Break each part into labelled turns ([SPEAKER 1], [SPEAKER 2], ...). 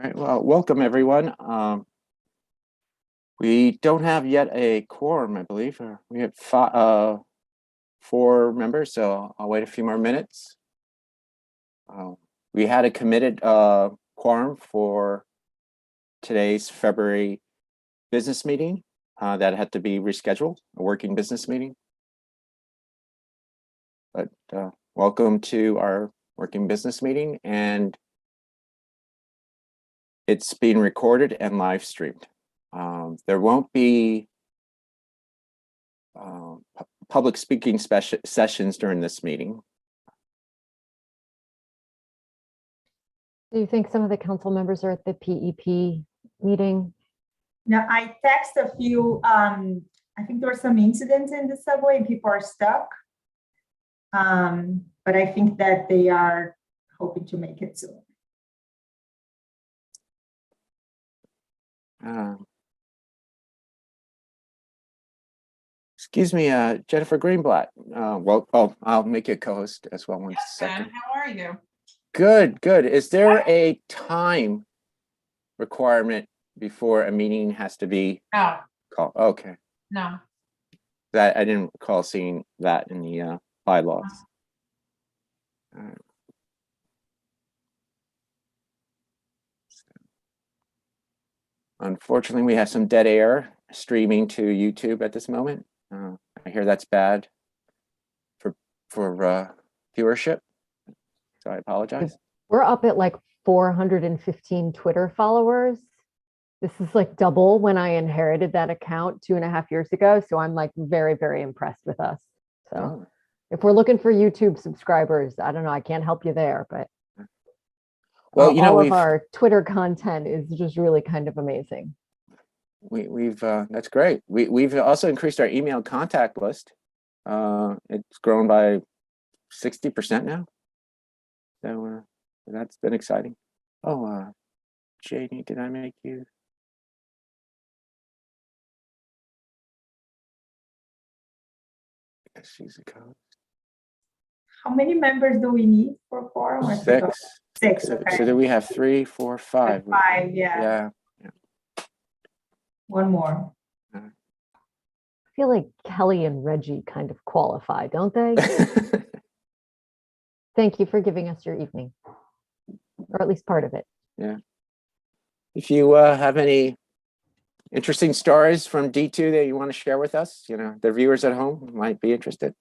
[SPEAKER 1] right, well, welcome everyone. We don't have yet a quorum, I believe. We have four members, so I'll wait a few more minutes. We had a committed quorum for today's February business meeting that had to be rescheduled, a working business meeting. But welcome to our working business meeting, and it's being recorded and live streamed. There won't be public speaking sessions during this meeting.
[SPEAKER 2] Do you think some of the council members are at the PEP meeting?
[SPEAKER 3] No, I text a few, I think there were some incidents in the subway and people are stuck. But I think that they are hoping to make it soon.
[SPEAKER 1] Excuse me, Jennifer Greenblatt. I'll make you a co-host as well. One second.
[SPEAKER 4] How are you?
[SPEAKER 1] Good, good. Is there a time requirement before a meeting has to be
[SPEAKER 4] No,
[SPEAKER 1] called? Okay,
[SPEAKER 4] no.
[SPEAKER 1] that I didn't recall seeing that in the bylaws. All right. Unfortunately, we have some dead air streaming to YouTube at this moment. I hear that's bad for viewership, so I apologize.
[SPEAKER 2] We're up at like 415 Twitter followers. This is like double when I inherited that account 2.5 years ago. So I'm like very, very impressed with us. So if we're looking for YouTube subscribers, I don't know, I can't help you there, but well, you know, all of our Twitter content is just really kind of amazing.
[SPEAKER 1] We've that's great. We've also increased our email contact list. It's grown by 60% now. So that's been exciting. Oh, Janie, did I make you? I guess she's a co-host.
[SPEAKER 3] How many members do we need for quorum?
[SPEAKER 1] Six.
[SPEAKER 3] Six.
[SPEAKER 1] So,
[SPEAKER 3] Okay.
[SPEAKER 1] so do we have 3, 4, 5?
[SPEAKER 3] 5, yeah.
[SPEAKER 1] Yeah.
[SPEAKER 3] One more.
[SPEAKER 2] I feel like Kelly and Reggie kind of qualify, don't they? Thank you for giving us your evening, or at least part of it.
[SPEAKER 1] Yeah. If you have any interesting stories from D2 that you want to share with us, you know, the viewers at home might be interested.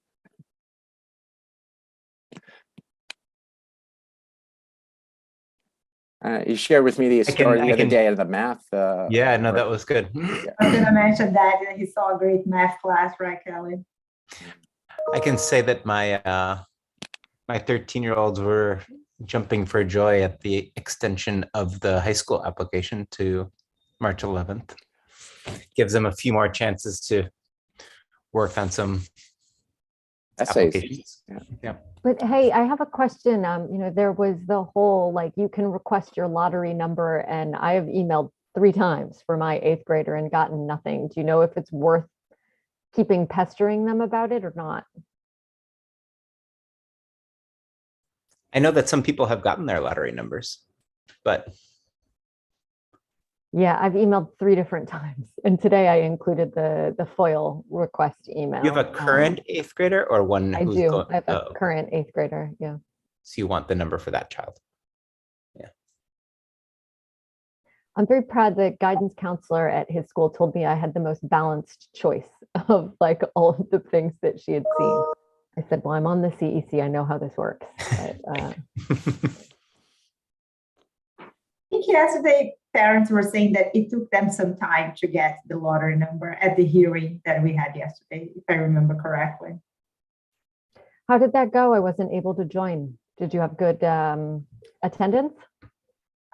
[SPEAKER 1] You shared with me the story the other day of the math.
[SPEAKER 5] Yeah, no, that was good.
[SPEAKER 3] I was gonna mention that he saw a great math class, right, Kelly?
[SPEAKER 5] I can say that my 13-year-olds were jumping for joy at the extension of the high school application to March 11th. Gives them a few more chances to work on some
[SPEAKER 1] essays.
[SPEAKER 5] Yeah.
[SPEAKER 2] But hey, I have a question. You know, there was the whole, like, you can request your lottery number, and I have emailed 3 times for my 8th grader and gotten nothing. Do you know if it's worth keeping pestering them about it or not?
[SPEAKER 5] I know that some people have gotten their lottery numbers, but
[SPEAKER 2] yeah, I've emailed 3 different times, and today I included the FOIL request email.
[SPEAKER 5] you have a current 8th grader or one?
[SPEAKER 2] I do. I have a current 8th grader. Yeah.
[SPEAKER 5] So you want the number for that child? Yeah. I'm
[SPEAKER 2] very proud that guidance counselor at his school told me I had the most balanced choice of like all of the things that she had seen. I said, well, I'm on the CEC. I know how this works. But,
[SPEAKER 3] I think yesterday parents were saying that it took them some time to get the lottery number at the hearing that we had yesterday, if I remember correctly.
[SPEAKER 2] How did that go? I wasn't able to join. Did you have good attendance?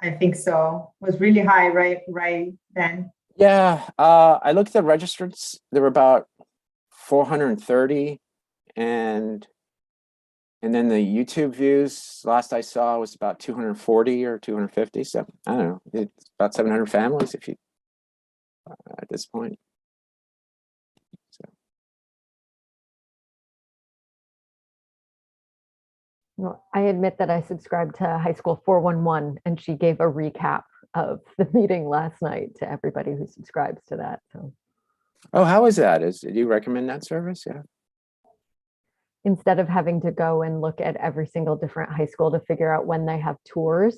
[SPEAKER 3] I think so. It was really high right then.
[SPEAKER 1] Yeah, I looked at the registrants. There were about 430, and then the YouTube views last I saw was about 240 or 250. So I don't know, it's about 700 families if you at this point. So.
[SPEAKER 2] Well, I admit that I subscribed to High School 411, and she gave a recap of the meeting last night to everybody who subscribes to that. So
[SPEAKER 1] Oh, how is that? Do you recommend that service? Yeah.
[SPEAKER 2] instead of having to go and look at every single different high school to figure out when they have tours,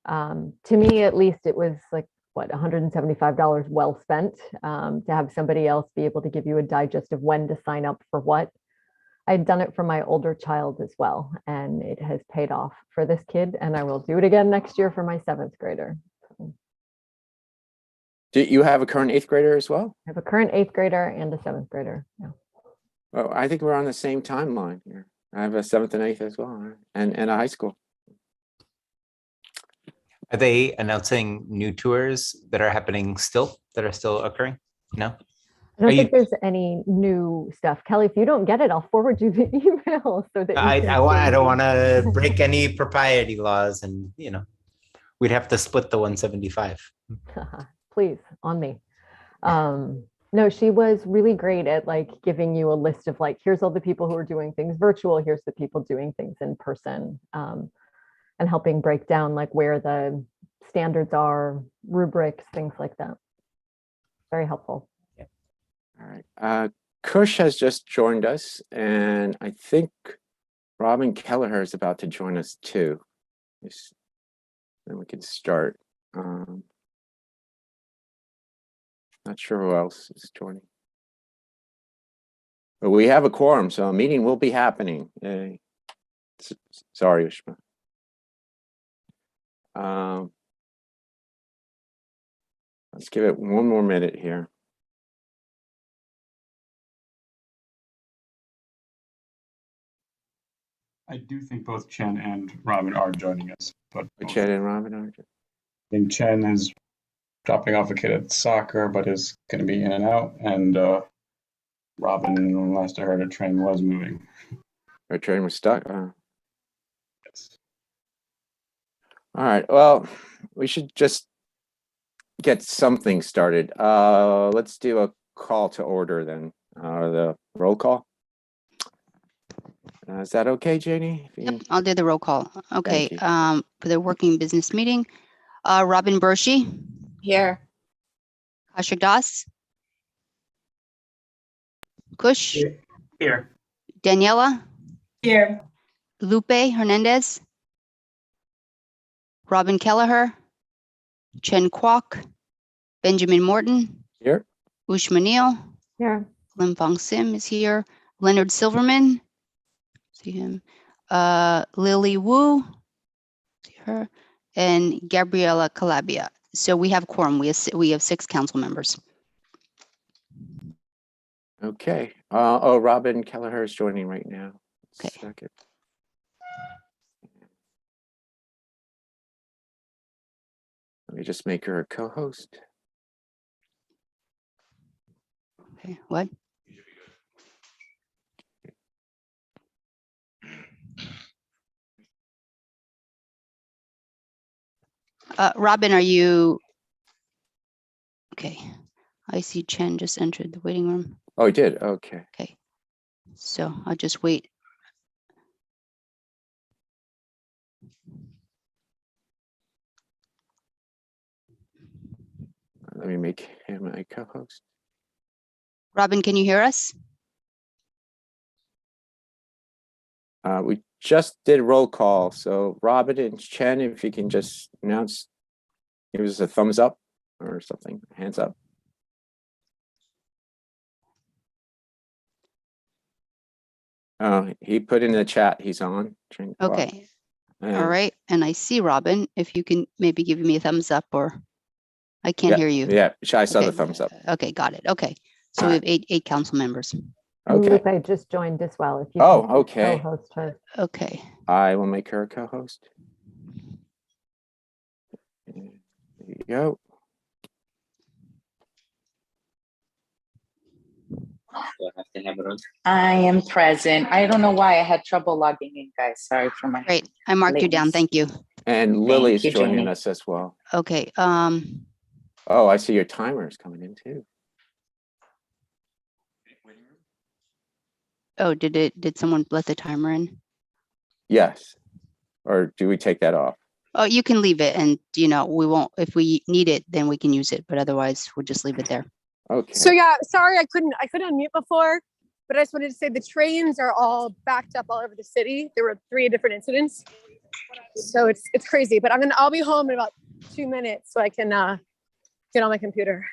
[SPEAKER 2] to me, at least, it was like, what, $175 well spent, to have somebody else be able to give you a digest of when to sign up for what. I'd done it for my older child as well, and it has paid off for this kid, and I will do it again next year for my 7th grader.
[SPEAKER 1] Do you have a current 8th grader as well?
[SPEAKER 2] I have a current 8th grader and a 7th grader. Yeah.
[SPEAKER 1] Well, I think we're on the same timeline here. I have a 7th and 8th as well, and a high school.
[SPEAKER 5] Are they announcing new tours that are happening still, that are still occurring? No?
[SPEAKER 2] I don't
[SPEAKER 5] Are
[SPEAKER 2] think
[SPEAKER 5] you-
[SPEAKER 2] there's any new stuff. Kelly, if you don't get it, I'll forward you the email so that you
[SPEAKER 5] I
[SPEAKER 2] can
[SPEAKER 5] don't
[SPEAKER 2] see.
[SPEAKER 5] want to break any propriety laws and, we'd have to split the 175.
[SPEAKER 2] Please, on me. No, she was really great at like giving you a list of like, here's all the people who are doing things virtual, here's the people doing things in person, and helping break down like where the standards are, rubrics, things like that. Very helpful.
[SPEAKER 1] All right. Kush has just joined us, and I think Robin Kelleher is about to join us too. Then we can start. Not sure who else is joining. But we have a quorum, so a meeting will be happening. Sorry, Ushma. Let's give it one more minute here.
[SPEAKER 4] I do think both Chen and Robin are joining us, but
[SPEAKER 1] Chad and Robin are.
[SPEAKER 4] I think Chen is dropping off a kid at soccer, but is going to be in and out. And Robin, last I heard, a train was moving.
[SPEAKER 1] Our train was stuck.
[SPEAKER 4] Yes.
[SPEAKER 1] All right. Well, we should just get something started. Let's do a call to order then. The roll call. Is that okay, Janie?
[SPEAKER 6] Yep, I'll do the roll call. Okay,
[SPEAKER 1] you.
[SPEAKER 6] for the working business meeting, Robin Bershi,
[SPEAKER 7] Here.
[SPEAKER 6] Ashik Das, Kush,
[SPEAKER 4] Here.
[SPEAKER 6] Daniela,
[SPEAKER 3] Here.
[SPEAKER 6] Lupe Hernandez, Robin Kelleher, Chen Kwok, Benjamin Morton,
[SPEAKER 1] Here.
[SPEAKER 6] Ushma Neal,
[SPEAKER 2] Yeah.
[SPEAKER 6] Lim Fong Sim is here, Leonard Silverman, see him, Lily Wu, see her, and Gabriela Calabia. So we have quorum. We have 6 council members.
[SPEAKER 1] Okay. Oh, Robin Kelleher is joining right now.
[SPEAKER 6] Okay.
[SPEAKER 1] Second. Let me just make her a co-host.
[SPEAKER 6] Okay, what? Robin, are you? Okay, I see Chen just entered the waiting room.
[SPEAKER 1] Oh, he did. Okay.
[SPEAKER 6] Okay, so I'll just wait.
[SPEAKER 1] Let me make him a co-host.
[SPEAKER 6] Robin, can you hear us?
[SPEAKER 1] We just did roll call. So Robin and Chen, if you can just announce, give us a thumbs up or something, hands up. He put in the chat, he's on.
[SPEAKER 6] Okay,
[SPEAKER 1] And-
[SPEAKER 6] all right, and I see Robin. If you can maybe give me a thumbs up, or I can't
[SPEAKER 1] Yeah,
[SPEAKER 6] hear you.
[SPEAKER 1] Yeah, I saw
[SPEAKER 6] Okay,
[SPEAKER 1] the thumbs up.
[SPEAKER 6] Okay, got it. Okay, so we have eight council members.
[SPEAKER 2] And
[SPEAKER 1] Okay,
[SPEAKER 2] Lupe just joined as well. If you
[SPEAKER 1] Oh,
[SPEAKER 2] can
[SPEAKER 1] okay.
[SPEAKER 2] co-host her.
[SPEAKER 6] Okay,
[SPEAKER 1] I will make her a co-host. There you go.
[SPEAKER 7] I am present. I don't know why I had trouble logging in, guys. Sorry for my.
[SPEAKER 6] great. I marked you down.
[SPEAKER 7] Latency.
[SPEAKER 6] Thank you.
[SPEAKER 1] And Lily's
[SPEAKER 7] you,
[SPEAKER 1] joining
[SPEAKER 7] Janie.
[SPEAKER 1] us as well.
[SPEAKER 6] Okay,
[SPEAKER 1] Oh, I see your timer is coming in too.
[SPEAKER 6] oh, did someone let the timer in?
[SPEAKER 1] Yes. Or do we take that off?
[SPEAKER 6] Oh, you can leave it and, we won't, if we need it, then we can use it, but otherwise we'll just leave it there.
[SPEAKER 1] Okay.
[SPEAKER 8] So yeah, sorry I couldn't unmute before, but I just wanted to say the trains are all backed up all over the city. There were 3 different incidents. So it's crazy, but I'll be home in about 2 minutes so I can get on my computer.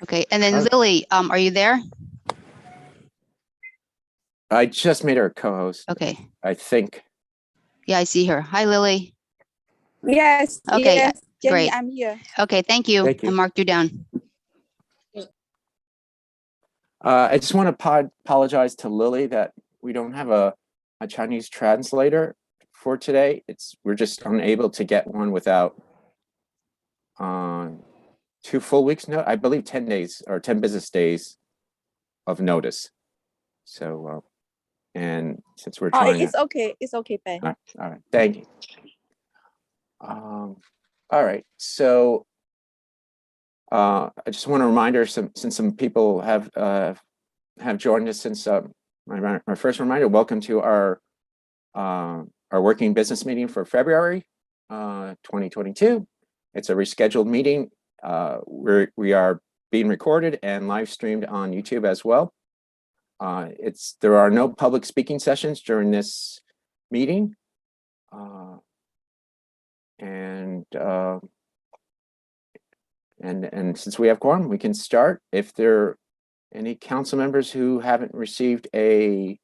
[SPEAKER 6] Okay, and then
[SPEAKER 1] Okay.
[SPEAKER 6] Lily, are you there?
[SPEAKER 1] I just made her a co-host,
[SPEAKER 6] Okay,
[SPEAKER 1] I think.
[SPEAKER 6] yeah, I see her. Hi, Lily.
[SPEAKER 9] Yes.
[SPEAKER 6] Okay,
[SPEAKER 9] Yes, Jenny,
[SPEAKER 6] great.
[SPEAKER 9] I'm here.
[SPEAKER 6] Okay, thank you.
[SPEAKER 1] Thank you.
[SPEAKER 6] I marked you down.
[SPEAKER 1] I just want to apologize to Lily that we don't have a Chinese translator for today. We're just unable to get one without 2 full weeks I believe 10 days or 10 business days of notice. So and since we're trying
[SPEAKER 9] It's okay. It's okay, Ben.
[SPEAKER 1] all right, thank you. All right, so I just want to remind her, since some people have joined us since my first reminder, welcome to our working business meeting for February 2022. It's a rescheduled meeting. We are being recorded and live streamed on YouTube as well. There are no public speaking sessions during this meeting. And since we have quorum, we can start. If there are any council members who haven't received everyone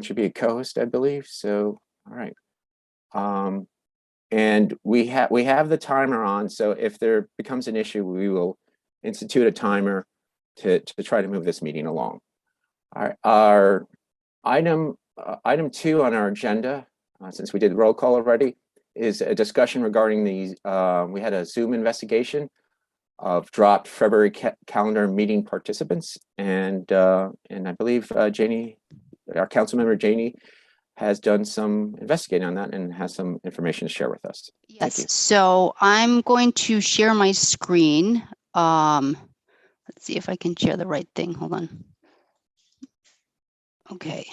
[SPEAKER 1] should be a co-host, I believe. So, all right. And we have the timer on. So if there becomes an issue, we will institute a timer to try to move this meeting along. All right. Our item 2 on our agenda, since we did the roll call already, is a discussion regarding we had a Zoom investigation of dropped February calendar meeting participants, and I believe Janie, our council member Janie, has done some investigating on that and has some information to share with us.
[SPEAKER 6] Yes, so I'm going to share my screen. Let's see if I can share the right thing. Hold on. Okay,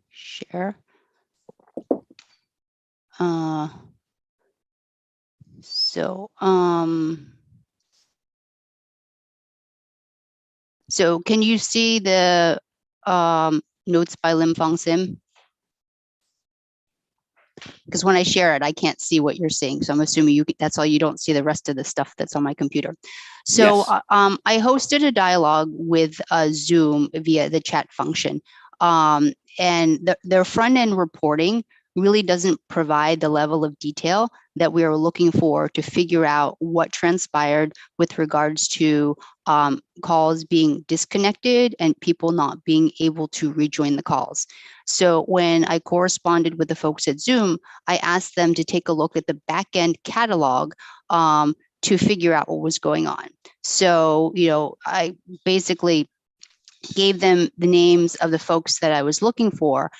[SPEAKER 6] share. So can you see the notes by Lim Fong Sim? Because when I share it, I can't see what you're seeing. So I'm assuming that's all, you don't see the rest of the stuff that's on my computer. So
[SPEAKER 1] Yes.
[SPEAKER 6] I hosted a dialogue with Zoom via the chat function. And their front end reporting really doesn't provide the level of detail that we are looking for to figure out what transpired with regards to calls being disconnected and people not being able to rejoin the calls. So when I corresponded with the folks at Zoom, I asked them to take a look at the backend catalog to figure out what was going on. So, I basically gave them the names of the folks that I was looking for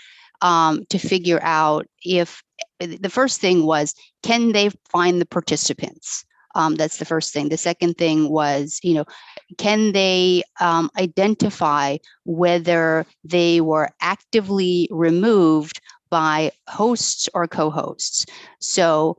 [SPEAKER 6] to figure out if the first thing was, can they find the participants? That's the first thing. The second thing was, can they identify whether they were actively removed by hosts or co-hosts? So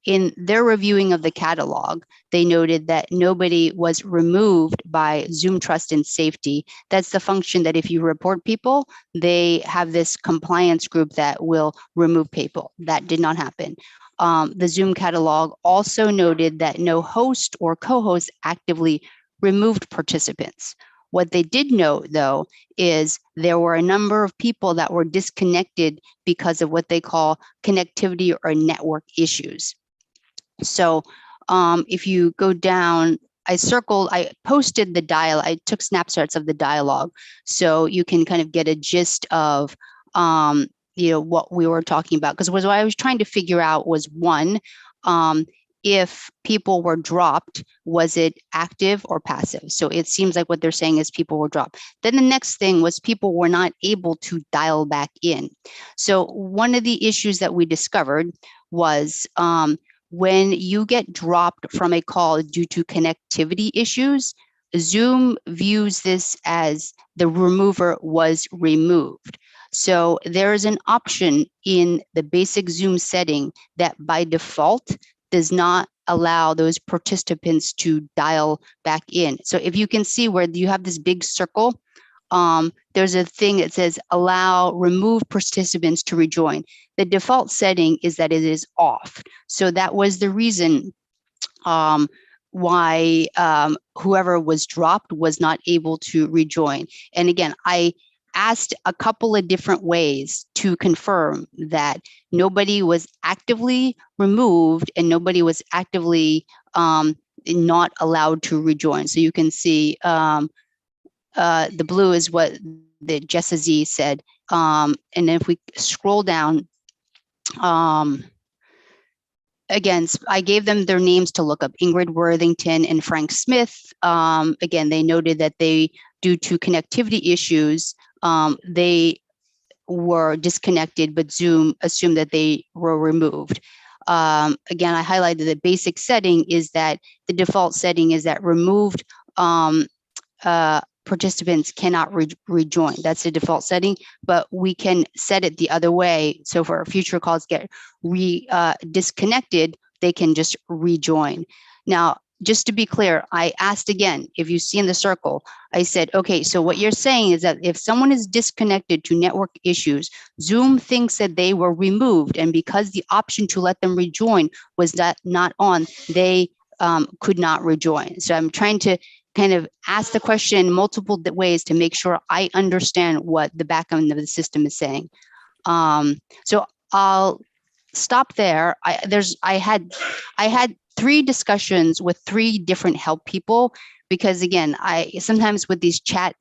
[SPEAKER 6] in their reviewing of the catalog, they noted that nobody was removed by Zoom Trust and Safety. That's the function that if you report people, they have this compliance group that will remove people. That did not happen. The Zoom catalog also noted that no host or co-host actively removed participants. What they did note, though, is there were a number of people that were disconnected because of what they call connectivity or network issues. So if you go down, I posted the I took snapshots of the dialogue, so you can kind of get a gist of what we were talking about. Because what I was trying to figure out was, one, if people were dropped, was it active or passive? So it seems like what they're saying is people were dropped. Then the next thing was people were not able to dial back in. So one of the issues that we discovered was when you get dropped from a call due to connectivity issues, Zoom views this as the remover was removed. So there is an option in the basic Zoom setting that by default does not allow those participants to dial back in. So if you can see where you have this big circle, there's a thing that says allow remove participants to rejoin. The default setting is that it is off. So that was the reason why whoever was dropped was not able to rejoin. And again, I asked a couple of different ways to confirm that nobody was actively removed and nobody was actively not allowed to rejoin. So you can see the blue is what the Jessa Z said. And then if we scroll down, again, I gave them their names to look up, Ingrid Worthington and Frank Smith. Again, they noted that due to connectivity issues, they were disconnected, but Zoom assumed that they were removed. Again, I highlighted the basic setting is that the default setting is that removed participants cannot rejoin. That's the default setting, but we can set it the other way. So for our future calls get disconnected, they can just rejoin. Now, just to be clear, I asked again, if you see in the circle, I said, okay, so what you're saying is that if someone is disconnected to network issues, Zoom thinks that they were removed, and because the option to let them rejoin was not on, they could not rejoin. So I'm trying to kind of ask the question in multiple ways to make sure I understand what the back end of the system is saying. So I'll stop there. I had 3 discussions with 3 different help people, because again, I sometimes with these chat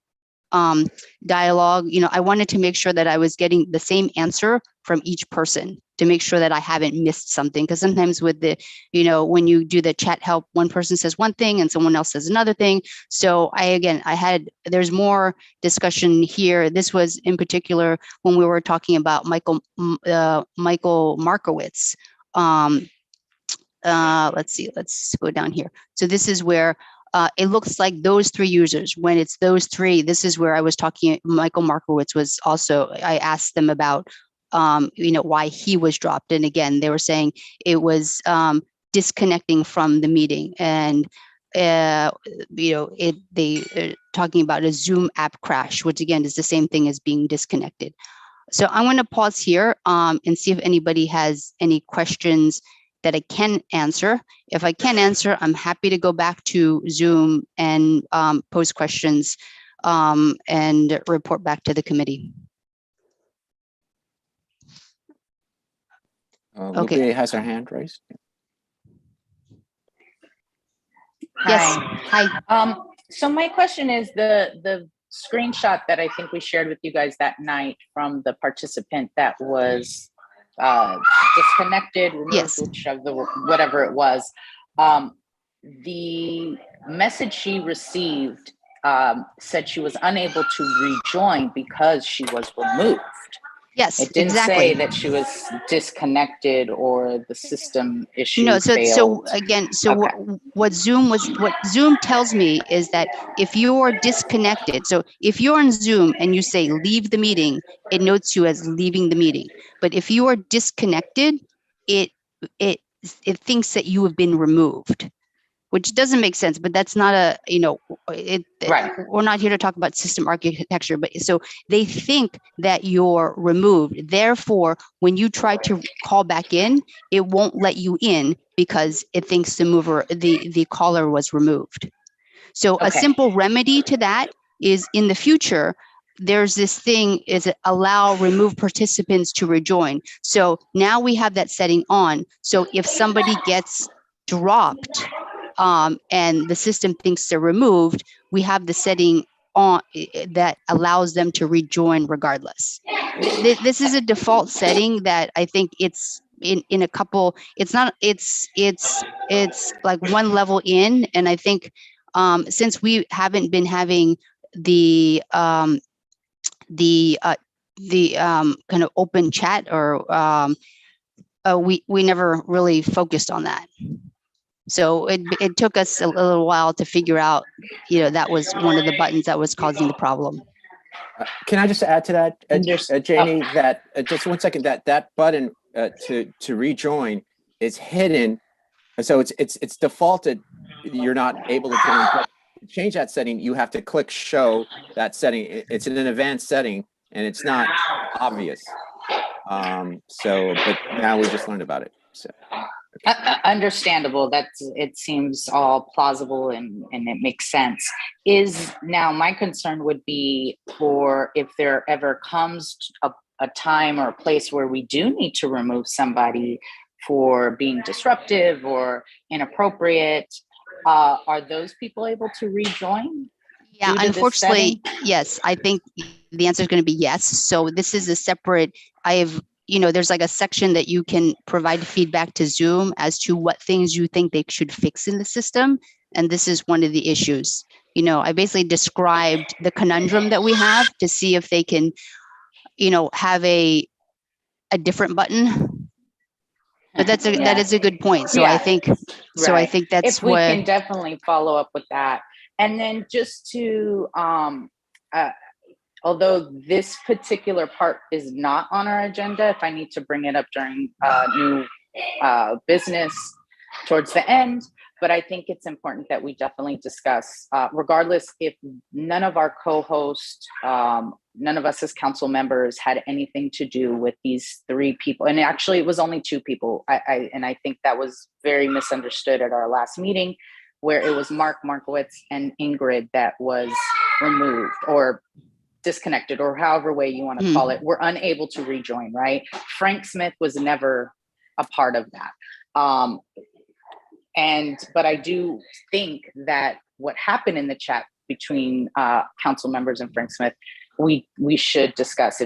[SPEAKER 6] dialogue, I wanted to make sure that I was getting the same answer from each person to make sure that I haven't missed something. Because sometimes with the, when you do the chat help, one person says one thing and someone else says another thing. So there's more discussion here. This was in particular when we were talking about Michael Markowitz. Let's see, let's go down here. So this is where it looks like those 3 users, when it's those 3, this is where I was talking, Michael Markowitz was also, I asked them about, why he was dropped. And again, they were saying it was disconnecting from the meeting. And, they're talking about a Zoom app crash, which again is the same thing as being disconnected. So I'm going to pause here and see if anybody has any questions that I can answer. If I can answer, I'm happy to go back to Zoom and pose questions and report back to the committee.
[SPEAKER 1] Okay. Lupe has her hand raised.
[SPEAKER 6] Yes.
[SPEAKER 7] Hi. So my question is the screenshot that I think we shared with you guys that night from the participant that was disconnected, removed,
[SPEAKER 6] Yes.
[SPEAKER 7] whatever it was. The message she received said she was unable to rejoin because she was removed.
[SPEAKER 6] Yes,
[SPEAKER 7] It didn't
[SPEAKER 6] exactly.
[SPEAKER 7] say that she was disconnected or the system issue
[SPEAKER 6] No, so
[SPEAKER 7] failed.
[SPEAKER 6] again,
[SPEAKER 7] Okay.
[SPEAKER 6] what Zoom tells me is that if you are disconnected, so if you're on Zoom and you say leave the meeting, it notes you as leaving the meeting. But if you are disconnected, it thinks that you have been removed, which doesn't make sense, but that's not
[SPEAKER 7] Right.
[SPEAKER 6] We're not here to talk about system architecture, but so they think that you're removed. Therefore, when you try to call back in, it won't let you in because it thinks the caller was removed. So a
[SPEAKER 7] Okay.
[SPEAKER 6] simple remedy to that is in the future, there's this thing is allow remove participants to rejoin. So now we have that setting on. So if somebody gets dropped, and the system thinks they're removed, we have the setting on that allows them to rejoin regardless. This is a default setting that I think it's in a couple, it's like one level in. And I think since we haven't been having the kind of open chat or we never really focused on that. So it took us a little while to figure out, that was one of the buttons that was causing the problem.
[SPEAKER 1] Can I just add to that, Janie,
[SPEAKER 7] Oh.
[SPEAKER 1] that just 1 second, that button to rejoin is hidden. So it's defaulted. You're not able to join. But to change that setting, you have to click show that setting. It's in an advanced setting and it's not obvious. But now we just learned about it. So
[SPEAKER 7] Understandable. It seems all plausible and it makes sense. Now my concern would be for if there ever comes a time or a place where we do need to remove somebody for being disruptive or inappropriate, are those people able to rejoin?
[SPEAKER 6] Yeah,
[SPEAKER 7] due to this
[SPEAKER 6] unfortunately,
[SPEAKER 7] setting?
[SPEAKER 6] yes. I think the answer is going to be yes. So this is a separate, there's like a section that you can provide feedback to Zoom as to what things you think they should fix in the system. And this is one of the issues. I basically described the conundrum that we have to see if they can, have a different button. But that is a good point. So I think
[SPEAKER 7] Right.
[SPEAKER 6] that's
[SPEAKER 7] if we
[SPEAKER 6] what
[SPEAKER 7] can definitely follow up with that. And then just to although this particular part is not on our agenda, if I need to bring it up during new business towards the end, but I think it's important that we definitely discuss, regardless if none of our co-hosts, none of us as council members had anything to do with these 3 people. And actually it was only 2 people. And I think that was very misunderstood at our last meeting, where it was Mark Markowitz and Ingrid that was removed or disconnected, or however way you want to call it. We're unable to rejoin, right? Frank Smith was never a part of that. But I do think that what happened in the chat between council members and Frank Smith, we should discuss.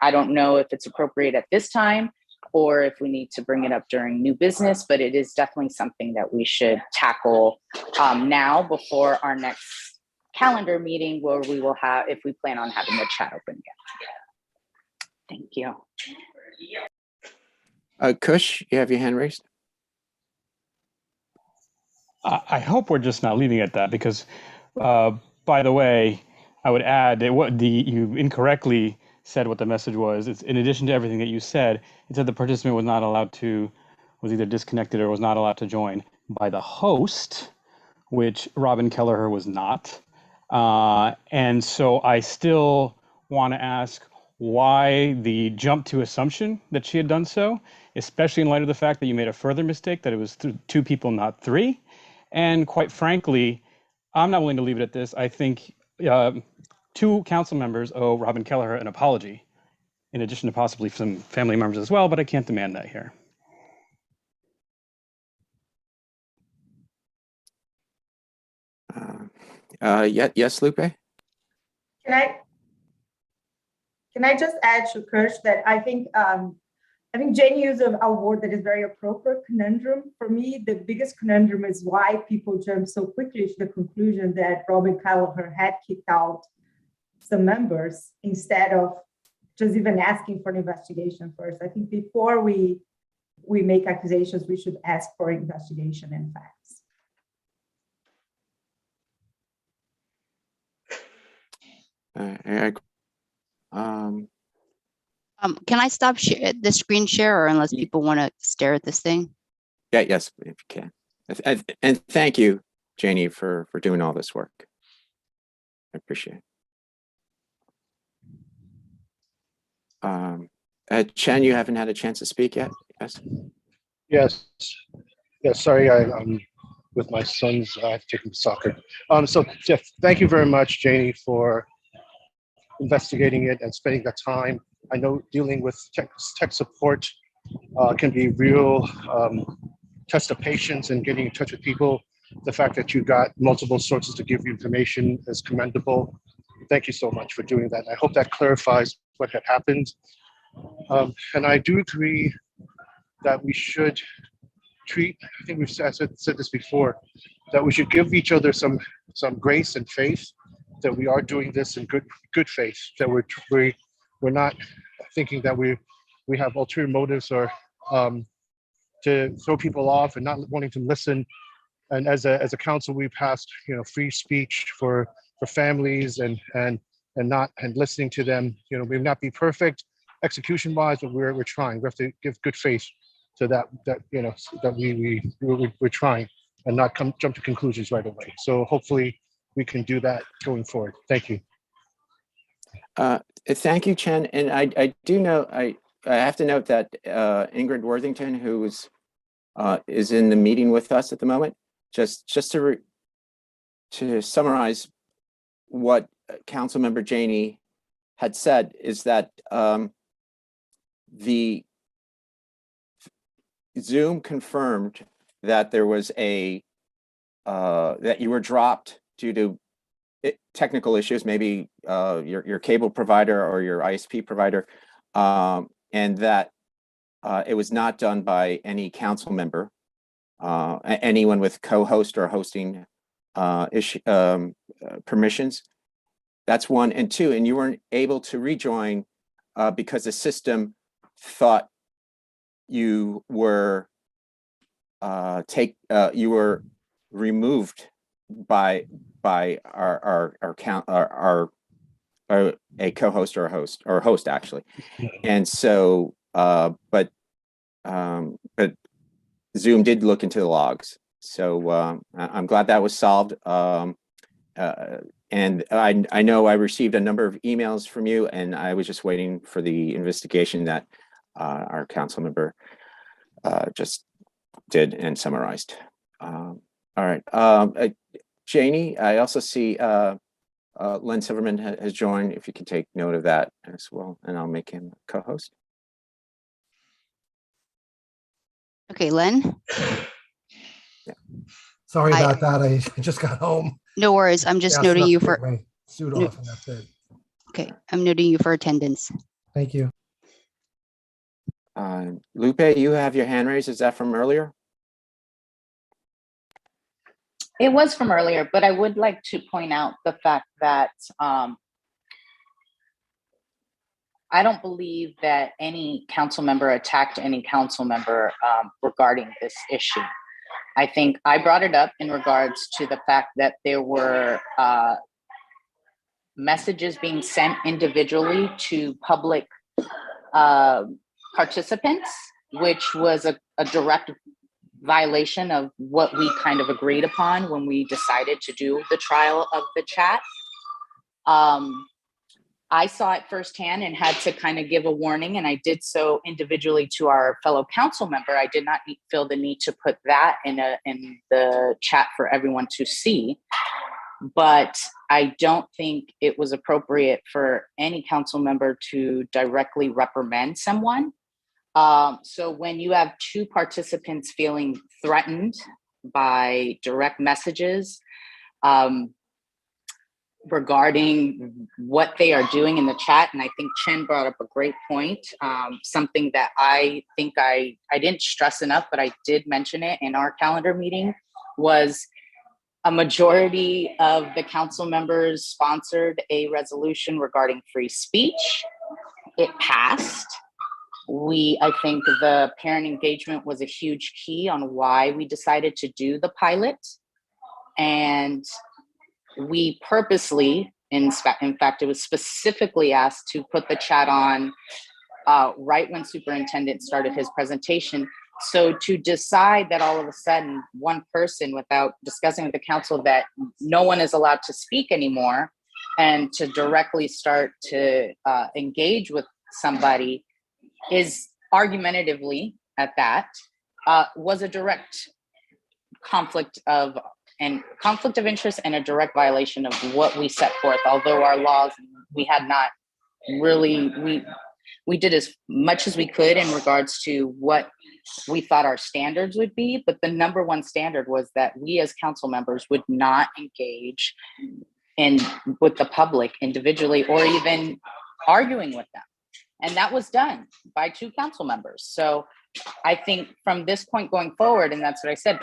[SPEAKER 7] I don't know if it's appropriate at this time or if we need to bring it up during new business, but it is definitely something that we should tackle now before our next calendar meeting, where we will have, if we plan on having the chat open again. Thank you.
[SPEAKER 1] Kush, you have your hand raised.
[SPEAKER 4] I hope we're just not leaving it at that, because, by the way, I would add that you incorrectly said what the message was. It's in addition to everything that you said, it said the participant was either disconnected or was not allowed to join by the host, which Robin Kelleher was not. And so I still want to ask why the jump to assumption that she had done so, especially in light of the fact that you made a further mistake, that it was 2 people, not 3. And quite frankly, I'm not willing to leave it at this. I think 2 council members owe Robin Kelleher an apology, in addition to possibly some family members as well, but I can't demand that here.
[SPEAKER 1] Yes, Lupe?
[SPEAKER 3] Can I just add to Kirsch that I think Jane used a word that is very appropriate, conundrum. For me, the biggest conundrum is why people jump so quickly to the conclusion that Robin Kelleher had kicked out some members instead of just even asking for an investigation first. I think before we make accusations, we should ask for investigation and facts.
[SPEAKER 6] can I stop the screen share, or unless people want to stare at this thing?
[SPEAKER 1] Yeah, yes, if you can. And thank you, Janie, for doing all this work. I appreciate it. Chen, you haven't had a chance to speak yet? Yes.
[SPEAKER 10] Yes. Sorry, I'm with my sons. I have to take them to soccer. So Jeff, thank you very much, Janie, for investigating it and spending that time. I know dealing with tech support can be real test of patience and getting in touch with people. The fact that you got multiple sources to give you information is commendable. Thank you so much for doing that. I hope that clarifies what had happened. And I do agree that we should treat, I think we've said this before, that we should give each other some grace and faith that we are doing this in good faith, that we're not thinking that we have ulterior motives or to throw people off and not wanting to listen. And as a council, we passed free speech for families and and listening to them. You know, we may not be perfect execution wise, but we're trying. We have to give good faith to that you know, that we're trying and not jump to conclusions right away. So hopefully we can do that going forward. Thank you.
[SPEAKER 1] Thank you, Chen. And I do know, I have to note that Ingrid Worthington, who is in the meeting with us at the moment, just to summarize what Councilmember Janey had said, is that the Zoom confirmed that there was that you were dropped due to technical issues, maybe your cable provider or your ISP provider, and that it was not done by any council member, anyone with co-host or hosting permissions. That's one. And two, and you weren't able to rejoin because the system thought you were you were removed by our a co-host or a host, or a host actually. And so but Zoom did look into the logs. So I'm glad that was solved. And I know I received a number of emails from you, and I was just waiting for the investigation that our council member just did and summarized. All right, Janie, I also see Len Silverman has joined. If you can take note of that as well, and I'll make him co-host.
[SPEAKER 6] Okay, Len.
[SPEAKER 1] Yeah.
[SPEAKER 11] Sorry about that. I just got home.
[SPEAKER 6] No worries. I'm just
[SPEAKER 11] Fast
[SPEAKER 6] noting
[SPEAKER 11] enough
[SPEAKER 6] you
[SPEAKER 11] to
[SPEAKER 6] for.
[SPEAKER 11] get my suit off, and that's it.
[SPEAKER 6] Okay, I'm noting you for attendance.
[SPEAKER 11] Thank you.
[SPEAKER 1] Lupe, you have your hand raised. Is that from earlier?
[SPEAKER 7] It was from earlier, but I would like to point out the fact that I don't believe that any council member attacked any council member regarding this issue. I think I brought it up in regards to the fact that there were messages being sent individually to public participants, which was a direct violation of what we kind of agreed upon when we decided to do the trial of the chat. I saw it firsthand and had to kind of give a warning, and I did so individually to our fellow council member. I did not feel the need to put that in the chat for everyone to see, but I don't think it was appropriate for any council member to directly reprimand someone. So when you have two participants feeling threatened by direct messages regarding what they are doing in the chat, and I think Chen brought up a great point, something that I think I didn't stress enough, but I did mention it in our calendar meeting, was a majority of the council members sponsored a resolution regarding free speech. It passed. I think the parent engagement was a huge key on why we decided to do the pilot. And we purposely, in fact, it was specifically asked to put the chat on right when superintendent started his presentation. So to decide that all of a sudden one person, without discussing with the council, that no one is allowed to speak anymore, and to directly start to engage with somebody is argumentatively at that, was a direct conflict of interest and a direct violation of what we set forth. Although our laws, we had not really, we did as much as we could in regards to what we thought our standards would be, but the number one standard was that we as council members would not engage with the public individually or even arguing with them. And that was done by two council members. So I think from this point going forward, and that's what I said,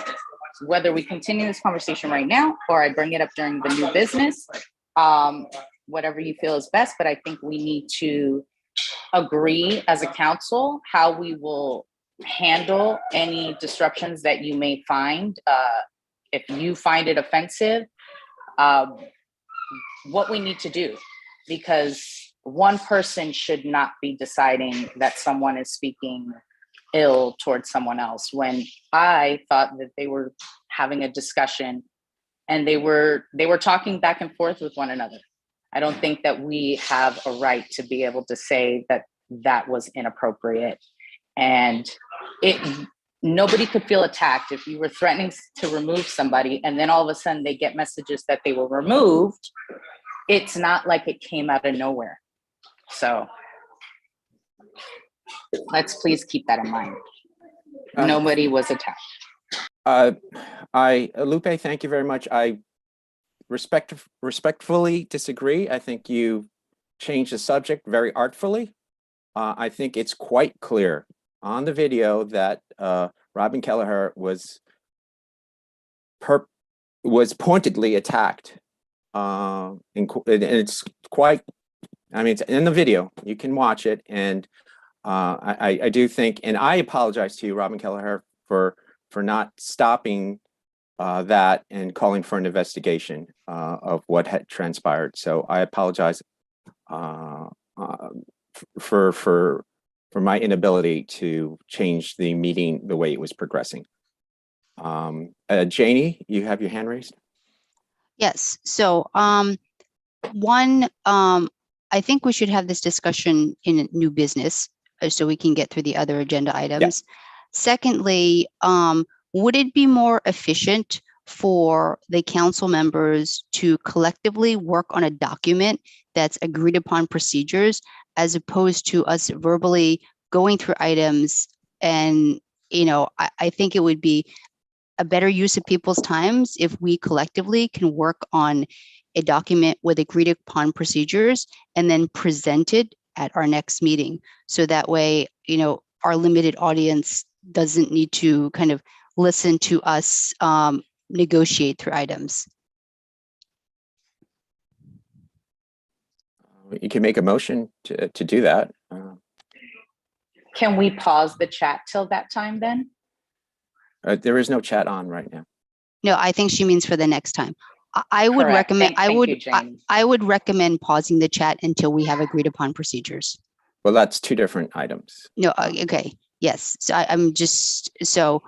[SPEAKER 7] whether we continue this conversation right now or I bring it up during the new business, whatever you feel is best, but I think we need to agree as a council how we will handle any disruptions that you may find. If you find it offensive, what we need to do. because one person should not be deciding that someone is speaking ill towards someone else, when I thought that they were having a discussion and they were talking back and forth with one another. I don't think that we have a right to be able to say that that was inappropriate. And nobody could feel attacked if you were threatening to remove somebody and then all of a sudden they get messages that they were removed. It's not like it came out of nowhere. So let's please keep that in mind. Nobody was attacked.
[SPEAKER 1] Lupe, thank you very much. I respectfully disagree. I think you changed the subject very artfully. I think it's quite clear on the video that Robin Kelleher was pointedly attacked. And it's quite, I mean, it's in the video, you can watch it. And I do think, and I apologize to you, Robin Kelleher, for not stopping that and calling for an investigation of what had transpired. So I apologize for my inability to change the meeting the way it was progressing. Janie, you have your hand raised.
[SPEAKER 6] Yes. So I think we should have this discussion in new business so we can get through the other agenda items. Yeah. Secondly, would it be more efficient for the council members to collectively work on a document that's agreed upon procedures, as opposed to us verbally going through items? And, you know, I think it would be a better use of people's times if we collectively can work on a document with agreed upon procedures and then present it at our next meeting. So that way, you know, our limited audience doesn't need to kind of listen to us negotiate through items.
[SPEAKER 1] You can make a motion to do that.
[SPEAKER 7] Can we pause the chat till that time then?
[SPEAKER 1] There is no chat on right now.
[SPEAKER 6] No, I think she means for the next time. I would recommend. I would recommend pausing the chat until we have agreed upon procedures.
[SPEAKER 1] Well, that's two different items.
[SPEAKER 6] No, okay, yes. So I'm just so.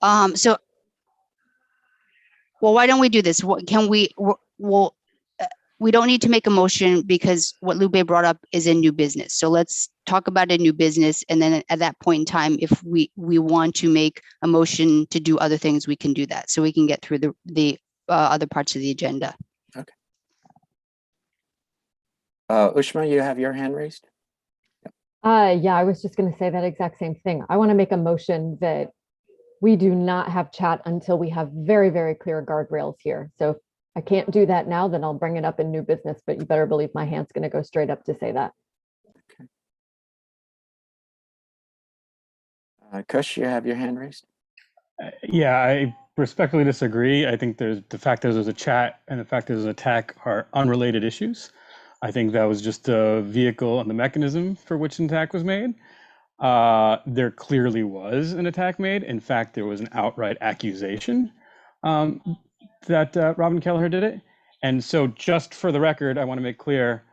[SPEAKER 6] Well, why don't we do this? What can we? Well, we don't need to make a motion because what Lupe brought up is a new business. So let's talk about a new business, and then at that point in time, if we want to make a motion to do other things, we can do that. So we can get through the other parts of the agenda.
[SPEAKER 1] Okay. Ushma, you have your hand raised?
[SPEAKER 2] Yeah, I was just going to say that exact same thing. I want to make a motion that we do not have chat until we have very, very clear guardrails here. So if I can't do that now, then I'll bring it up in new business, but you better believe my hand's going to go straight up to say that.
[SPEAKER 1] Okay. Kush, you have your hand raised?
[SPEAKER 4] Yeah, I respectfully disagree. I think the fact that there's a chat and the fact that there's an attack are unrelated issues. I think that was just a vehicle and the mechanism for which an attack was made. There clearly was an attack made. In fact, there was an outright accusation that Robin Kelleher did it. And so just for the record, I want to make clear,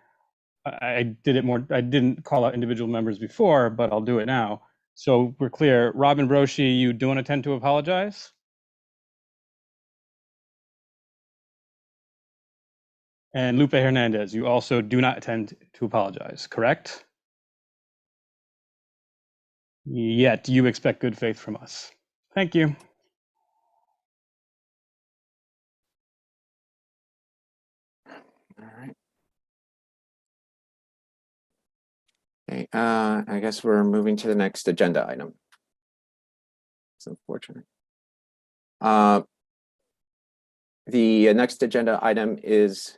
[SPEAKER 4] I didn't call out individual members before, but I'll do it now. So we're clear, Robin Broshi, you don't intend to apologize? And Lupe Hernandez, you also do not intend to apologize, correct? Yet you expect good faith from us. Thank you.
[SPEAKER 1] All right. Okay, I guess we're moving to the next agenda item. It's unfortunate. The next agenda item is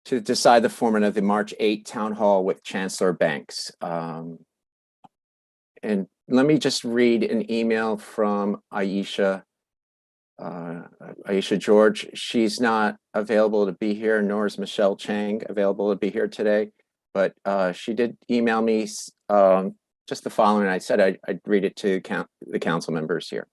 [SPEAKER 1] to decide the format of the March 8 town hall with Chancellor Banks. And let me just read an email from Aisha George. She's not available to be here, nor is Michelle Chang available to be here today, but she did email me just the following. I said I'd read it to the council members here.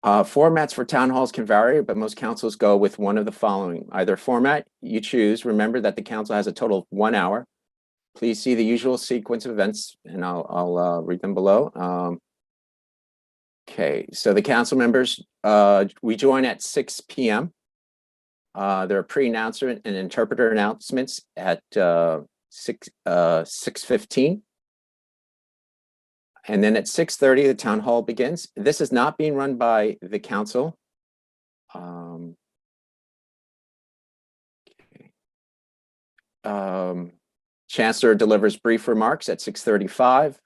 [SPEAKER 1] Formats for town halls can vary, but most councils go with one of the following. Either format you choose. Remember that the council has a total of 1 hour. Please see the usual sequence of events, and I'll read them below. Okay, so the council members, we join at 6 p.m. There are pre-announcement and interpreter announcements at 6:15. And then at 6:30, the town hall begins. This is not being run by the council. Chancellor delivers brief remarks at 6:35.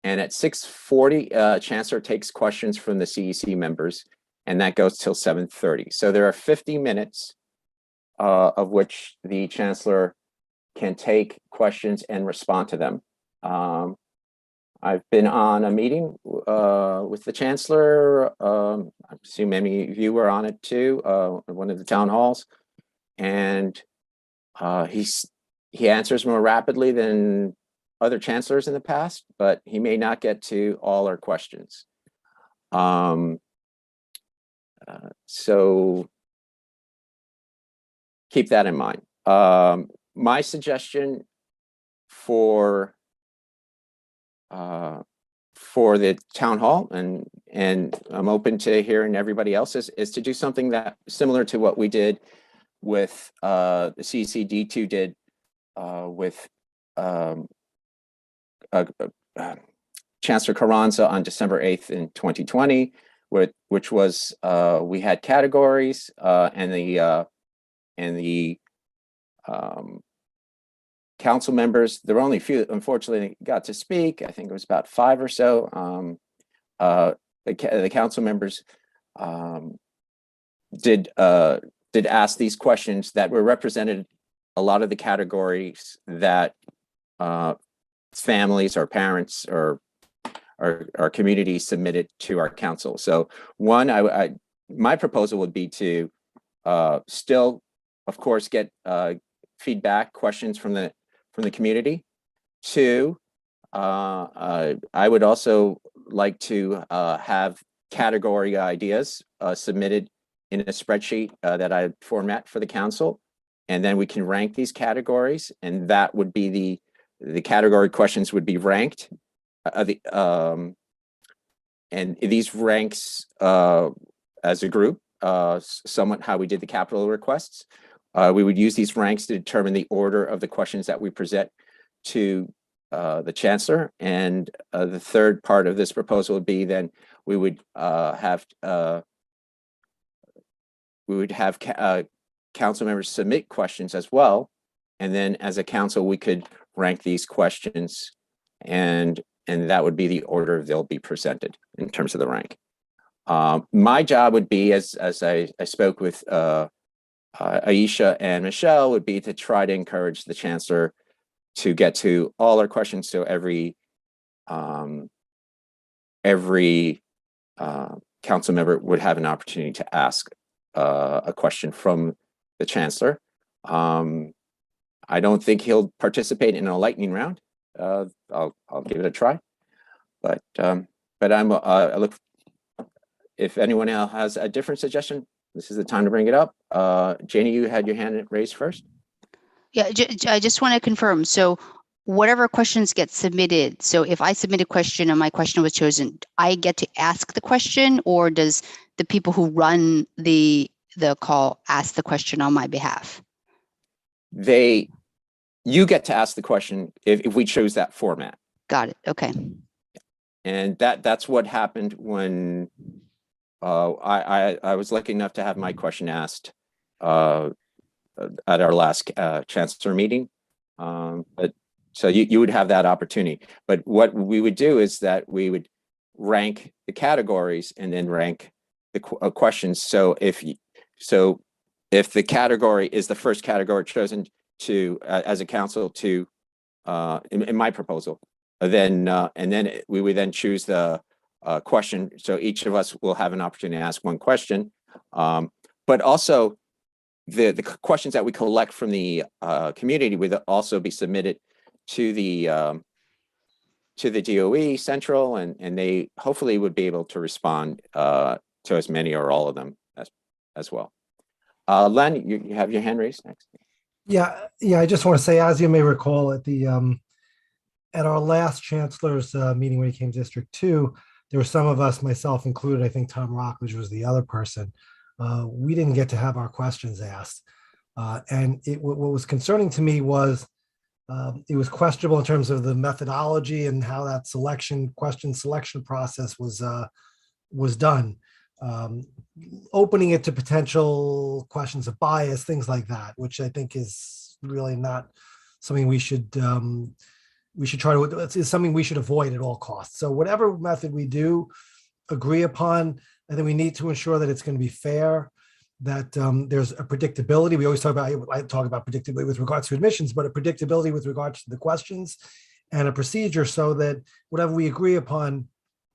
[SPEAKER 1] And at 6:40, Chancellor takes questions from the CEC members, and that goes till 7:30. So there are 50 minutes of which the Chancellor can take questions and respond to them. I've been on a meeting with the Chancellor. I assume many of you were on it too, one of the town halls. And he answers more rapidly than other chancellors in the past, but he may not get to all our questions. So keep that in mind. My suggestion for the town hall, and I'm open to hearing everybody else's, is to do something that similar to what we did with the CECD2 did with Chancellor Carranza on December 8th in 2020, which was we had categories and the council members. There were only a few, unfortunately, got to speak. I think it was about 5 or so. The council members did ask these questions that were represented a lot of the categories that families or parents or our community submitted to our council. So one, my proposal would be to still, of course, get feedback, questions from the community. Two, I would also like to have category ideas submitted in a spreadsheet that I format for the council, and then we can rank these categories, and that would be the category questions would be ranked. And these ranks as a group, somewhat how we did the capital requests. We would use these ranks to determine the order of the questions that we present to the chancellor. And the third part of this proposal would be then we would have council members submit questions as well. And then as a council, we could rank these questions, and that would be the order they'll be presented in terms of the rank. My job would be, as I spoke with Aisha and Michelle, would be to try to encourage the chancellor to get to all our questions, so every council member would have an opportunity to ask a question from the chancellor. I don't think he'll participate in a lightning round. I'll give it a try, but I look. If anyone else has a different suggestion, this is the time to bring it up. Janie, you had your hand raised first.
[SPEAKER 6] Yeah, I just want to confirm. So whatever questions get submitted, so if I submit a question and my question was chosen, I get to ask the question, or does the people who run the call ask the question on my behalf?
[SPEAKER 1] You get to ask the question if we chose that format.
[SPEAKER 6] Got it. Okay.
[SPEAKER 1] And that's what happened when I was lucky enough to have my question asked at our last chancellor meeting. But so you would have that opportunity. But what we would do is that we would rank the categories and then rank the questions. So if the category is the first category chosen to as a council to in my proposal, then and then we would then choose the question. So each of us will have an opportunity to ask one question, but also the questions that we collect from the community would also be submitted to the DOE Central, and they hopefully would be able to respond to to as many or all of them as well. Len, you have your hand raised next.
[SPEAKER 11] Yeah, I just want to say, as you may recall, at our last chancellor's meeting when he came to District 2, there were some of us, myself included, I think Tom Rockledge was the other person. We didn't get to have our questions asked. And what was concerning to me was it was questionable in terms of the methodology and how that question selection process was done. Opening it to potential questions of bias, things like that, which I think is really not something we should try to, it's something we should avoid at all costs. So whatever method we do agree upon, I think we need to ensure that it's going to be fair, that there's a predictability. We always I talk about predictability with regards to admissions, but a predictability with regards to the questions and a procedure so that whatever we agree upon,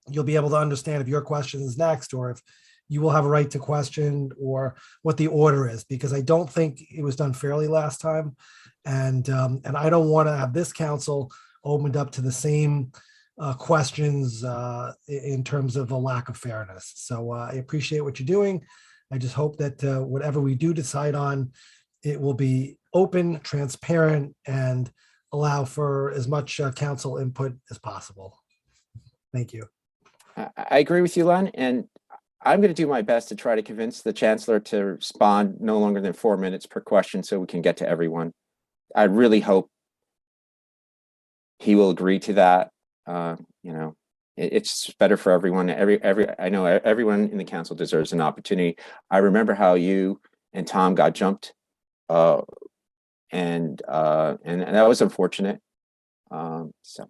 [SPEAKER 11] you'll be able to understand if your question is next, or if you will have a right to question, or what the order is, because I don't think it was done fairly last time. And I don't want to have this council opened up to the same questions in terms of a lack of fairness. So I appreciate what you're doing. I just hope that whatever we do decide on, it will be open, transparent, and allow for as much council input as possible. Thank you.
[SPEAKER 1] I agree with you, Len, and I'm going to do my best to try to convince the chancellor to respond no longer than 4 minutes per question so we can get to everyone. I really hope he will agree to that. It's better for everyone. I know everyone in the council deserves an opportunity. I remember how you and Tom got jumped, and that was unfortunate. So,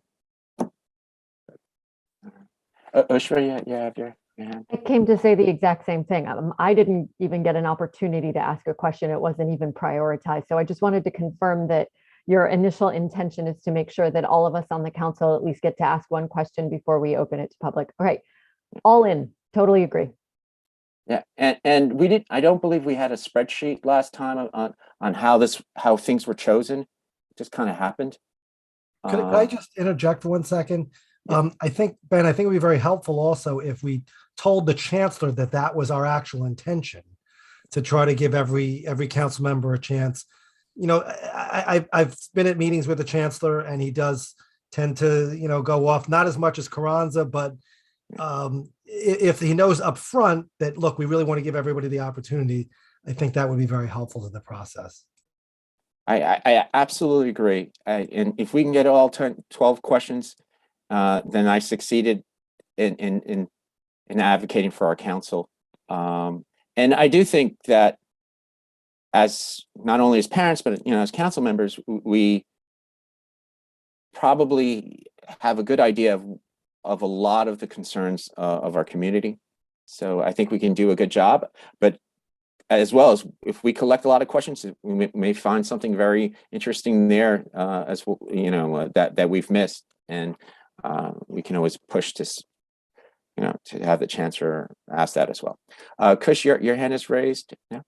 [SPEAKER 1] Ushra, you have your hand.
[SPEAKER 2] I came to say the exact same thing. I didn't even get an opportunity to ask a question. It wasn't even prioritized. So I just wanted to confirm that your initial intention is to make sure that all of us on the council at least get to ask one question before we open it to public. All right, all in, totally agree.
[SPEAKER 1] Yeah, and we did. I don't believe we had a spreadsheet last time on how things were chosen. It just kind of happened.
[SPEAKER 11] Could I just interject for 1 second?
[SPEAKER 1] Yeah.
[SPEAKER 11] I think, Ben, it would be very helpful also if we told the chancellor that that was our actual intention, to try to give every council member a chance. I've been at meetings with the chancellor, and he does tend to, go off, not as much as Carranza, but if he knows up front that, look, we really want to give everybody the opportunity, I think that would be very helpful to the process.
[SPEAKER 1] I absolutely agree. And if we can get all 12 questions, then I succeeded in advocating for our council. And I do think that as not only as parents, but as council members, we probably have a good idea of a lot of the concerns of our community. So I think we can do a good job. But as well as if we collect a lot of questions, we may find something very interesting there as well, that we've missed, and we can always push to have the chancellor ask that as well. Kush, your hand is raised. Yeah.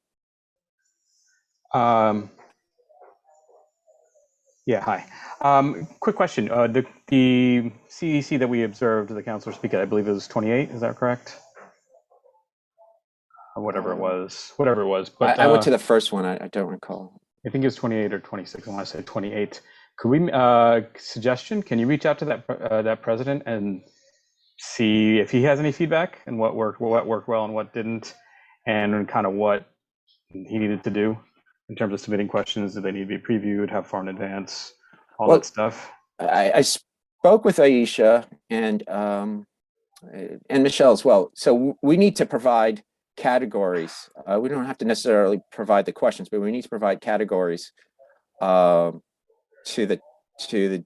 [SPEAKER 4] Yeah, hi. Quick question. The CEC that we observed the counselor speak at, I believe it was 28. Is that correct? Or whatever it was. But
[SPEAKER 1] I went to the first one. I don't recall.
[SPEAKER 4] I think it was 28 or 26. I want to say 28. Could we suggestion? Can you reach out to that president and see if he has any feedback and what worked well and what didn't, and kind of what he needed to do in terms of submitting questions? Do they need to be previewed? How far in advance? All that stuff.
[SPEAKER 1] I spoke with Aisha and Michelle as well. So we need to provide categories. We don't have to necessarily provide the questions, but we need to provide categories to the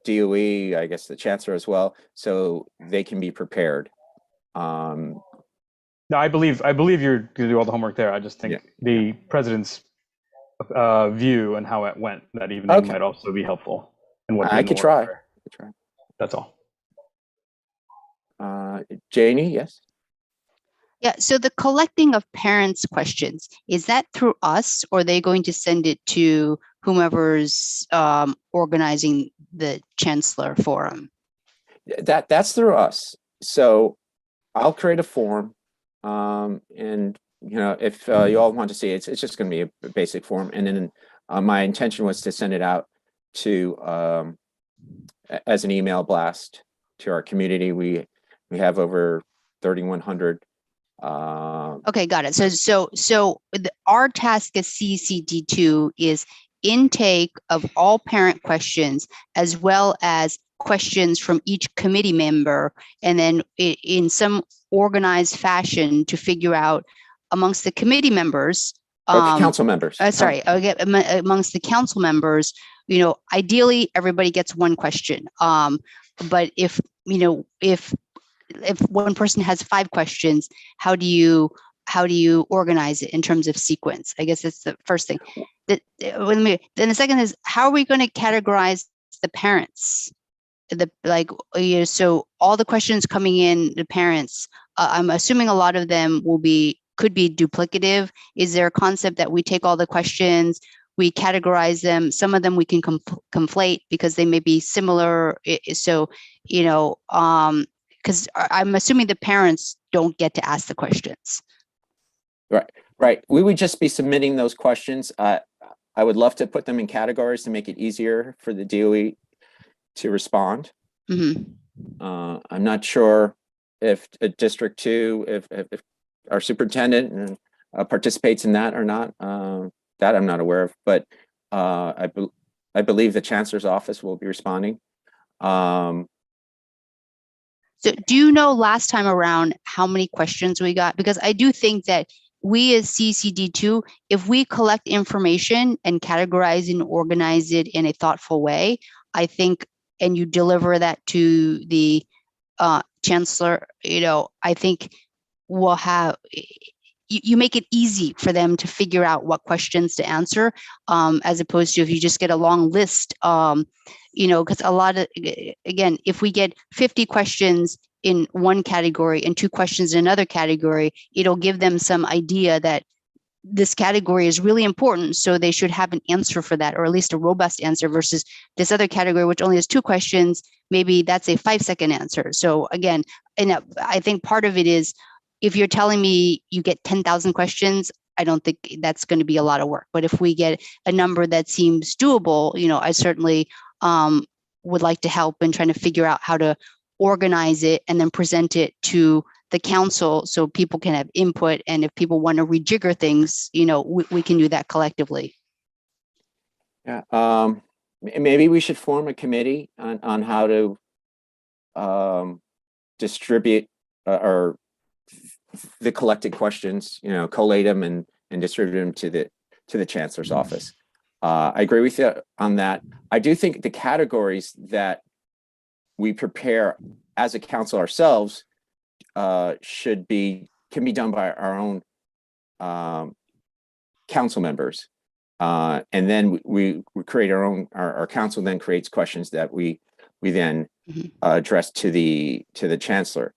[SPEAKER 1] DOE, I guess the chancellor as well, so they can be prepared.
[SPEAKER 4] No, I believe you're going to do all the homework there. I just think the president's view and how it went that evening might also be helpful. And what
[SPEAKER 1] I could try.
[SPEAKER 4] That's all.
[SPEAKER 1] Janie, yes.
[SPEAKER 6] Yeah, so the collecting of parents' questions, is that through us, or are they going to send it to whomever's organizing the Chancellor Forum?
[SPEAKER 1] That's through us. So I'll create a form And if you all want to see it, it's just going to be a basic form. And then my intention was to send it out to as an email blast to our community. We have over 3,100.
[SPEAKER 6] Okay, got it. Our task as CECD2 is intake of all parent questions as well as questions from each committee member, and then in some organized fashion to figure out amongst the committee members.
[SPEAKER 1] Council members.
[SPEAKER 6] Amongst the council members, ideally everybody gets one question. But if one person has 5 questions, how do you organize it in terms of sequence? I guess that's the first thing. Then the second is, how are we going to categorize the parents? So all the questions coming in, the parents, I'm assuming a lot of them could be duplicative. Is there a concept that we take all the questions, we categorize them? Some of them we can conflate because they may be similar. So, because I'm assuming the parents don't get to ask the questions.
[SPEAKER 1] Right. We would just be submitting those questions. I would love to put them in categories to make it easier for the DOE to respond.
[SPEAKER 6] Mm-hmm.
[SPEAKER 1] I'm not sure if District 2, if our superintendent participates in that or not. That I'm not aware of, but I believe the chancellor's office will be responding.
[SPEAKER 6] So do you know last time around how many questions we got? Because I do think that we as CECD2, if we collect information and categorize and organize it in a thoughtful way, I think, and you deliver that to the chancellor, I think we'll have, you make it easy for them to figure out what questions to answer, as opposed to if you just get a long list, because a lot of, again, if we get 50 questions in one category and 2 questions in another category, it'll give them some idea that this category is really important, so they should have an answer for that, or at least a robust answer, versus this other category, which only has 2 questions, maybe that's a 5-second answer. So again, and I think part of it is, if you're telling me you get 10,000 questions, I don't think that's going to be a lot of work. But if we get a number that seems doable, I certainly would like to help in trying to figure out how to organize it and then present it to the council so people can have input. And if people want to rejigger things, we can do that collectively.
[SPEAKER 1] Yeah. Maybe we should form a committee on how to distribute or the collected questions, collate them and distribute them to the chancellor's office. I agree with you on that. I do think the categories that we prepare as a council ourselves can be done by our own council members, and then we create our own. Our council then creates questions that we then address to the chancellor.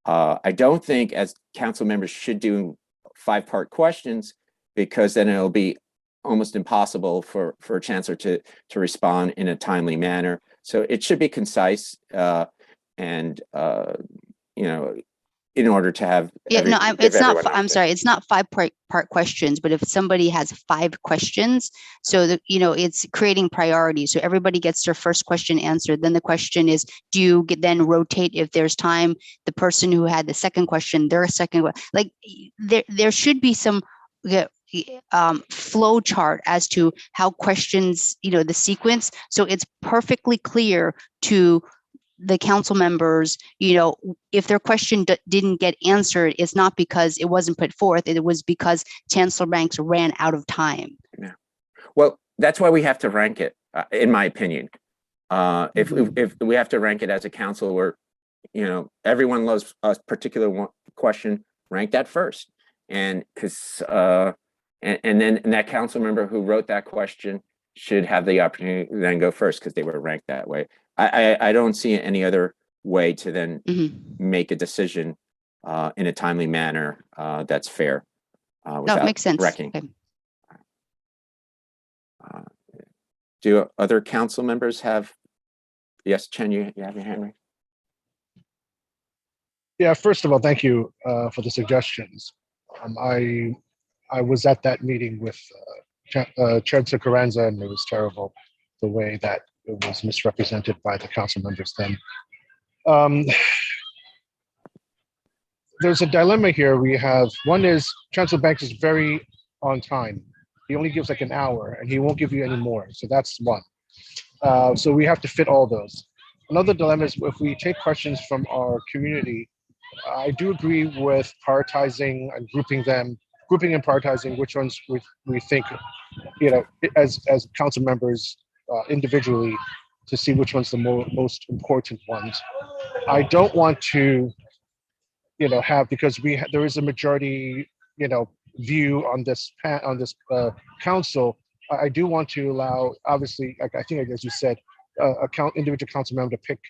[SPEAKER 1] I don't think as council members should do 5-part questions, because then it'll be almost impossible for a chancellor to respond in a timely manner. So it should be concise, and in order to have
[SPEAKER 6] I'm sorry, it's not 5-part questions, but if somebody has 5 questions, so that it's creating priorities, so everybody gets their first question answered. Then the question is, do you then rotate, if there's time, the person who had the second question, their second, like there should be some flow chart as to how questions, the sequence, so it's perfectly clear to the council members, if their question didn't get answered, it's not because it wasn't put forth, it was because Chancellor Banks ran out of time.
[SPEAKER 1] Yeah. Well, that's why we have to rank it, in my opinion. If we have to rank it as a council, where everyone loves a particular question, rank that first, and because and then that council member who wrote that question should have the opportunity to then go first because they were ranked that way. I don't see any other way to then make a decision in a timely manner that's fair.
[SPEAKER 6] No, it makes sense.
[SPEAKER 1] Wrecking.
[SPEAKER 6] Okay.
[SPEAKER 1] Do other council members have? Yes, Chen, you have your hand raised.
[SPEAKER 10] Yeah, first of all, thank you for the suggestions. I was at that meeting with Chancellor Carranza, and it was terrible the way that it was misrepresented by the council members then. There's a dilemma here. We have, one is Chancellor Banks is very on time. He only gives like an hour and he won't give you any more. So that's one. So we have to fit all those. Another dilemma is if we take questions from our community, I do agree with prioritizing and grouping and prioritizing which ones we think, as council members individually, to see which one's the most important ones. I don't want to, have, because there is a majority, view on this council. I do want to allow, obviously, I think, as you said, individual council member to pick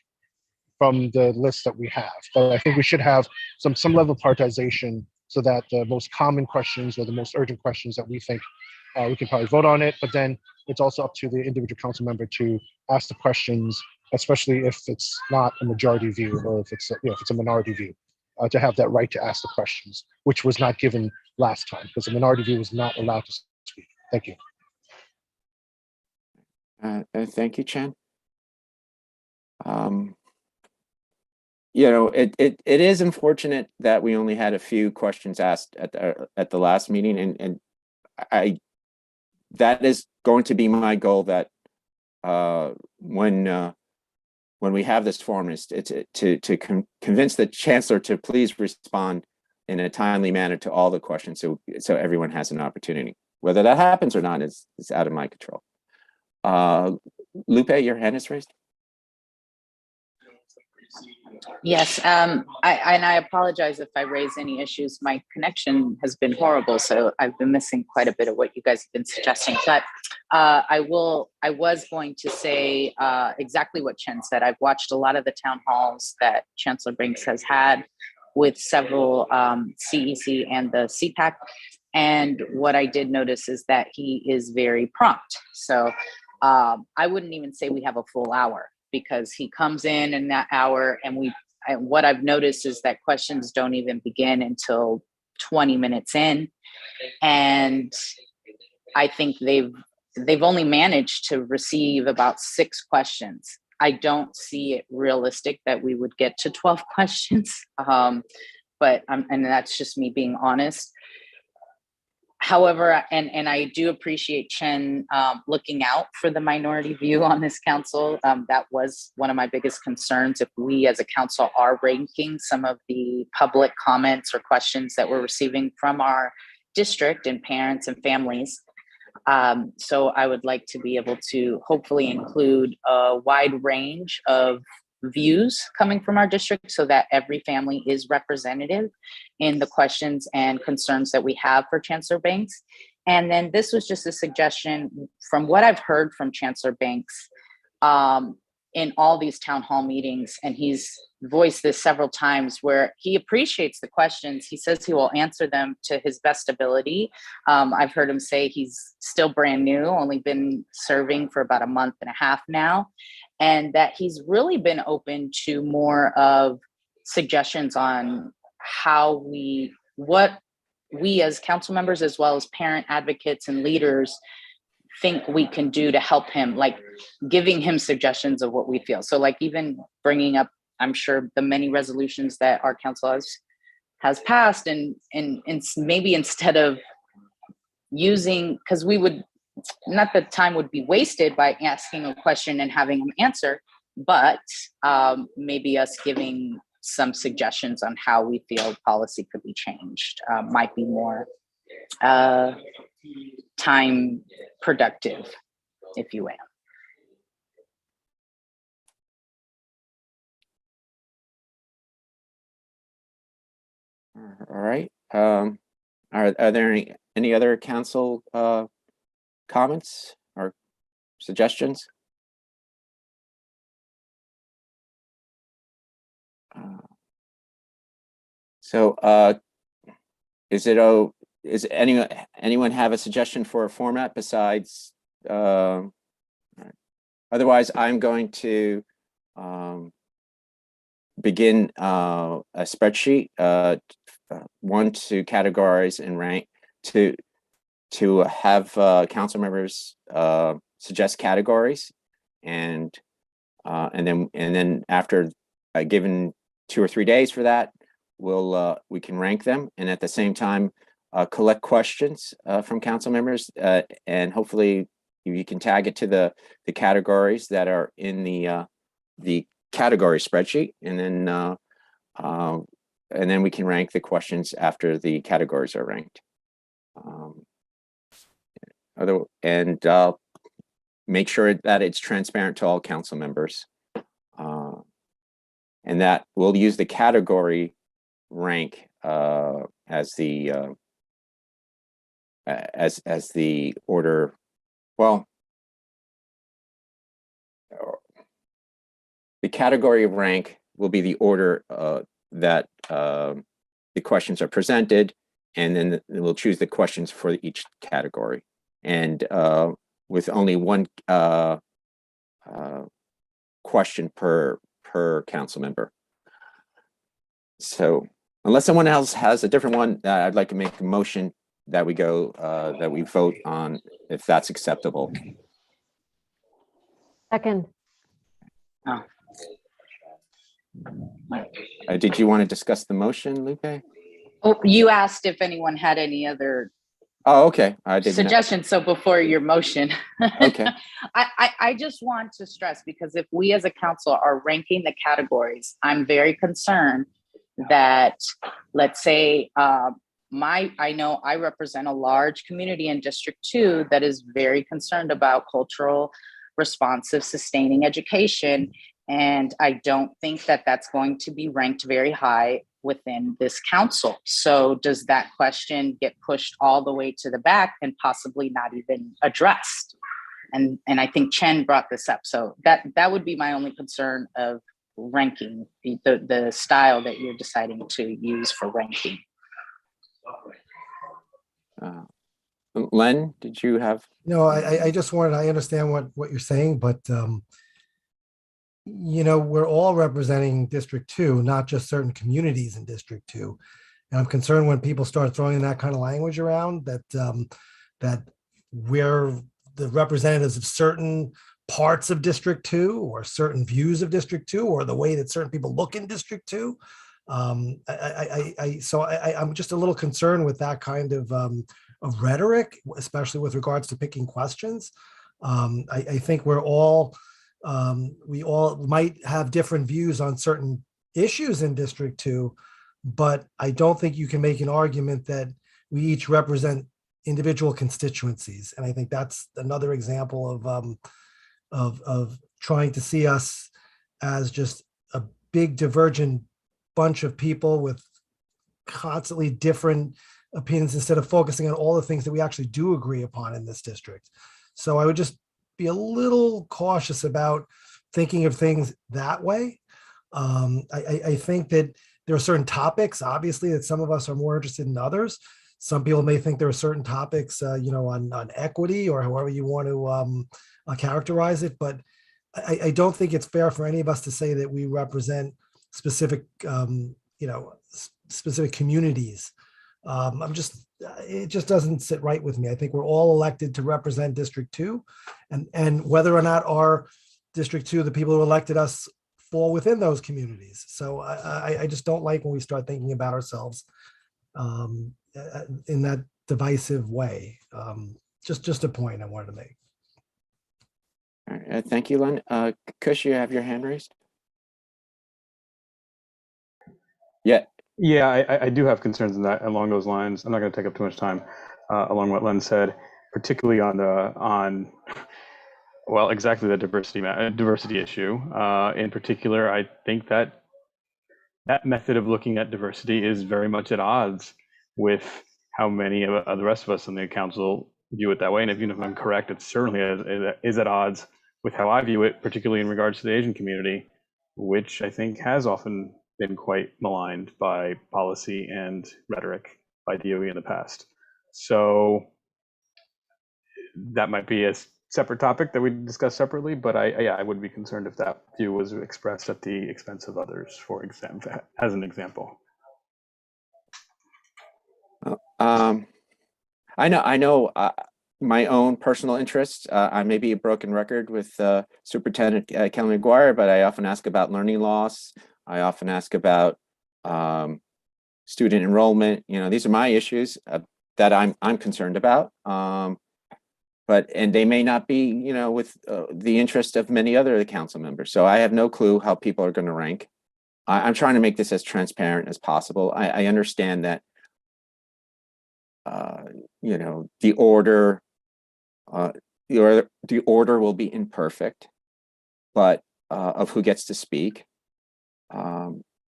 [SPEAKER 10] from the list that we have. But I think we should have some level of prioritization so that the most common questions or the most urgent questions that we think we can probably vote on it. But then it's also up to the individual council member to ask the questions, especially if it's not a majority view or if it's if it's a minority view, to have that right to ask the questions, which was not given last time because the minority view was not allowed to speak. Thank you.
[SPEAKER 1] Thank you, Chen. It is unfortunate that we only had a few questions asked at the last meeting, and that is going to be my goal, that when we have this forum, is to convince the chancellor to please respond in a timely manner to all the questions, so everyone has an opportunity. Whether that happens or not is out of my control. Lupe, your hand is raised.
[SPEAKER 7] Yes, I apologize if I raise any issues. My connection has been horrible, so I've been missing quite a bit of what you guys have been suggesting. But I was going to say exactly what Chen said. I've watched a lot of the town halls that Chancellor Banks has had with several CEC and the CPAC. And what I did notice is that he is very prompt. So I wouldn't even say we have a full hour, because he comes in that hour, and what I've noticed is that questions don't even begin until 20 minutes in. And I think they've only managed to receive about 6 questions. I don't see it realistic that we would get to 12 questions, but and that's just me being honest. However, and I do appreciate Chen looking out for the minority view on this council. That was one of my biggest concerns. If we as a council are ranking some of the public comments or questions that we're receiving from our district and parents and families. So I would like to be able to hopefully include a wide range of views coming from our district, so that every family is representative in the questions and concerns that we have for Chancellor Banks. And then this was just a suggestion from what I've heard from Chancellor Banks in all these town hall meetings, and he's voiced this several times, where he appreciates the questions. He says he will answer them to his best ability. I've heard him say he's still brand new, only been serving for about a month and a half now, and that he's really been open to more of suggestions on what we as council members, as well as parent advocates and leaders, think we can do to help him, like giving him suggestions of what we feel. So like even bringing up, I'm sure, the many resolutions that our council has passed, and maybe instead of using, because we would, not that time would be wasted by asking a question and having them answer, but maybe us giving some suggestions on how we feel policy could be changed might be more time productive, if you will.
[SPEAKER 1] All right. Are there any other council comments or suggestions? Is anyone have a suggestion for a format besides? Otherwise, I'm going to begin a spreadsheet, one to categorize and rank, to have council members suggest categories, and then after given 2 or 3 days for that, we can rank them, and at the same time collect questions from council members, and hopefully you can tag it to the categories that are in the category spreadsheet, and then we can rank the questions after the categories are ranked. And make sure that it's transparent to all council members, and that we'll use the category rank as the order. Well, the category rank will be the order that the questions are presented, and then we'll choose the questions for each category, and with only one question per council member. So unless someone else has a different one, I'd like to make a motion that we go that we vote on, if that's acceptable.
[SPEAKER 2] Second.
[SPEAKER 1] Did you want to discuss the motion, Lupe?
[SPEAKER 7] Oh, you asked if anyone had any other
[SPEAKER 1] Oh, okay. I didn't know.
[SPEAKER 7] suggestions. So before your motion,
[SPEAKER 1] Okay.
[SPEAKER 7] I just want to stress, because if we as a council are ranking the categories, I'm very concerned that, let's say, I know I represent a large community in District 2 that is very concerned about cultural, responsive, sustaining education. And I don't think that that's going to be ranked very high within this council. So does that question get pushed all the way to the back and possibly not even addressed? And I think Chen brought this up. So that would be my only concern of ranking, the style that you're deciding to use for ranking.
[SPEAKER 1] Len, did you have?
[SPEAKER 11] No, I just wanted, I understand what you're saying, but we're all representing District 2, not just certain communities in District 2. And I'm concerned when people start throwing that kind of language around, that we're the representatives of certain parts of District 2 or certain views of District 2 or the way that certain people look in District 2. I'm just a little concerned with that kind of rhetoric, especially with regards to picking questions. I think we all might have different views on certain issues in District 2, but I don't think you can make an argument that we each represent individual constituencies. And I think that's another example of trying to see us as just a big divergent bunch of people with constantly different opinions, instead of focusing on all the things that we actually do agree upon in this district. So I would just be a little cautious about thinking of things that way. I think that there are certain topics, obviously, that some of us are more interested in others. Some people may think there are certain topics, on equity or however you want to characterize it. But I don't think it's fair for any of us to say that we represent specific, specific communities. It just doesn't sit right with me. I think we're all elected to represent District 2, and whether or not our District 2, the people who elected us, fall within those communities. So I just don't like when we start thinking about ourselves in that divisive way. Just a point I wanted to make.
[SPEAKER 1] All right, thank you, Len. Kush, you have your hand raised? Yeah.
[SPEAKER 4] Yeah, I do have concerns in that along those lines. I'm not going to take up too much time along what Len said, particularly on exactly the diversity issue. In particular, I think that method of looking at diversity is very much at odds with how many of the rest of us in the council view it that way. And even if I'm correct, it certainly is at odds with how I view it, particularly in regards to the Asian community, which I think has often been quite maligned by policy and rhetoric by DOE in the past. So that might be a separate topic that we discuss separately, but I would be concerned if that view was expressed at the expense of others, for example, as an example.
[SPEAKER 1] I know my own personal interests. I may be a broken record with Superintendent Kelly McGuire, but I often ask about learning loss. I often ask about student enrollment. These are my issues that I'm concerned about. And they may not be, with the interest of many other council members. So I have no clue how people are going to rank. I'm trying to make this as transparent as possible. I understand that, the order will be imperfect, but of who gets to speak.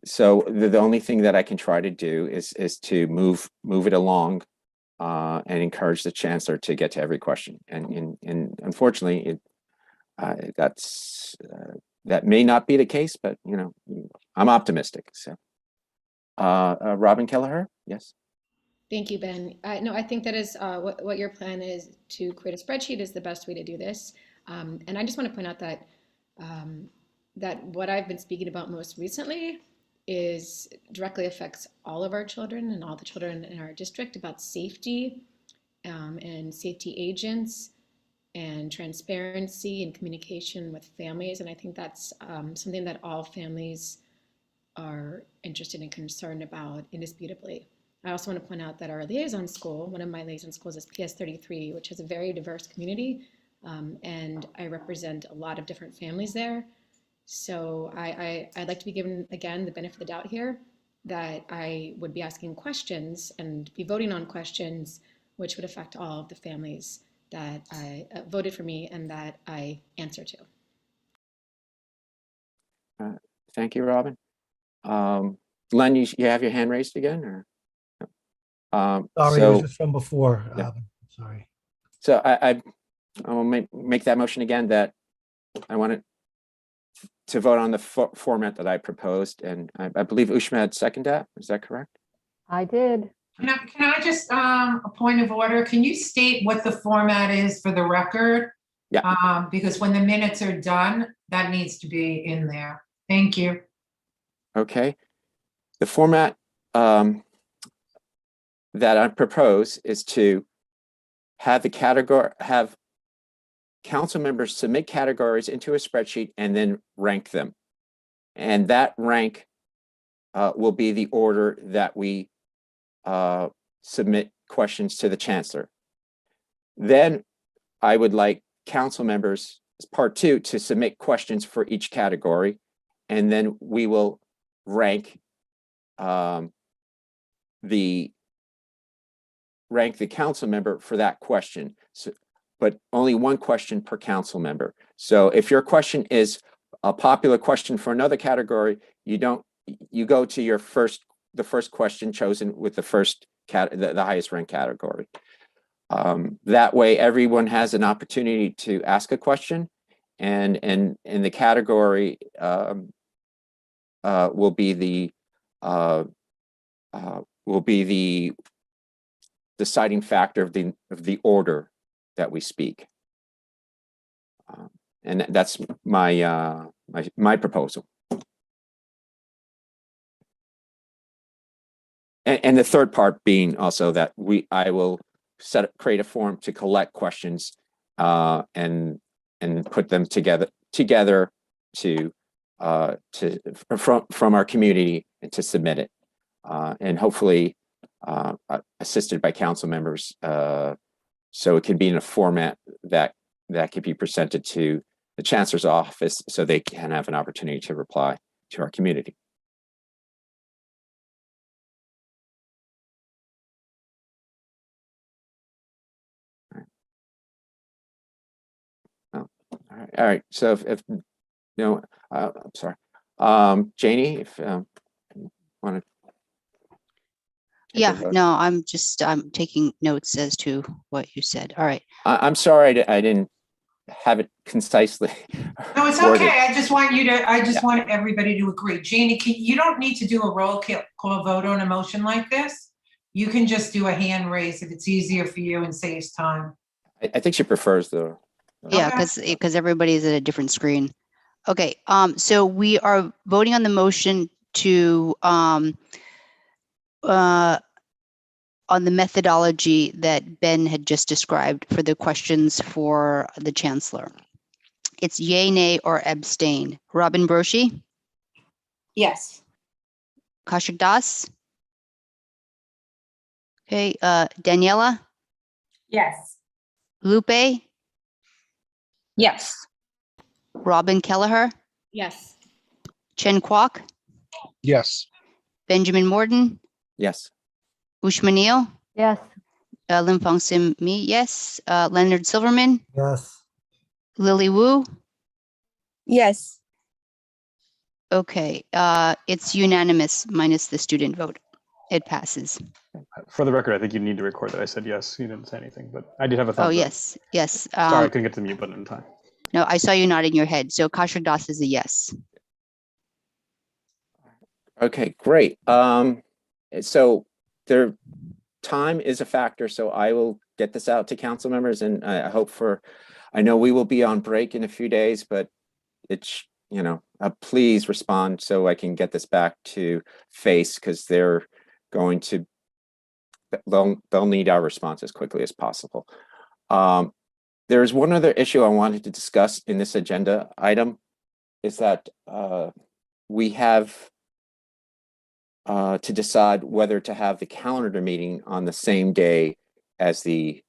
[SPEAKER 1] So the only thing that I can try to do is to move it along and encourage the chancellor to get to every question. And unfortunately, that may not be the case, but I'm optimistic. So, Robin Kelleher, yes.
[SPEAKER 12] Thank you, Ben. No, I think that is what your plan is to create a spreadsheet is the best way to do this. And I just want to point out that that what I've been speaking about most recently directly affects all of our children and all the children in our district about safety and safety agents and transparency and communication with families. And I think that's something that all families are interested and concerned about indisputably. I also want to point out that our liaison school, one of my liaison schools is PS33, which is a very diverse community. And I represent a lot of different families there. So I'd like to be given, again, the benefit of the doubt here that I would be asking questions and be voting on questions which would affect all of the families that I voted for me and that I answer to.
[SPEAKER 1] Thank you, Robin. Len, you have your hand raised again, or?
[SPEAKER 11] Sorry, it was just from before.
[SPEAKER 1] Yeah.
[SPEAKER 11] Sorry.
[SPEAKER 1] So I will make that motion again, that I wanted to vote on the format that I proposed, and I believe Ushma had seconded that. Is that correct?
[SPEAKER 2] I did.
[SPEAKER 13] Can I just, a point of order, can you state what the format is for the record?
[SPEAKER 1] Yeah.
[SPEAKER 13] Because when the minutes are done, that needs to be in there. Thank you.
[SPEAKER 1] Okay. The format that I propose is to have council members submit categories into a spreadsheet and then rank them. And that rank will be the order that we submit questions to the chancellor. Then I would like council members, as part 2, to submit questions for each category, and then we will rank the council member for that question. So, but only one question per council member. So if your question is a popular question for another category, you go to the first question chosen with the highest ranked category. That way everyone has an opportunity to ask a question, and the category will be the deciding factor of the order that we speak. And that's my proposal. And the third part being also that I will create a form to collect questions and put them together from our community and to submit it, and hopefully assisted by council members, so it can be in a format that can be presented to the chancellor's office so they can have an opportunity to reply to our community. All right. So if no, I'm sorry, Janie, if you want to.
[SPEAKER 6] Yeah, no, I'm taking notes as to what you said. All right.
[SPEAKER 1] I'm sorry I didn't have it concisely.
[SPEAKER 13] No, it's
[SPEAKER 1] worded.
[SPEAKER 13] okay. I just want everybody to agree. Janie, you don't need to do a roll call vote on a motion like this. You can just do a hand raise if it's easier for you and saves time.
[SPEAKER 1] I think she prefers the
[SPEAKER 6] Yeah,
[SPEAKER 13] Okay.
[SPEAKER 6] because everybody's at a different screen. Okay, so we are voting on the motion to on the methodology that Ben had just described for the questions for the chancellor. It's yay, nay, or abstain. Robin Broshi,
[SPEAKER 9] Yes.
[SPEAKER 6] Kaushik Das. Okay, Daniela,
[SPEAKER 3] Yes.
[SPEAKER 6] Lupe,
[SPEAKER 7] Yes.
[SPEAKER 6] Robin Kelleher,
[SPEAKER 12] Yes.
[SPEAKER 6] Chen Kwok,
[SPEAKER 10] Yes.
[SPEAKER 6] Benjamin Morden,
[SPEAKER 1] Yes.
[SPEAKER 6] Ushma Neal,
[SPEAKER 2] Yes.
[SPEAKER 6] Lim Fong Sim, me, yes. Leonard Silverman,
[SPEAKER 11] Yes.
[SPEAKER 6] Lily Wu.
[SPEAKER 9] Yes.
[SPEAKER 6] Okay, it's unanimous minus the student vote. It passes.
[SPEAKER 4] For the record, I think you need to record that I said yes. You didn't say anything, but I did have a thumbs
[SPEAKER 6] Oh,
[SPEAKER 4] up.
[SPEAKER 6] yes, yes.
[SPEAKER 4] Sorry, I couldn't get to the mute button in time.
[SPEAKER 6] No, I saw you nodding your head. So Kaushik Das is a yes.
[SPEAKER 1] Okay, great. So their time is a factor, so I will get this out to council members, and I hope I know we will be on break in a few days, but it's, please respond so I can get this back to FACE, because they'll need our response as quickly as possible. There's one other issue I wanted to discuss in this agenda item, is that we have to decide whether to have the calendar meeting on the same day as the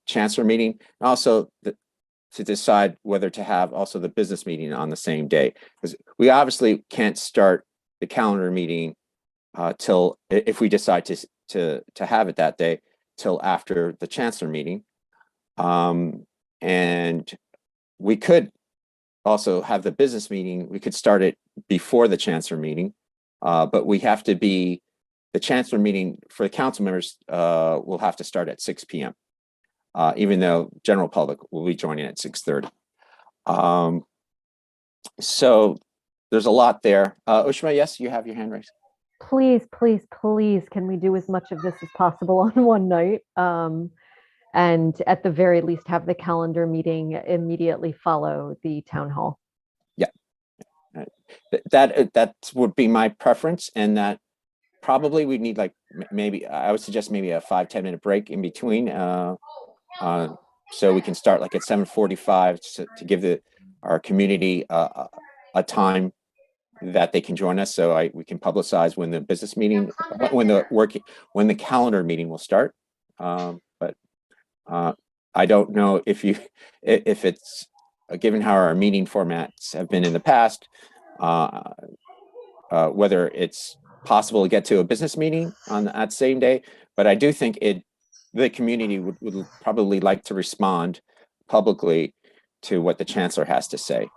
[SPEAKER 1] chancellor meeting, and also to decide whether to have also the business meeting on the same day, because we obviously can't start the calendar meeting till, if we decide to have it that day, till after the chancellor meeting. And we could also have the business meeting, we could start it before the chancellor meeting, but we have to be, the chancellor meeting for the council members will have to start at 6 p.m. Even though general public will be joining at 6:30. So there's a lot there. Ushma, yes, you have your hand raised.
[SPEAKER 2] Please, please, please, can we do as much of this as possible on one night? And at the very least, have the calendar meeting immediately follow the town hall.
[SPEAKER 1] Yeah, that would be my preference, and that probably we need, like, maybe I would suggest maybe a 5-10 minute break in between, so we can start like at 7:45 to give our community a time that they can join us, so we can publicize when the business meeting, when the calendar meeting will start. But I don't know if it's, given how our meeting formats have been in the past, whether it's possible to get to a business meeting on that same day. But I do think the community would probably like to respond publicly to what the chancellor has to say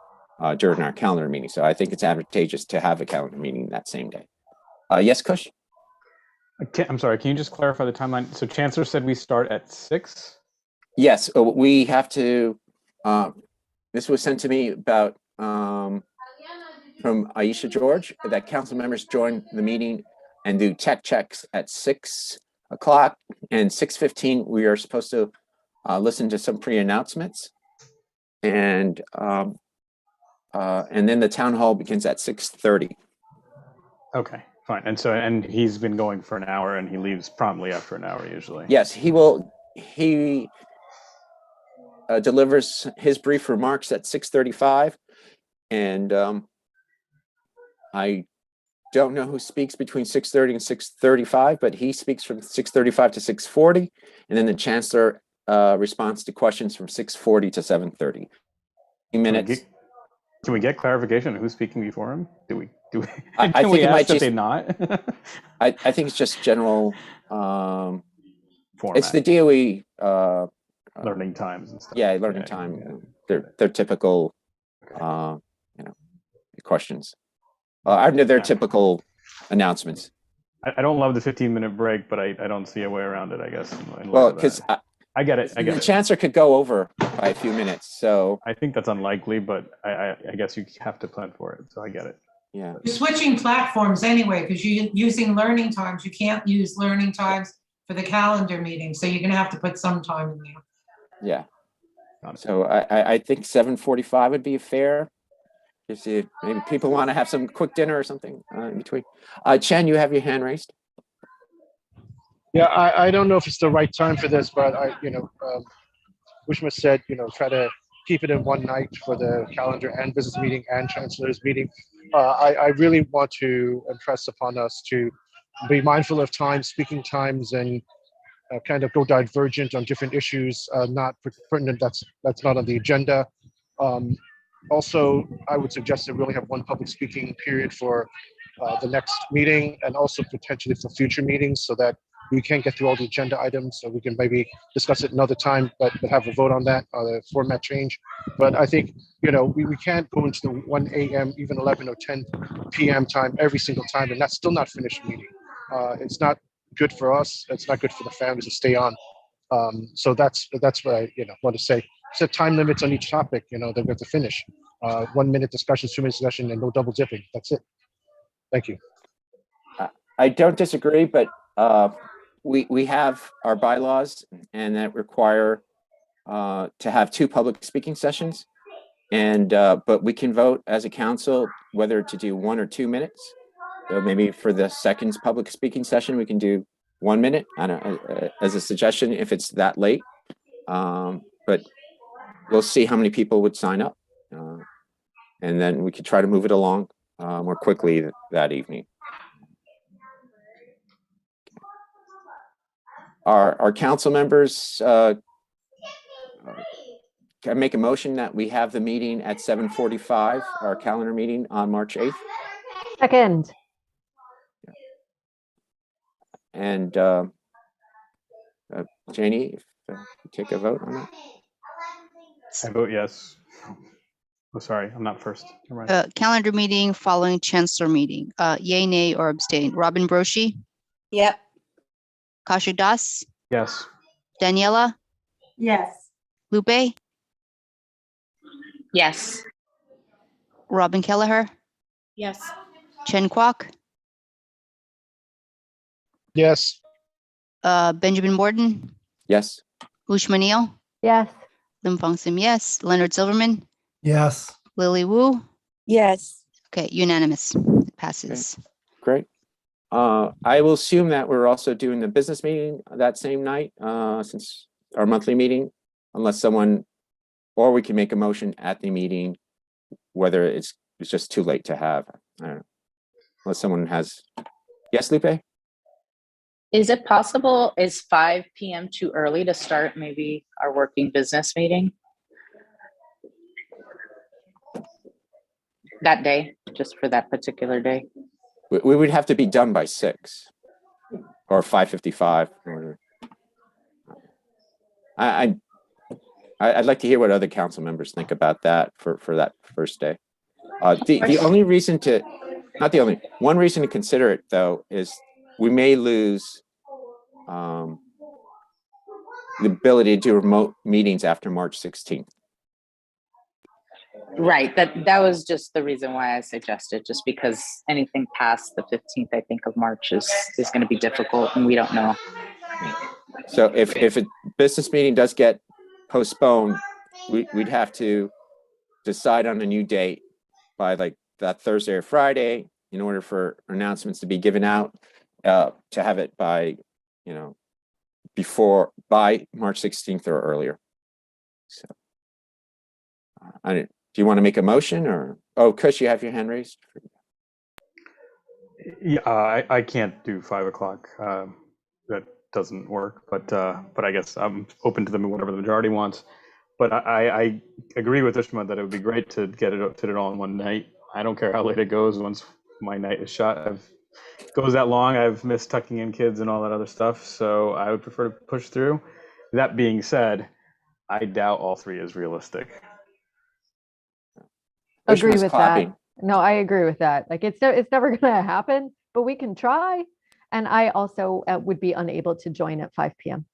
[SPEAKER 1] during our calendar meeting. So I think it's advantageous to have a calendar meeting that same day. Yes, Kush?
[SPEAKER 4] I'm sorry, can you just clarify the timeline? So chancellor said we start at 6?
[SPEAKER 1] Yes, we have to, this was sent to me about from Aisha George, that council members join the meeting and do tech checks at 6 o'clock, and 6:15 we are supposed to listen to some pre-announcements, and then the town hall begins at 6:30.
[SPEAKER 4] Okay, fine. And he's been going for an hour, and he leaves promptly after an hour usually.
[SPEAKER 1] Yes, he delivers his brief remarks at 6:35, and I don't know who speaks between 6:30 and 6:35, but he speaks from 6:35 to 6:40, and then the chancellor responds to questions from 6:40 to 7:30. Minutes.
[SPEAKER 4] Can we get clarification on who's speaking before him?
[SPEAKER 1] I
[SPEAKER 4] Can
[SPEAKER 1] think
[SPEAKER 4] we
[SPEAKER 1] it might
[SPEAKER 4] ask that
[SPEAKER 1] just,
[SPEAKER 4] they not?
[SPEAKER 1] I think it's just general.
[SPEAKER 4] Format.
[SPEAKER 1] It's the DOE
[SPEAKER 4] learning times and stuff.
[SPEAKER 1] Yeah, learning time. They're typical, questions. I know they're typical announcements.
[SPEAKER 4] I don't love the 15-minute break, but I don't see a way around it, I guess.
[SPEAKER 1] Well, because
[SPEAKER 4] I get it.
[SPEAKER 1] the chancellor could go over by a few minutes, so
[SPEAKER 4] I think that's unlikely, but I guess you have to plan for it. So I get it.
[SPEAKER 1] Yeah.
[SPEAKER 13] You're switching platforms anyway, because you're using learning times. You can't use learning times for the calendar meeting, so you're gonna have to put some time in there.
[SPEAKER 1] Yeah. So I think 7:45 would be fair. You see, maybe people want to have some quick dinner or something in between. Chen, you have your hand raised.
[SPEAKER 10] Yeah, I don't know if it's the right time for this, but Wishma said, try to keep it in one night for the calendar and business meeting and chancellor's meeting. I really want to impress upon us to be mindful of time, speaking times, and kind of go divergent on different issues, not pertinent, that's not on the agenda. Also, I would suggest that we only have one public speaking period for the next meeting and also potentially for future meetings so that we can get through all the agenda items, so we can maybe discuss it another time, but have a vote on that, the format change. But I think, we can't go into the 1 a.m., even 11 or 10 p.m. time every single time, and that's still not finished meeting. It's not good for us. It's not good for the families to stay on. So that's what I want to say. Set time limits on each topic, that we have to finish. 1 minute discussion, 2 minute discussion, and no double dipping. That's it. Thank you.
[SPEAKER 1] I don't disagree, but we have our bylaws and that require to have 2 public speaking sessions. And but we can vote as a council whether to do 1 or 2 minutes. So maybe for the second public speaking session, we can do 1 minute. I don't as a suggestion if it's that late. But we'll see how many people would sign up, and then we could try to move it along more quickly that evening. Our council members can make a motion that we have the meeting at 7:45, our calendar meeting on March 8th.
[SPEAKER 2] Second.
[SPEAKER 1] And Janie, if you take a vote on that.
[SPEAKER 4] I vote yes. Oh, sorry, I'm not first. Never mind.
[SPEAKER 6] Calendar meeting following chancellor meeting. Yay, nay, or abstain. Robin Broshi,
[SPEAKER 9] Yep.
[SPEAKER 6] Kaushik Das,
[SPEAKER 4] Yes.
[SPEAKER 6] Daniela,
[SPEAKER 3] Yes.
[SPEAKER 6] Lupe,
[SPEAKER 7] Yes.
[SPEAKER 6] Robin Kelleher,
[SPEAKER 12] Yes.
[SPEAKER 6] Chen Kwok,
[SPEAKER 10] Yes.
[SPEAKER 6] Benjamin Morton,
[SPEAKER 1] Yes.
[SPEAKER 6] Ushma Neal,
[SPEAKER 2] Yes.
[SPEAKER 6] Lim Fong Sim, yes. Leonard Silverman,
[SPEAKER 11] Yes.
[SPEAKER 6] Lily Wu.
[SPEAKER 9] Yes.
[SPEAKER 6] Okay, unanimous. It passes.
[SPEAKER 1] Great. I will assume that we're also doing the business meeting that same night, since our monthly meeting, unless someone, or we can make a motion at the meeting, whether it's just too late to have. I don't know. Unless someone has. Yes, Lupe?
[SPEAKER 7] Is it possible, is 5 p.m. too early to start maybe our working business meeting? That day, just for that particular day?
[SPEAKER 1] We would have to be done by 6 or 5:55. I'd like to hear what other council members think about that for that first day. The only reason to, not the only, one reason to consider it though is we may lose the ability to do remote meetings after March 16th.
[SPEAKER 7] Right, that was just the reason why I suggested, just because anything past the 15th, I think, of March is going to be difficult and we don't know.
[SPEAKER 1] So if a business meeting does get postponed, we'd have to decide on a new date by like that Thursday or Friday in order for announcements to be given out, to have it by, by March 16th or earlier. So do you want to make a motion or, Kush, you have your hand raised?
[SPEAKER 4] Yeah, I can't do 5 o'clock. That doesn't work, but I guess I'm open to whatever the majority wants. But I agree with Ishma that it would be great to get it all in one night. I don't care how late it goes once my night is shot. Goes that long, I've missed tucking in kids and all that other stuff. So I would prefer to push through. That being said, I doubt all 3 is realistic.
[SPEAKER 2] Agree
[SPEAKER 1] Ishma's
[SPEAKER 2] with
[SPEAKER 1] clapping.
[SPEAKER 2] that. No, I agree with that. Like it's never going to happen, but we can try. And I also would be unable to join at 5 p.m.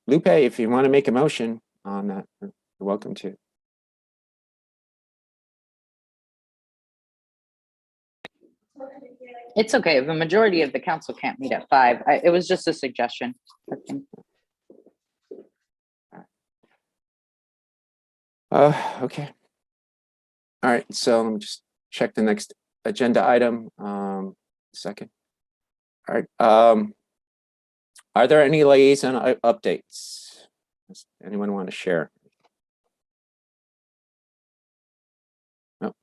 [SPEAKER 1] Lupe, if you want to make a motion on that, you're welcome to.
[SPEAKER 7] It's okay. The majority of the council can't meet at 5. It was just a suggestion.
[SPEAKER 1] Okay. All right, so let me just check the next agenda item. Second. All right. Are there any liaison updates? Does anyone want to share? No.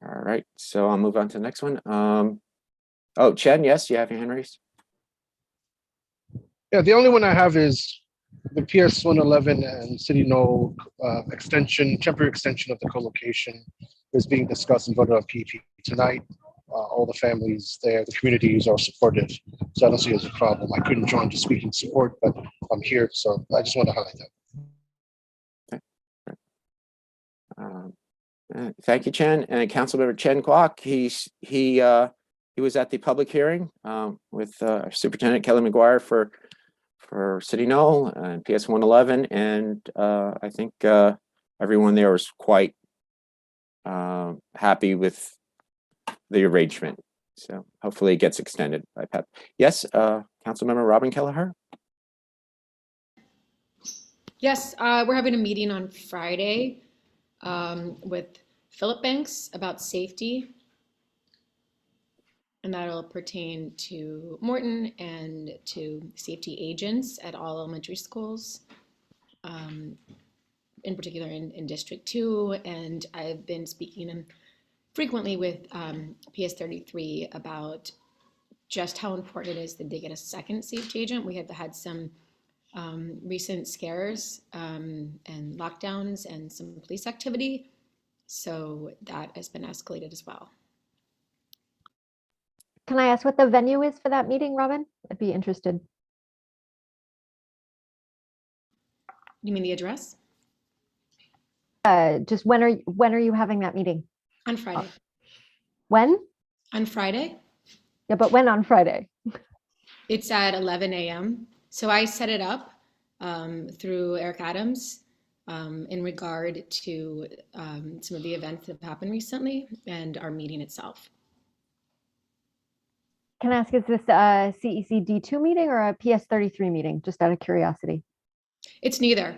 [SPEAKER 1] All right, so I'll move on to the next one. Oh, Chen, yes, you have your hand raised.
[SPEAKER 10] Yeah, the only one I have is the PS 111 and City Knoll extension, temporary extension of the co-location is being discussed and voted on PP tonight. All the families there, the communities are supportive, so I don't see it as a problem. I couldn't join to speak in support, but I'm here, so I just want to highlight that.
[SPEAKER 1] Thank you, Chen. And Councilmember Chen Kwok, he was at the public hearing with Superintendent Kelly McGuire for City Knoll and PS 111, and I think everyone there was quite happy with the arrangement. So hopefully it gets extended by PEP. Yes, Councilmember Robin Kelleher.
[SPEAKER 12] Yes, we're having a meeting on Friday with Philip Banks about safety. And that'll pertain to Morton and to safety agents at all elementary schools, in particular in District 2. And I've been speaking frequently with PS 33 about just how important it is that they get a second safety agent. We have had some recent scares and lockdowns and some police activity. So that has been escalated as well.
[SPEAKER 2] Can I ask what the venue is for that meeting, Robin? I'd be interested.
[SPEAKER 12] You mean the address?
[SPEAKER 2] Just when are you having that meeting?
[SPEAKER 12] On Friday.
[SPEAKER 2] When?
[SPEAKER 12] On Friday?
[SPEAKER 2] Yeah, but when on Friday?
[SPEAKER 12] It's at 11 a.m. So I set it up through Eric Adams in regard to some of the events that have happened recently and our meeting itself.
[SPEAKER 2] Can I ask, is this a CECD2 meeting or a PS 33 meeting? Just out of curiosity.
[SPEAKER 12] It's neither.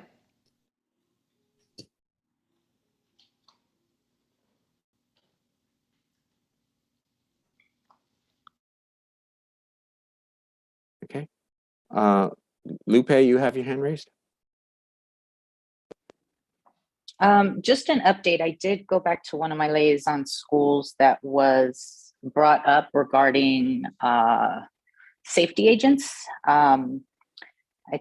[SPEAKER 1] Okay. Lupe, you have your hand raised.
[SPEAKER 7] Just an update. I did go back to one of my liaison schools that was brought up regarding safety agents. I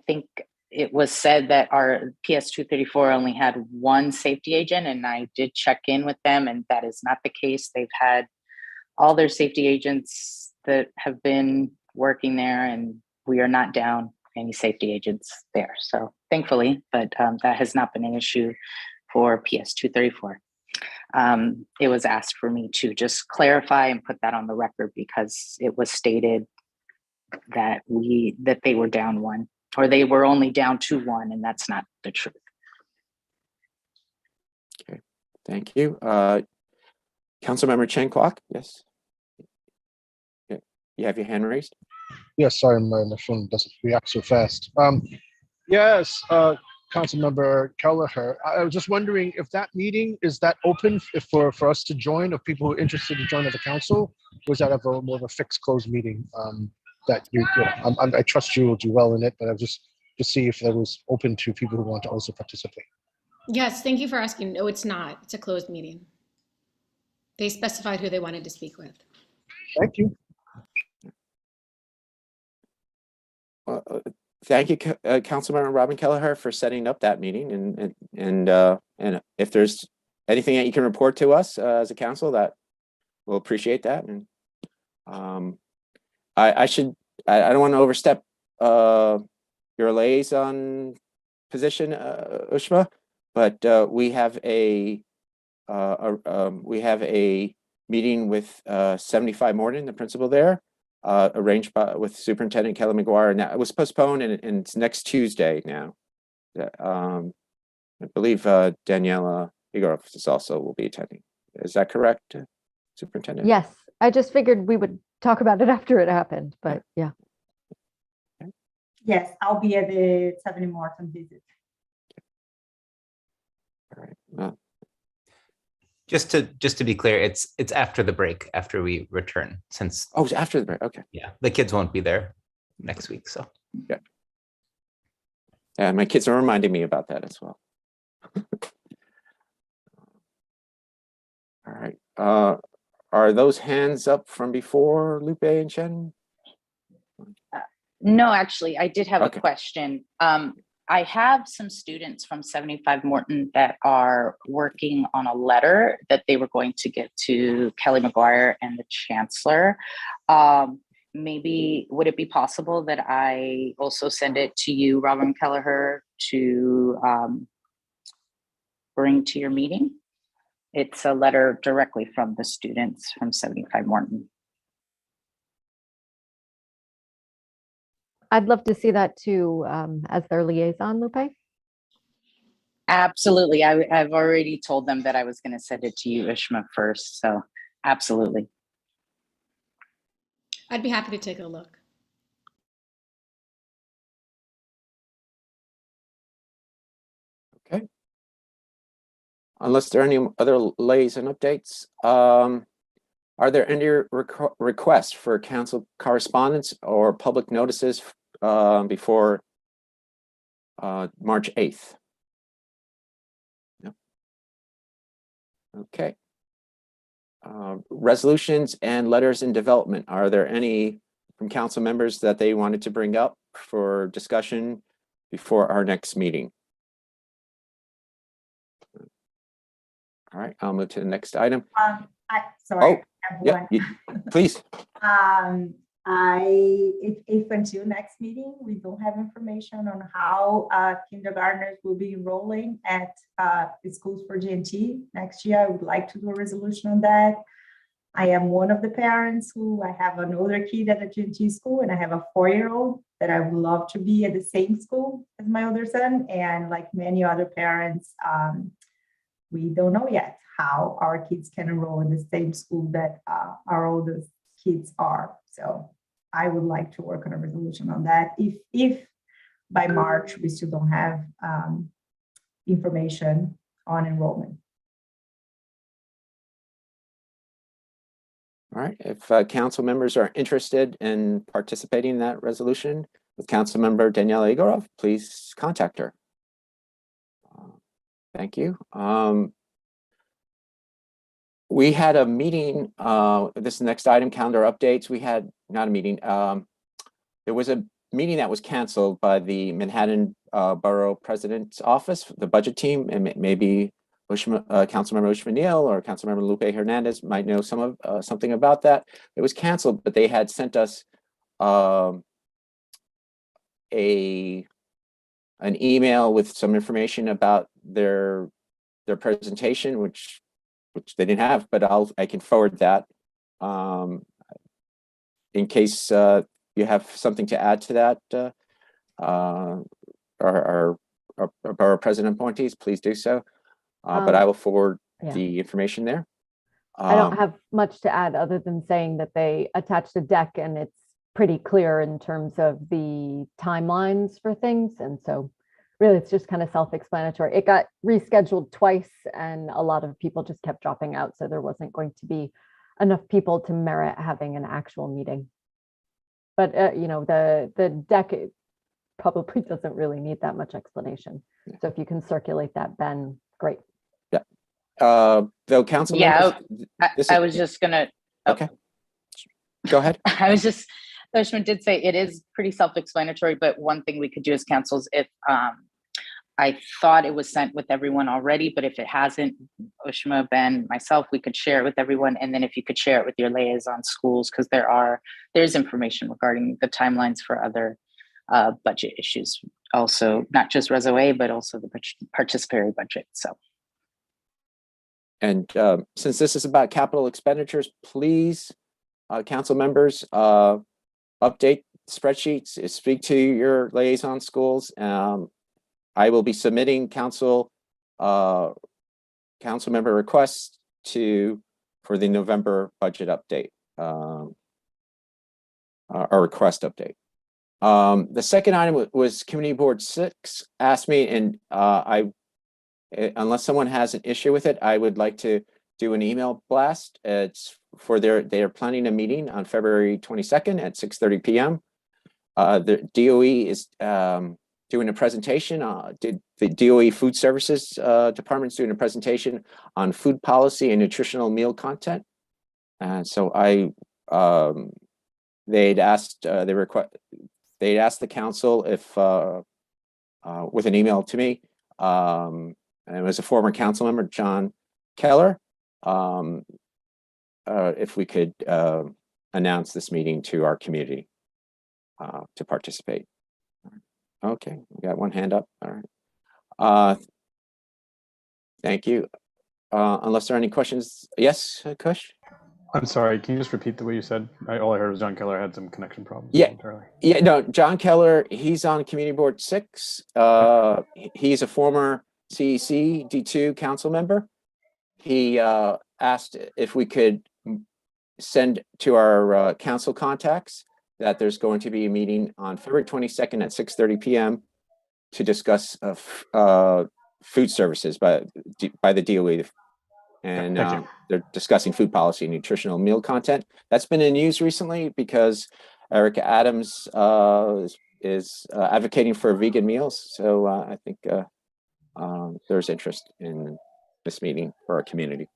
[SPEAKER 7] think it was said that our PS 234 only had one safety agent, and I did check in with them, and that is not the case. They've had all their safety agents that have been working there, and we are not down any safety agents there. So thankfully, but that has not been an issue for PS 234. It was asked for me to just clarify and put that on the record because it was stated that they were down one, or they were only down to one, and that's not the truth.
[SPEAKER 1] Okay, thank you. Councilmember Chen Kwok, yes. Yeah. You have your hand raised.
[SPEAKER 10] Yes, sorry, my phone doesn't react so fast. Yes, Councilmember Kelleher, I was just wondering if that meeting, is that open for us to join, of people who are interested to join as a council? Or is that more of a fixed closed meeting that I trust you will do well in it, but I just to see if that was open to people who want to also participate.
[SPEAKER 12] Yes, thank you for asking. No, it's not. It's a closed meeting. They specified who they wanted to speak with.
[SPEAKER 10] Thank you.
[SPEAKER 1] Thank you, Councilmember Robin Kelleher, for setting up that meeting, and if there's anything that you can report to us as a council, that we'll appreciate that. And I don't want to overstep your liaison position, Ushma, but we have a meeting with 75 Morton, the principal there. Arranged with Superintendent Kelly McGuire. Now it was postponed, and it's next Tuesday now. I believe Daniela Igorov also will be attending. Is that correct? Superintendent?
[SPEAKER 2] Yes, I just figured we would talk about it after it happened, but yeah.
[SPEAKER 3] Yes, I'll be at the 70 Morton visit.
[SPEAKER 1] All right.
[SPEAKER 5] Just to be clear, it's after the break, after we return, since
[SPEAKER 1] Oh, it's after the break. Okay.
[SPEAKER 5] yeah, the kids won't be there next week. So
[SPEAKER 1] Yeah, my kids are reminding me about that as well. All right. Are those hands up from before, Lupe and Chen?
[SPEAKER 7] No, actually, I did have
[SPEAKER 1] Okay.
[SPEAKER 7] a question. I have some students from 75 Morton that are working on a letter that they were going to get to Kelly McGuire and the chancellor. Maybe would it be possible that I also send it to you, Robin Kelleher, to bring to your meeting? It's a letter directly from the students from 75 Morton.
[SPEAKER 2] I'd love to see that too, as their liaison, Lupe.
[SPEAKER 7] Absolutely. I've already told them that I was going to send it to you, Ishma, first. So absolutely.
[SPEAKER 12] I'd be happy to take a look.
[SPEAKER 1] Okay. Unless there are any other lays and updates, are there any requests for council correspondence or public notices before March 8th? No. Okay. Resolutions and letters in development. Are there any from council members that they wanted to bring up for discussion before our next meeting? All right, I'll move to the next item.
[SPEAKER 3] Sorry, I have
[SPEAKER 1] Yeah,
[SPEAKER 3] one.
[SPEAKER 1] please.
[SPEAKER 3] If until next meeting, we don't have information on how kindergartners will be enrolling at schools for GNT next year, I would like to do a resolution on that. I am one of the parents who I have an older kid at a GNT school, and I have a 4-year-old that I would love to be at the same school as my older son. And like many other parents, we don't know yet how our kids can enroll in the same school that our oldest kids are. So I would like to work on a resolution on that. If by March we still don't have information on enrollment.
[SPEAKER 1] All right, if council members are interested in participating in that resolution with council member Daniela Igorov, please contact her. Thank you. We had a meeting, this next item, calendar updates. We had, not a meeting, there was a meeting that was canceled by the Manhattan Borough President's Office, the budget team, and maybe Councilmember Ushma Neal or Councilmember Lupe Hernandez might know something about that. It was canceled, but they had sent us an email with some information about their presentation, which they didn't have, but I can forward that in case you have something to add to that. Our borough president appointees, please do so. But I will forward the information there.
[SPEAKER 2] I don't have much to add other than saying that they attached a deck and it's pretty clear in terms of the timelines for things. And so really it's just kind of self-explanatory. It got rescheduled twice and a lot of people just kept dropping out. So there wasn't going to be enough people to merit having an actual meeting. But you know, the deck probably doesn't really need that much explanation. So if you can circulate that, Ben, great.
[SPEAKER 1] Yeah. Though council members,
[SPEAKER 7] I was just gonna.
[SPEAKER 1] Okay. Go ahead.
[SPEAKER 7] I was just, Ushma did say it is pretty self-explanatory, but one thing we could do as councils, if I thought it was sent with everyone already, but if it hasn't, Ushma, Ben, myself, we could share it with everyone. And then if you could share it with your liaison schools, because there's information regarding the timelines for other budget issues. Also, not just Reso-A, but also the participatory budget. So.
[SPEAKER 1] And since this is about capital expenditures, please, council members, update spreadsheets, speak to your liaison schools. I will be submitting council member requests to for the November budget update, our request update. The second item was Committee Board 6 asked me, and unless someone has an issue with it, I would like to do an email blast. It's for they are planning a meeting on February 22nd at 6:30 p.m. The DOE is doing a presentation. The DOE Food Services Department is doing a presentation on food policy and nutritional meal content. And so they'd asked the council if with an email to me, and it was a former council member, John Keller, if we could announce this meeting to our community to participate. Okay, we got one hand up. All right. Thank you. Unless there are any questions. Yes, Kush?
[SPEAKER 4] I'm sorry, can you just repeat the way you said? All I heard was John Keller had some connection problems.
[SPEAKER 1] Yeah. Yeah, no, John Keller, he's on Community Board 6. He's a former CECD2 council member. He asked if we could send to our council contacts that there's going to be a meeting on February 22nd at 6:30 p.m. to discuss food services by the DOE. And they're discussing food policy and nutritional meal content. That's been in news recently because Erica Adams is advocating for vegan meals. So I think there's interest in this meeting for our community.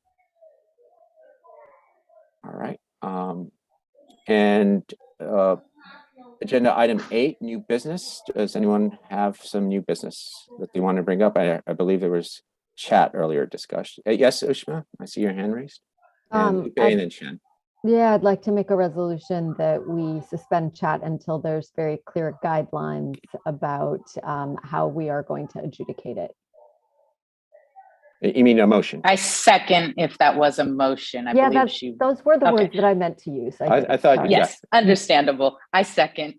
[SPEAKER 1] All right. Agenda item 8, new business. Does anyone have some new business that they want to bring up? I believe there was chat earlier discussion. Yes, Ushma, I see your hand raised. And Lupe and then Shen.
[SPEAKER 2] Yeah, I'd like to make a resolution that we suspend chat until there's very clear guidelines about how we are going to adjudicate it.
[SPEAKER 1] You mean a motion?
[SPEAKER 7] I second if that was a motion. I believe
[SPEAKER 2] those were the words that I meant to use.
[SPEAKER 7] I thought, yes, understandable. I second.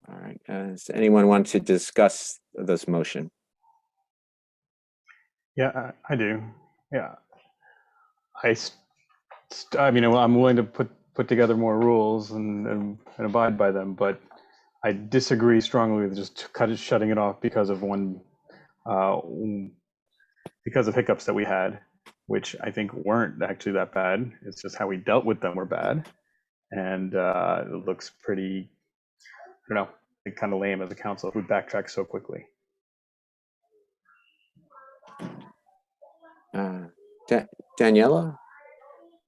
[SPEAKER 1] All right. Does anyone want to discuss this motion?
[SPEAKER 4] Yeah, I do. Yeah. I mean, I'm willing to put together more rules and abide by them, but I disagree strongly with just shutting it off because of because of hiccups that we had, which I think weren't actually that bad. It's just how we dealt with them were bad. And it looks pretty, I don't know, kind of lame as a council if we backtrack so quickly.
[SPEAKER 1] Daniela?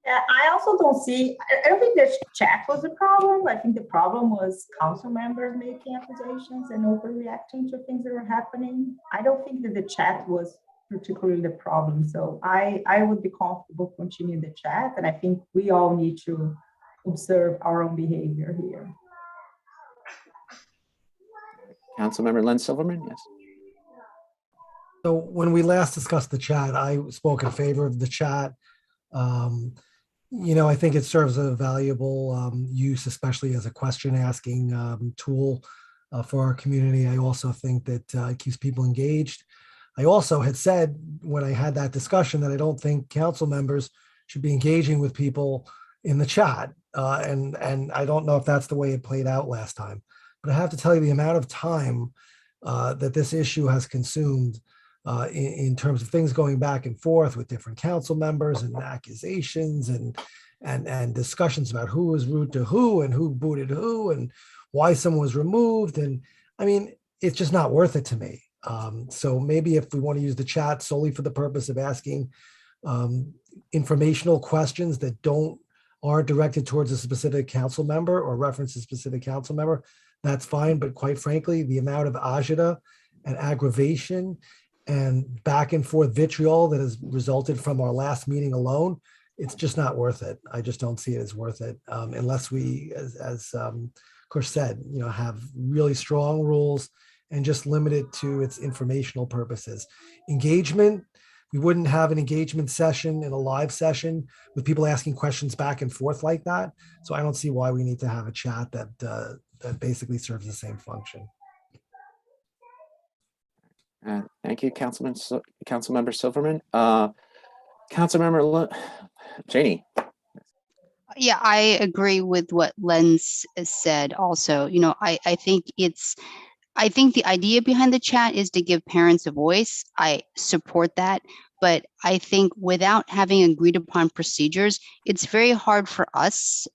[SPEAKER 3] I also don't see, I don't think the chat was the problem. I think the problem was council members making accusations and overreacting to things that were happening. I don't think that the chat was particularly the problem. So I would be comfortable continuing the chat. And I think we all need to observe our own behavior here.
[SPEAKER 1] Councilmember Len Silverman, yes.
[SPEAKER 11] So when we last discussed the chat, I spoke in favor of the chat. You know, I think it serves a valuable use, especially as a question asking tool for our community. I also think that it keeps people engaged. I also had said when I had that discussion that I don't think council members should be engaging with people in the chat. And I don't know if that's the way it played out last time. But I have to tell you the amount of time that this issue has consumed in terms of things going back and forth with different council members and accusations and discussions about who was rude to who and who booted who and why someone was removed. And I mean, it's just not worth it to me. So maybe if we want to use the chat solely for the purpose of asking informational questions that aren't directed towards a specific council member or reference a specific council member, that's fine. But quite frankly, the amount of agita and aggravation and back and forth vitriol that has resulted from our last meeting alone, it's just not worth it. I just don't see it as worth it unless we, as Kush said, you know, have really strong rules and just limit it to its informational purposes. Engagement, we wouldn't have an engagement session in a live session with people asking questions back and forth like that. So I don't see why we need to have a chat that basically serves the same function.
[SPEAKER 1] Thank you, Councilmember Silverman. Janie.
[SPEAKER 6] Yeah, I agree with what Len's said also. You know, I think I think the idea behind the chat is to give parents a voice. I support that. But I think without having agreed upon procedures, it's very hard for us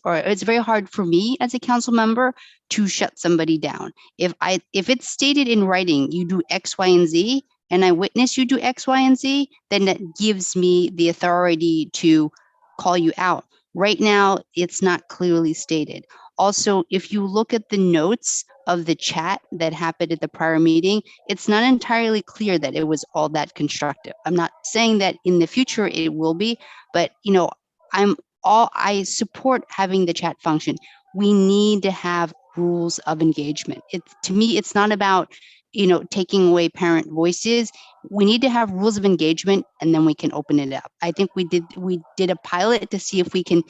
[SPEAKER 6] or it's very hard for me as a council member to shut somebody down. If it's stated in writing, you do X, Y, and Z, and I witness you do X, Y, and Z, then that gives me the authority to call you out. Right now, it's not clearly stated. Also, if you look at the notes of the chat that happened at the prior meeting, it's not entirely clear that it was all that constructive. I'm not saying that in the future it will be, but you know, I support having the chat function. We need to have rules of engagement. To me, it's not about, you know, taking away parent voices. We need to have rules of engagement, and then we can open it up. I think we did a pilot to see if we can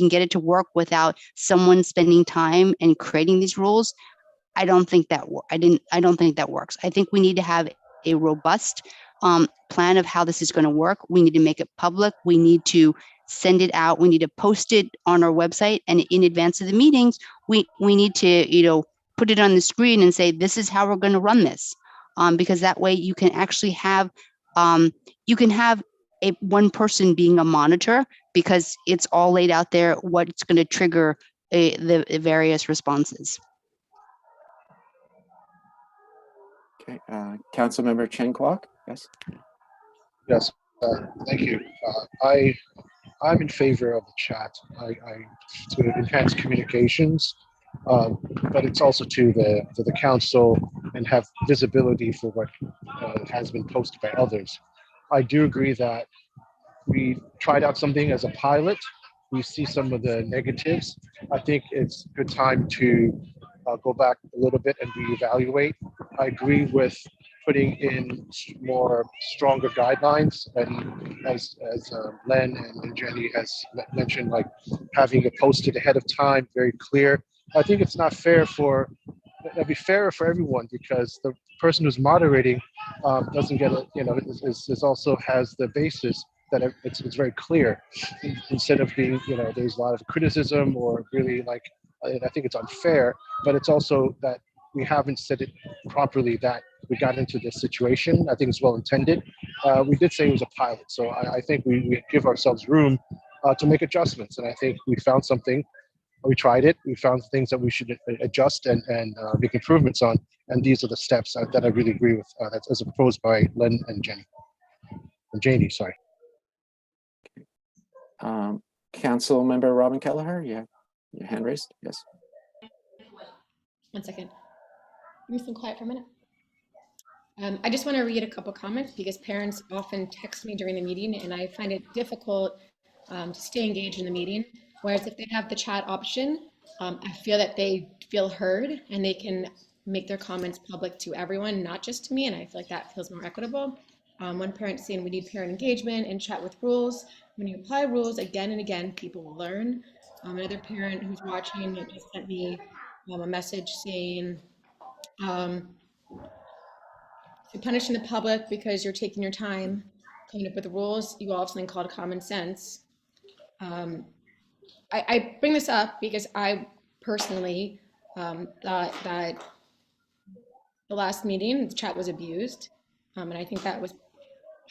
[SPEAKER 6] get it to work without someone spending time and creating these rules. I don't think that works. I think we need to have a robust plan of how this is going to work. We need to make it public. We need to send it out. We need to post it on our website, and in advance of the meetings, we need to, you know, put it on the screen and say, this is how we're going to run this, because that way you can actually have one person being a monitor, because it's all laid out there what's going to trigger the various responses.
[SPEAKER 1] Okay, Councilmember Chen Kwok, yes.
[SPEAKER 10] Yes, thank you. I'm in favor of the chat. To enhance communications, but it's also to the council and have visibility for what has been posted by others. I do agree that we tried out something as a pilot. We see some of the negatives. I think it's a good time to go back a little bit and reevaluate. I agree with putting in more stronger guidelines, and as Len and Jenny has mentioned, like having it posted ahead of time, very clear. I think it's not fair it'd be fairer for everyone, because the person who's moderating doesn't get a, you know, is also has the basis that it's very clear, instead of being, you know, there's a lot of criticism or really like, I think it's unfair, but it's also that we haven't said it properly that we got into this situation. I think it's well intended. We did say it was a pilot, so I think we give ourselves room to make adjustments, and I think we found something. We tried it. We found things that we should adjust and make improvements on, and these are the steps that I really agree with. That's as proposed by Len and Jenny. And Janie, sorry.
[SPEAKER 1] Council Member Robin Kelleher, you have your hand raised. Yes.
[SPEAKER 12] 1 second. Give me some quiet for a minute. I just want to read a couple comments, because parents often text me during the meeting, and I find it difficult to stay engaged in the meeting. Whereas if they have the chat option, I feel that they feel heard and they can make their comments public to everyone, not just to me. And I feel like that feels more equitable. One parent saying we need parent engagement and chat with rules. When you apply rules again and again, people will learn. Another parent who's watching just sent me a message saying, you're punishing the public because you're taking your time coming up with the rules. You all have something called common sense. I bring this up because I personally thought that the last meeting, the chat was abused. And I think that was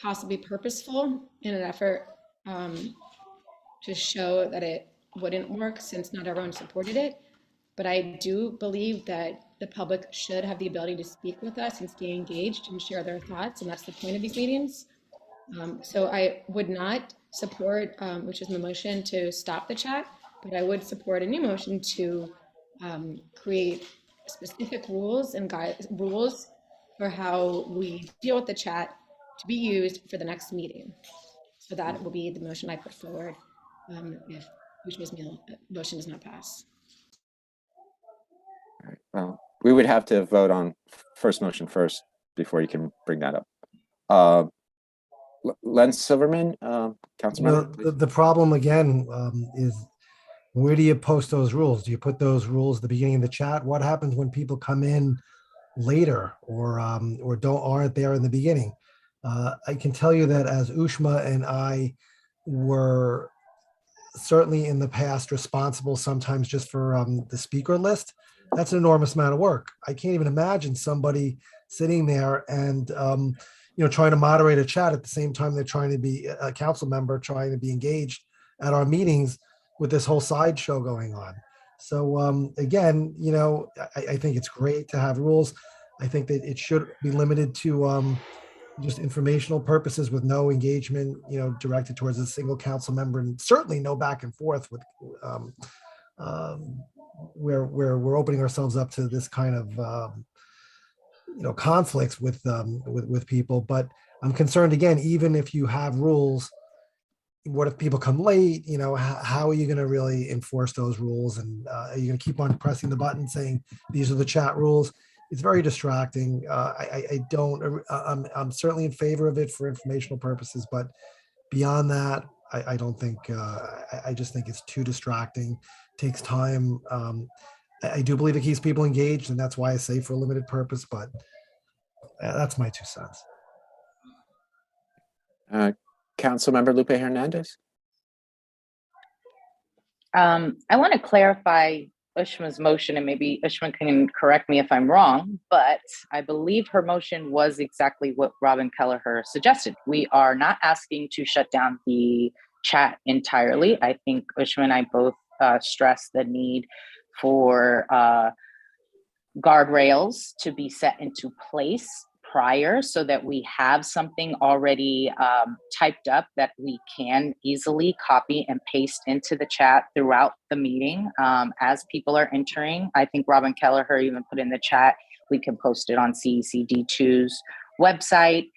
[SPEAKER 12] possibly purposeful in an effort to show that it wouldn't work, since not everyone supported it. But I do believe that the public should have the ability to speak with us and stay engaged and share their thoughts. And that's the point of these meetings. So I would not support, which is my motion to stop the chat, but I would support a new motion to create specific rules and rules for how we deal with the chat to be used for the next meeting. So that will be the motion I put forward if Bush's motion does not pass.
[SPEAKER 1] All right. Well, we would have to vote on first motion first before you can bring that up. Len Silverman, council member.
[SPEAKER 11] The problem again is, where do you post those rules? Do you put those rules at the beginning of the chat? What happens when people come in later or aren't there in the beginning? I can tell you that as Ushma and I were certainly in the past responsible sometimes just for the speaker list, that's an enormous amount of work. I can't even imagine somebody sitting there and trying to moderate a chat at the same time they're trying to be a council member, trying to be engaged at our meetings with this whole sideshow going on. So again, I think it's great to have rules. I think that it should be limited to just informational purposes with no engagement, directed towards a single council member, and certainly no back and forth with where we're opening ourselves up to this kind of conflicts with people. But I'm concerned again, even if you have rules, what if people come late? How are you going to really enforce those rules? And are you going to keep on pressing the button saying these are the chat rules? It's very distracting. I'm certainly in favor of it for informational purposes, but beyond that, I don't think, I just think it's too distracting, takes time. I do believe it keeps people engaged, and that's why I say for a limited purpose, but that's my 2 cents.
[SPEAKER 1] Councilmember Lupe Hernandez.
[SPEAKER 7] I want to clarify Ushma's motion, and maybe Ushma can correct me if I'm wrong, but I believe her motion was exactly what Robin Kelleher suggested. We are not asking to shut down the chat entirely. I think Ushma and I both stress the need for guardrails to be set into place prior so that we have something already typed up that we can easily copy and paste into the chat throughout the meeting as people are entering. I think Robin Kelleher even put in the chat, we can post it on CECD2's website.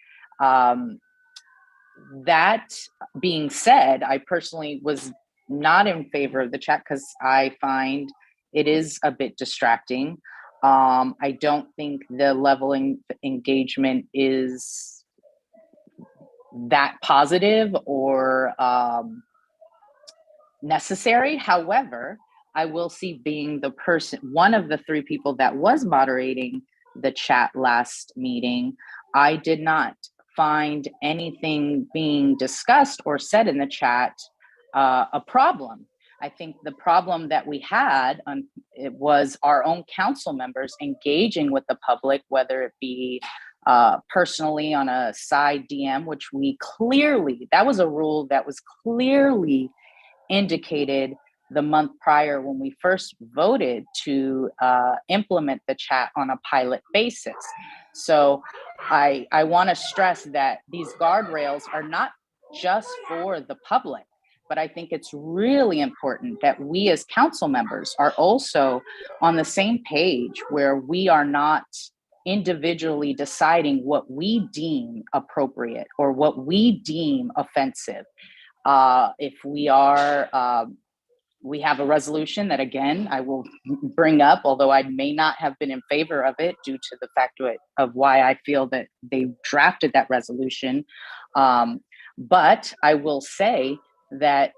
[SPEAKER 7] That being said, I personally was not in favor of the chat because I find it is a bit distracting. I don't think the leveling engagement is that positive or necessary. However, I will see, being the person, one of the 3 people that was moderating the chat last meeting, I did not find anything being discussed or said in the chat a problem. I think the problem that we had it was our own council members engaging with the public, whether it be personally on a side DM, which that was a rule that was clearly indicated the month prior when we first voted to implement the chat on a pilot basis. So I want to stress that these guardrails are not just for the public, but I think it's really important that we as council members are also on the same page, where we are not individually deciding what we deem appropriate or what we deem offensive. If we are, we have a resolution that, again, I will bring up, although I may not have been in favor of it due to the fact of why I feel that they drafted that resolution. But I will say that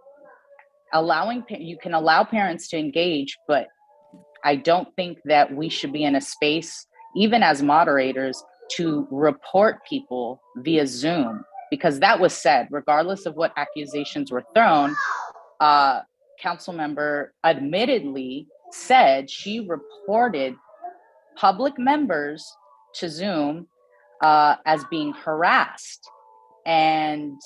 [SPEAKER 7] you can allow parents to engage, but I don't think that we should be in a space, even as moderators, to report people via Zoom, because that was said, regardless of what accusations were thrown, council member admittedly said she reported public members to Zoom as being harassed. And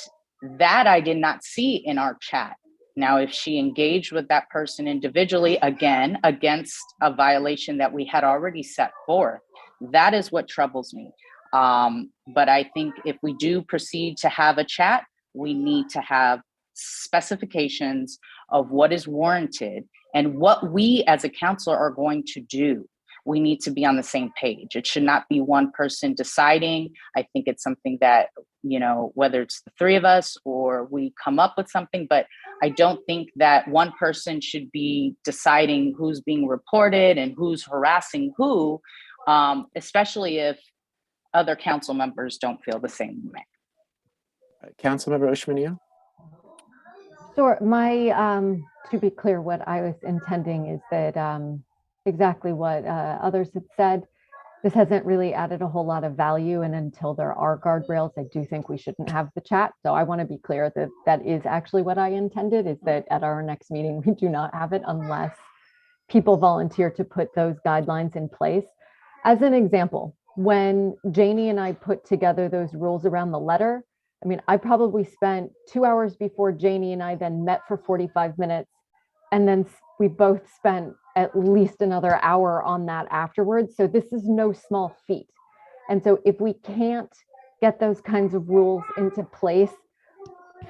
[SPEAKER 7] that I did not see in our chat. Now, if she engaged with that person individually, again, against a violation that we had already set forth, that is what troubles me. But I think if we do proceed to have a chat, we need to have specifications of what is warranted and what we as a council are going to do. We need to be on the same page. It should not be one person deciding. I think it's something that, whether it's the 3 of us or we come up with something, but I don't think that one person should be deciding who's being reported and who's harassing who, especially if other council members don't feel the same way.
[SPEAKER 1] Councilmember Ushmanio.
[SPEAKER 2] Sure. To be clear, what I was intending is that exactly what others had said. this hasn't really added a whole lot of value. And until there are guardrails, I do think we shouldn't have the chat. So I want to be clear that that is actually what I intended, is that at our next meeting, we do not have it unless people volunteer to put those guidelines in place. As an example, when Janie and I put together those rules around the letter, I mean, I probably spent 2 hours before Janie and I then met for 45 minutes. And then we both spent at least another hour on that afterwards. So this is no small feat. And so if we can't get those kinds of rules into place,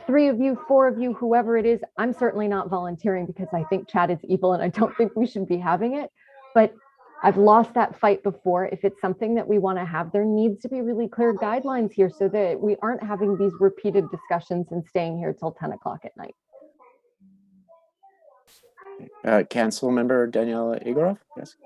[SPEAKER 2] 3 of you, 4 of you, whoever it is, I'm certainly not volunteering because I think chat is evil and I don't think we should be having it. But I've lost that fight before. If it's something that we want to have, there needs to be really clear guidelines here so that we aren't having these repeated discussions and staying here till 10 o'clock at night.
[SPEAKER 1] Council member Daniela Igorov, yes.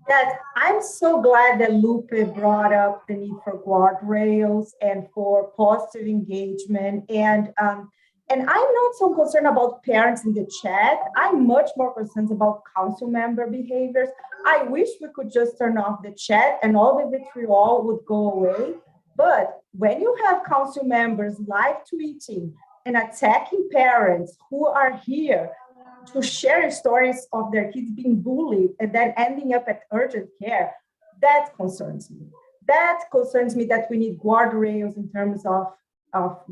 [SPEAKER 3] Yes, I'm so glad that Lupe brought up the need for guardrails and for positive engagement. And I'm not so concerned about parents in the chat. I'm much more concerned about council member behaviors. I wish we could just turn off the chat and all the vitriol would go away. But when you have council members live tweeting and attacking parents who are here to share stories of their kids being bullied and then ending up at urgent care, that concerns me. That concerns me that we need guardrails in terms of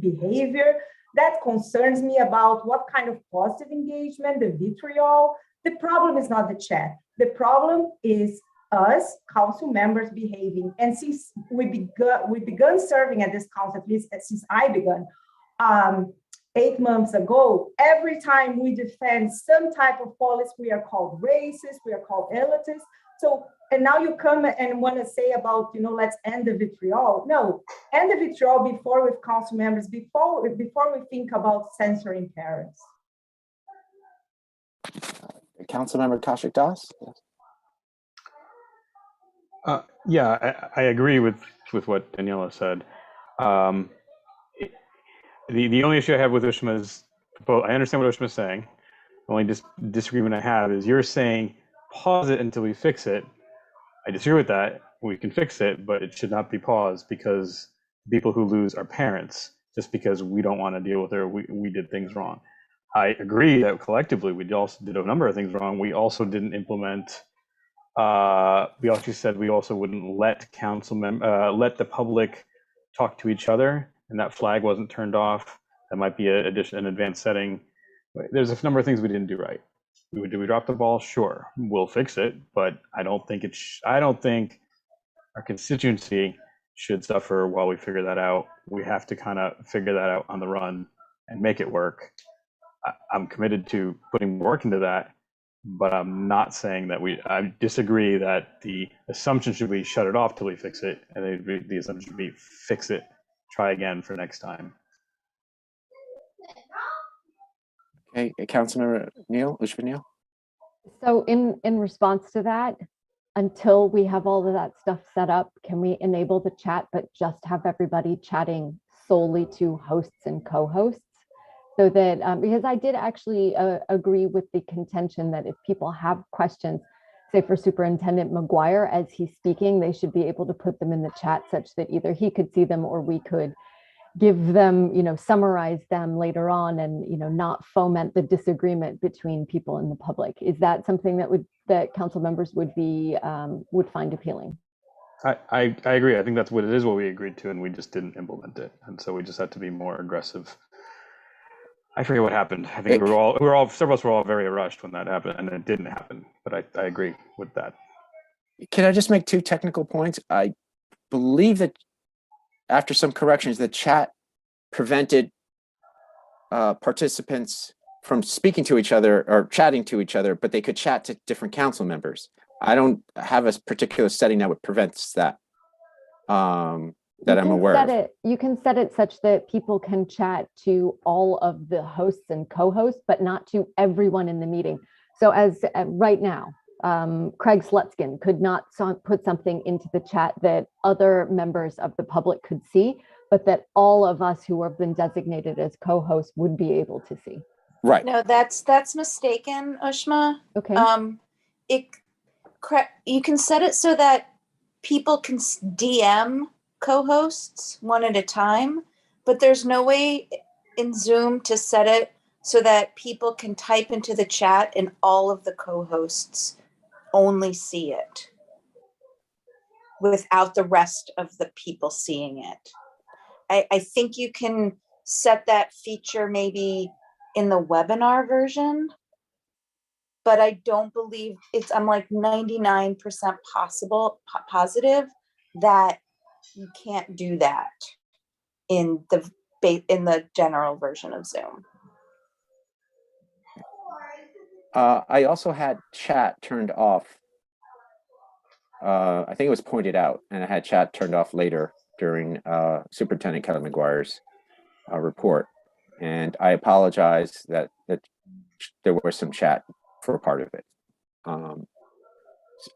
[SPEAKER 3] behavior. That concerns me about what kind of positive engagement, the vitriol. The problem is not the chat. The problem is us, council members, behaving. And since we begun serving at this council, at least since I began, 8 months ago, every time we defend some type of policy, we are called racist, we are called elitist. So, and now you come and want to say about, let's end the vitriol. No, end the vitriol before with council members, before we think about censoring parents.
[SPEAKER 1] Councilmember Kaushik Das. Yes.
[SPEAKER 4] Yeah, I agree with what Daniela said. The only issue I have with Ushma's, I understand what Ushma's saying. The only disagreement I have is you're saying pause it until we fix it. I disagree with that. We can fix it, but it should not be paused because people who lose are parents, just because we don't want to deal with it or we did things wrong. I agree that collectively we also did a number of things wrong. We also didn't implement. We also said we also wouldn't let let the public talk to each other, and that flag wasn't turned off. That might be an advanced setting. There's a number of things we didn't do right. Did we drop the ball? Sure, we'll fix it, but I don't think I don't think our constituency should suffer while we figure that out. We have to kind of figure that out on the run and make it work. I'm committed to putting work into that, but I'm not saying that I disagree that the assumption should be shut it off till we fix it, and the assumption should be fix it, try again for next time.
[SPEAKER 1] Okay, Councilmember Ushma Neal.
[SPEAKER 2] So in response to that, until we have all of that stuff set up, can we enable the chat, but just have everybody chatting solely to hosts and co-hosts? So that, because I did actually agree with the contention that if people have questions, say for Superintendent McGuire, as he's speaking, they should be able to put them in the chat such that either he could see them or we could give them, summarize them later on and, not foment the disagreement between people in the public. Is that something that council members would find appealing?
[SPEAKER 4] I agree. I think that's what we agreed to, and we just didn't implement it. And so we just had to be more aggressive. I forget what happened. I think several of us were all very rushed when that happened, and it didn't happen. But I agree with that.
[SPEAKER 1] Can I just make 2 technical points? I believe that after some corrections, the chat prevented participants from speaking to each other or chatting to each other, but they could chat to different council members. I don't have a particular setting that would prevent that. That I'm aware of.
[SPEAKER 2] You can set it such that people can chat to all of the hosts and co-hosts, but not to everyone in the meeting. So as right now, Craig Slutskin could not put something into the chat that other members of the public could see, but that all of us who have been designated as co-hosts would be able to see.
[SPEAKER 1] Right.
[SPEAKER 9] No, that's mistaken, Ushma.
[SPEAKER 2] Okay.
[SPEAKER 9] You can set it so that people can DM co-hosts one at a time, but there's no way in Zoom to set it so that people can type into the chat and all of the co-hosts only see it without the rest of the people seeing it. I think you can set that feature maybe in the webinar version, but I don't believe I'm like 99% positive that you can't do that in the general version of Zoom.
[SPEAKER 1] I also had chat turned off. I think it was pointed out, and I had chat turned off later during Superintendent Kelly McGuire's report. And I apologize that there was some chat for a part of it.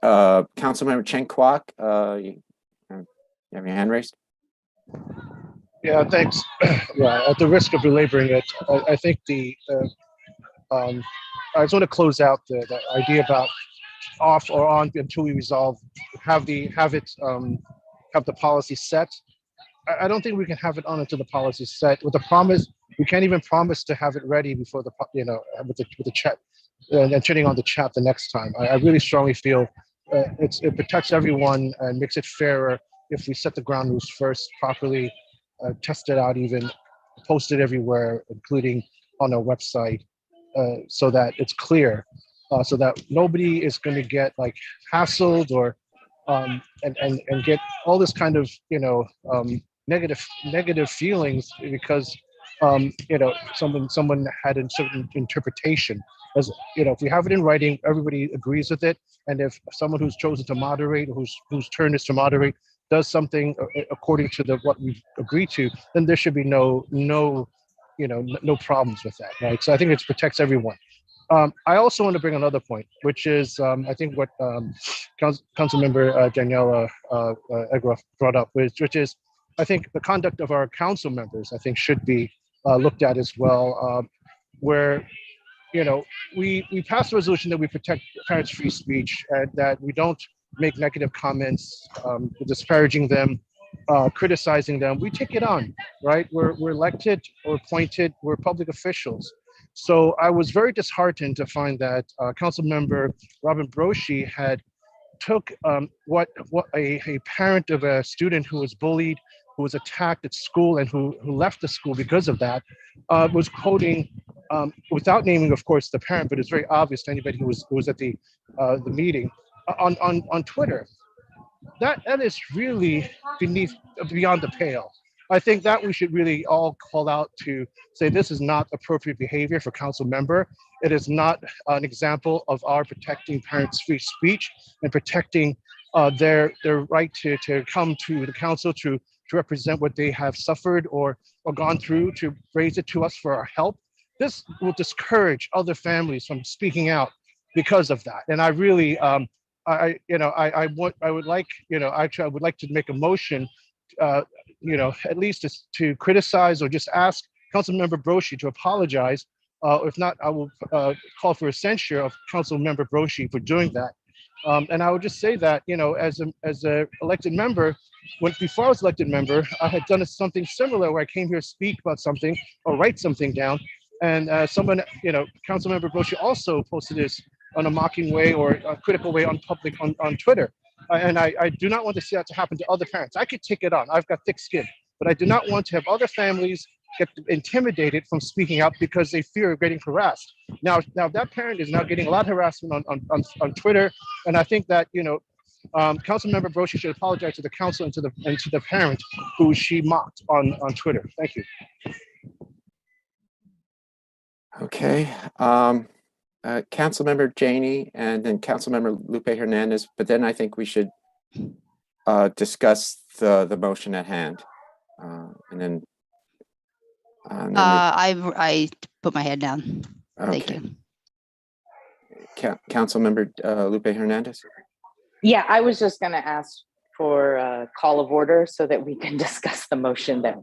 [SPEAKER 1] Councilmember Chen Kwok, you have your hand raised?
[SPEAKER 10] Yeah, thanks. Yeah, at the risk of belaboring it, I think I just want to close out the idea about off or on until we resolve, have the policy set. I don't think we can have it on until the policy is set. With the promise, we can't even promise to have it ready before with the chat and turning on the chat the next time. I really strongly feel it protects everyone and makes it fairer if we set the ground rules first properly, test it out, even post it everywhere, including on our website, so that it's clear, so that nobody is going to get like hassled or and get all this kind of negative feelings because someone had a certain interpretation. As if we have it in writing, everybody agrees with it, and if someone who's chosen to moderate, whose turn is to moderate, does something according to what we've agreed to, then there should be no problems with that, right? So I think it protects everyone. I also want to bring another point, which is I think what Councilmember Daniela Egroff brought up, which is I think the conduct of our council members, I think, should be looked at as well, where we passed a resolution that we protect parents' free speech and that we don't make negative comments, disparaging them, criticizing them. We take it on, right? We're elected or appointed. We're public officials. So I was very disheartened to find that Councilmember Robin Broshi had took what a parent of a student who was bullied, who was attacked at school, and who left the school because of that, was quoting, without naming, of course, the parent, but it's very obvious to anybody who was at the meeting, on Twitter. That is really beyond the pale. I think that we should really all call out to say this is not appropriate behavior for council member. It is not an example of our protecting parents' free speech and protecting their right to come to the council to represent what they have suffered or gone through, to raise it to us for our help. This will discourage other families from speaking out because of that. And I really, I would like to make a motion, at least to criticize or just ask Councilmember Broshi to apologize. If not, I will call for a censure of Councilmember Broshi for doing that. And I would just say that, as a elected member, before I was elected member, I had done something similar where I came here to speak about something or write something down. And someone, Councilmember Broshi also posted this on a mocking way or a critical way on Twitter. And I do not want to see that to happen to other parents. I could take it on. I've got thick skin, but I do not want to have other families get intimidated from speaking out because they fear of getting harassed. Now that parent is now getting a lot of harassment on Twitter, and I think that Councilmember Broshi should apologize to the council and to the parent who she mocked on Twitter. Thank you.
[SPEAKER 1] Okay. Councilmember Janey and then Councilmember Lupe Hernandez, but then I think we should discuss the motion at hand, and then.
[SPEAKER 6] I put my head down.
[SPEAKER 1] Okay.
[SPEAKER 6] Thank you.
[SPEAKER 1] Councilmember Lupe Hernandez.
[SPEAKER 7] Yeah, I was just going to ask for a call of order so that we can discuss the motion that.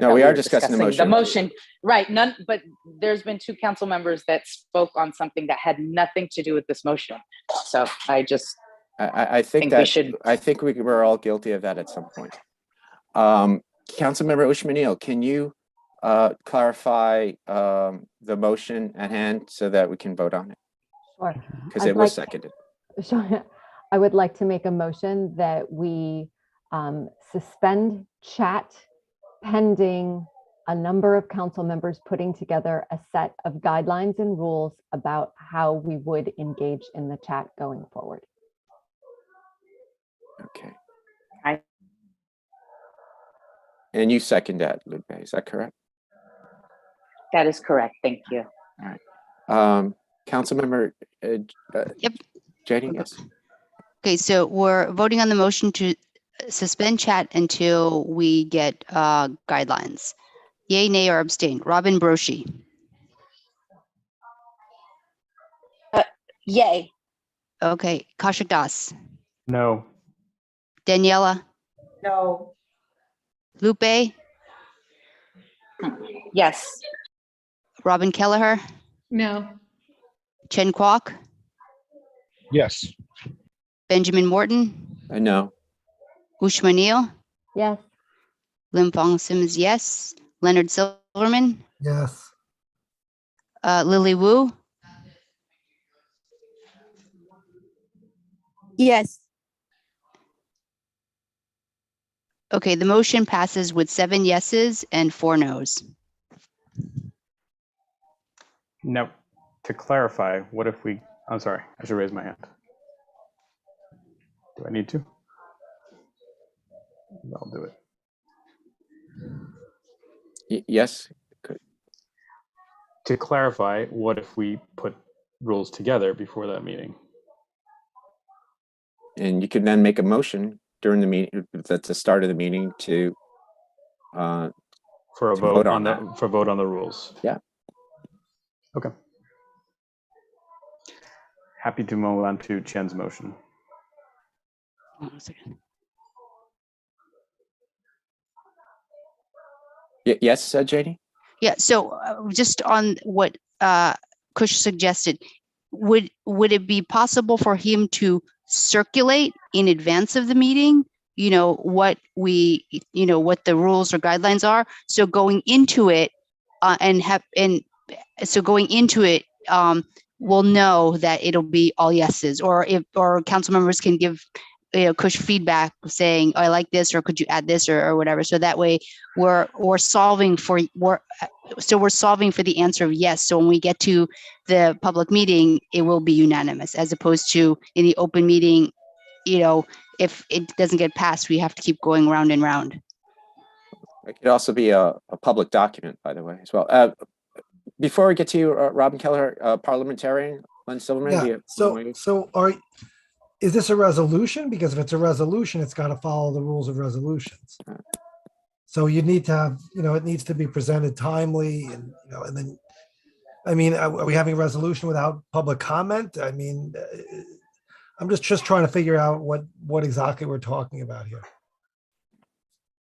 [SPEAKER 1] No, we are discussing the motion.
[SPEAKER 7] The motion, right? But there's been 2 council members that spoke on something that had nothing to do with this motion. So I just
[SPEAKER 1] I think
[SPEAKER 7] we should.
[SPEAKER 1] I think we were all guilty of that at some point. Councilmember Ushmanil, can you clarify the motion at hand so that we can vote on it?
[SPEAKER 2] Sure.
[SPEAKER 1] Because
[SPEAKER 2] I'd
[SPEAKER 1] it was
[SPEAKER 2] like-
[SPEAKER 1] seconded.
[SPEAKER 2] Sure. I would like to make a motion that we suspend chat pending a number of council members putting together a set of guidelines and rules about how we would engage in the chat going forward.
[SPEAKER 1] Okay.
[SPEAKER 7] I-
[SPEAKER 1] And you second that, Lupe, is that correct?
[SPEAKER 7] That is correct. Thank you.
[SPEAKER 1] Councilmember
[SPEAKER 6] Yep.
[SPEAKER 1] JD, yes.
[SPEAKER 6] Okay, so we're voting on the motion to suspend chat until we get guidelines. Yay, nay, or abstain. Robin Broshi.
[SPEAKER 9] Yay.
[SPEAKER 6] Okay, Kaushik Das.
[SPEAKER 4] No.
[SPEAKER 6] Daniela.
[SPEAKER 3] No.
[SPEAKER 6] Lupe.
[SPEAKER 7] Yes.
[SPEAKER 6] Robin Kelleher.
[SPEAKER 12] No.
[SPEAKER 6] Chen Kwok.
[SPEAKER 10] Yes.
[SPEAKER 6] Benjamin Morton.
[SPEAKER 1] No.
[SPEAKER 6] Ushmanil.
[SPEAKER 2] Yes.
[SPEAKER 6] Lim Fong Sims, yes. Leonard Silverman.
[SPEAKER 11] Yes.
[SPEAKER 6] Lily Wu.
[SPEAKER 8] Yes.
[SPEAKER 6] Okay, the motion passes with 7 yeses and 4 nos.
[SPEAKER 4] Now, to clarify, what if we, I'm sorry, I should raise my hand. Do I need to? I'll do it.
[SPEAKER 1] Yes. Good.
[SPEAKER 4] To clarify, what if we put rules together before that meeting?
[SPEAKER 1] And you can then make a motion during the meeting, at the start of the meeting to
[SPEAKER 4] For a
[SPEAKER 1] To
[SPEAKER 4] vote
[SPEAKER 1] vote
[SPEAKER 4] on
[SPEAKER 1] on
[SPEAKER 4] the, for vote on the rules?
[SPEAKER 1] Yeah.
[SPEAKER 4] Okay. Happy to move on to Chen's motion.
[SPEAKER 6] Hold on a second.
[SPEAKER 1] Yes, JD?
[SPEAKER 6] Yeah, so just on what Kush suggested, would it be possible for him to circulate in advance of the meeting, what what the rules or guidelines are? So going into it, we'll know that it'll be all yeses, or council members can give Kush feedback saying, oh, I like this, or could you add this, or whatever. So that way we're solving for the answer of yes. So when we get to the public meeting, it will be unanimous, as opposed to in the open meeting, if it doesn't get passed, we have to keep going round and round.
[SPEAKER 1] It could also be a public document, by the way, as well. Before we get to you, Robin Kelleher, parliamentarian, Len Silverman.
[SPEAKER 11] Yeah.
[SPEAKER 1] do you-
[SPEAKER 11] Is this a resolution? Because if it's a resolution, it's got to follow the rules of resolutions. So you need to have, it needs to be presented timely, and and then, are we having a resolution without public comment? I'm just trying to figure out what exactly we're talking about here.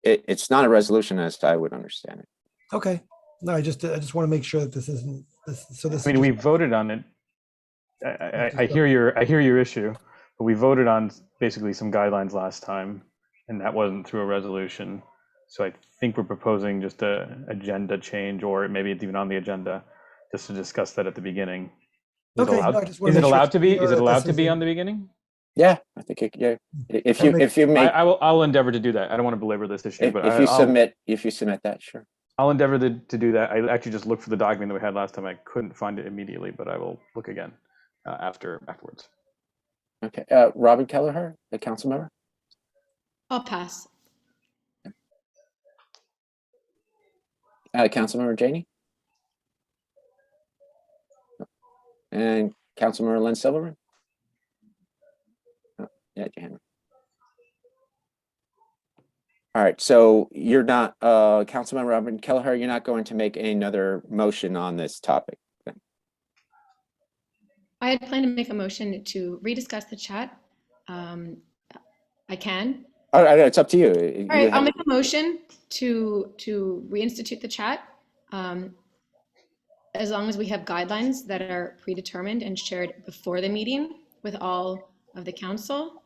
[SPEAKER 1] It's not a resolution as I would understand it.
[SPEAKER 11] Okay. No, I just want to make sure that this isn't this. So this.
[SPEAKER 4] I mean, we voted on it. I hear your issue, but we voted on basically some guidelines last time, and that wasn't through a resolution. So I think we're proposing just a agenda change, or maybe it's even on the agenda, just to discuss that at the beginning. Is
[SPEAKER 11] Okay.
[SPEAKER 4] Is it allowed to be? Is it allowed to be on the beginning?
[SPEAKER 1] Yeah, I think if you make
[SPEAKER 4] I'll endeavor to do that. I don't want to belabor this issue, but
[SPEAKER 1] if you submit that, sure.
[SPEAKER 4] I'll endeavor to do that. I actually just looked for the document that we had last time. I couldn't find it immediately, but I will look again afterwards.
[SPEAKER 1] Okay, Robin Kelleher, the council member.
[SPEAKER 12] I'll pass.
[SPEAKER 1] Councilmember Janey. And Councilmember Len Silverman. Yeah, Jan. All right, so you're not, Councilmember Robin Kelleher, you're not going to make another motion on this topic? Then?
[SPEAKER 12] I had planned to make a motion to rediscuss the chat. I can.
[SPEAKER 1] All right, it's up to you.
[SPEAKER 12] All right, I'll make a motion to reinstitute the chat, as long as we have guidelines that are predetermined and shared before the meeting with all of the council.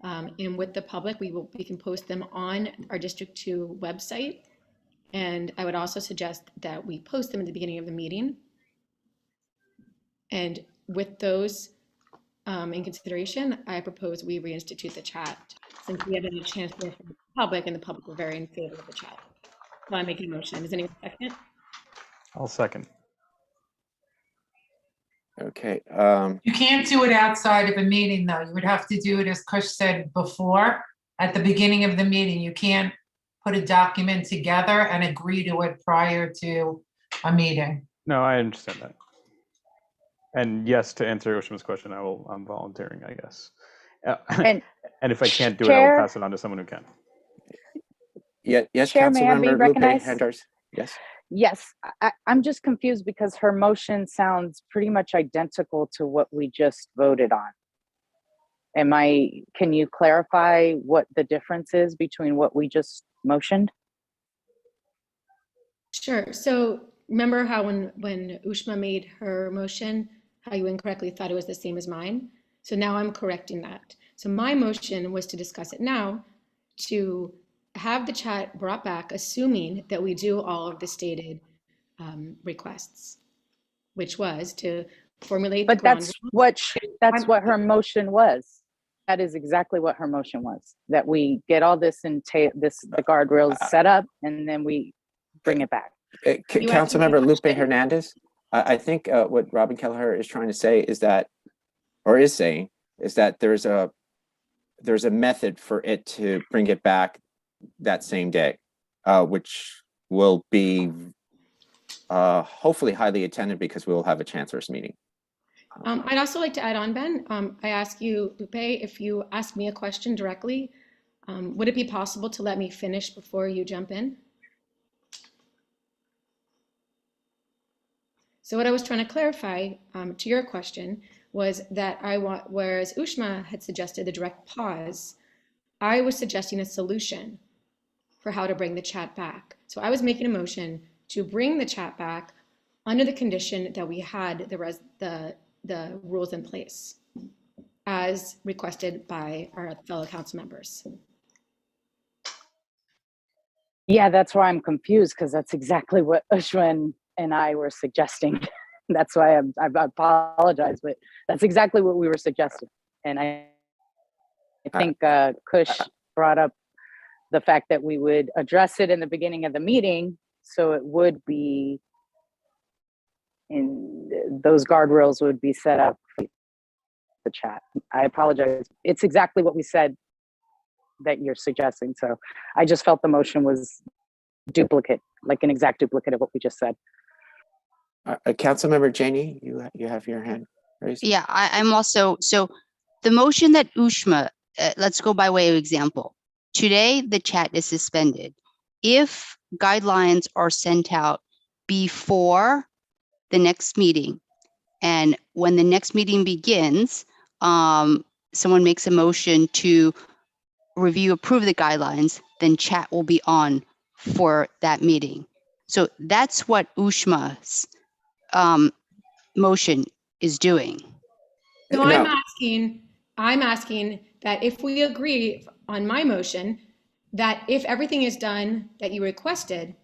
[SPEAKER 12] And with the public, we can post them on our District 2 website. And I would also suggest that we post them at the beginning of the meeting. And with those in consideration, I propose we reinstitute the chat since we haven't had a chance to hear from the public and the public were very in favor of the chat. So I'm making a motion. Does anyone second?
[SPEAKER 4] I'll second.
[SPEAKER 1] Okay.
[SPEAKER 13] You can't do it outside of a meeting, though. You would have to do it, as Kush said before, at the beginning of the meeting. You can't put a document together and agree to it prior to a meeting.
[SPEAKER 4] No, I understand that. And yes, to answer Oshma's question, I'm volunteering, I guess.
[SPEAKER 7] And
[SPEAKER 4] And if I can't do it, I
[SPEAKER 7] Chair-
[SPEAKER 4] will pass it on to someone who can.
[SPEAKER 1] Yeah, yes,
[SPEAKER 7] Chair, may I be
[SPEAKER 1] Councilmember Lupe
[SPEAKER 7] recognized?
[SPEAKER 1] Henders. Yes.
[SPEAKER 7] Yes, I'm just confused because her motion sounds pretty much identical to what we just voted on. Can you clarify what the difference is between what we just motioned?
[SPEAKER 12] Sure. So remember how when Ushma made her motion, how you incorrectly thought it was the same as mine? So now I'm correcting that. So my motion was to discuss it now, to have the chat brought back, assuming that we do all of the stated requests, which was to formulate the
[SPEAKER 7] But
[SPEAKER 12] ground
[SPEAKER 7] that's
[SPEAKER 12] rules.
[SPEAKER 7] what her motion was. That is exactly what her motion was, that we get all this the guardrails set up and then we bring it back.
[SPEAKER 12] You asked me
[SPEAKER 1] Councilmember
[SPEAKER 12] a
[SPEAKER 1] Lupe
[SPEAKER 12] question?
[SPEAKER 1] Hernandez, I think what Robin Kelleher is trying to say is that, or is saying, is that there's a method for it to bring it back that same day, which will be hopefully highly attended because we'll have a chancellor's meeting.
[SPEAKER 12] I'd also like to add on, Ben. I ask you, Lupe, if you ask me a question directly, would it be possible to let me finish before you jump in? So what I was trying to clarify to your question was that whereas Ushma had suggested the direct pause, I was suggesting a solution for how to bring the chat back. So I was making a motion to bring the chat back under the condition that we had the rules in place as requested by our fellow council members.
[SPEAKER 7] Yeah, that's why I'm confused, because that's exactly what Ushma and I were suggesting. That's why I apologize, but that's exactly what we were suggesting. And I think Kush brought up the fact that we would address it in the beginning of the meeting, so it would be those guardrails would be set up for the chat. I apologize. It's exactly what we said that you're suggesting. So I just felt the motion was duplicate, like an exact duplicate of what we just said.
[SPEAKER 1] Councilmember Janey, you have your hand raised.
[SPEAKER 6] Yeah, I'm also, so the motion that Ushma, let's go by way of example. Today, the chat is suspended. If guidelines are sent out before the next meeting, and when the next meeting begins, someone makes a motion to approve the guidelines, then chat will be on for that meeting. So that's what Ushma's motion is doing.
[SPEAKER 12] So
[SPEAKER 1] No.
[SPEAKER 12] I'm asking that if we agree on my motion, that if everything is done that you requested,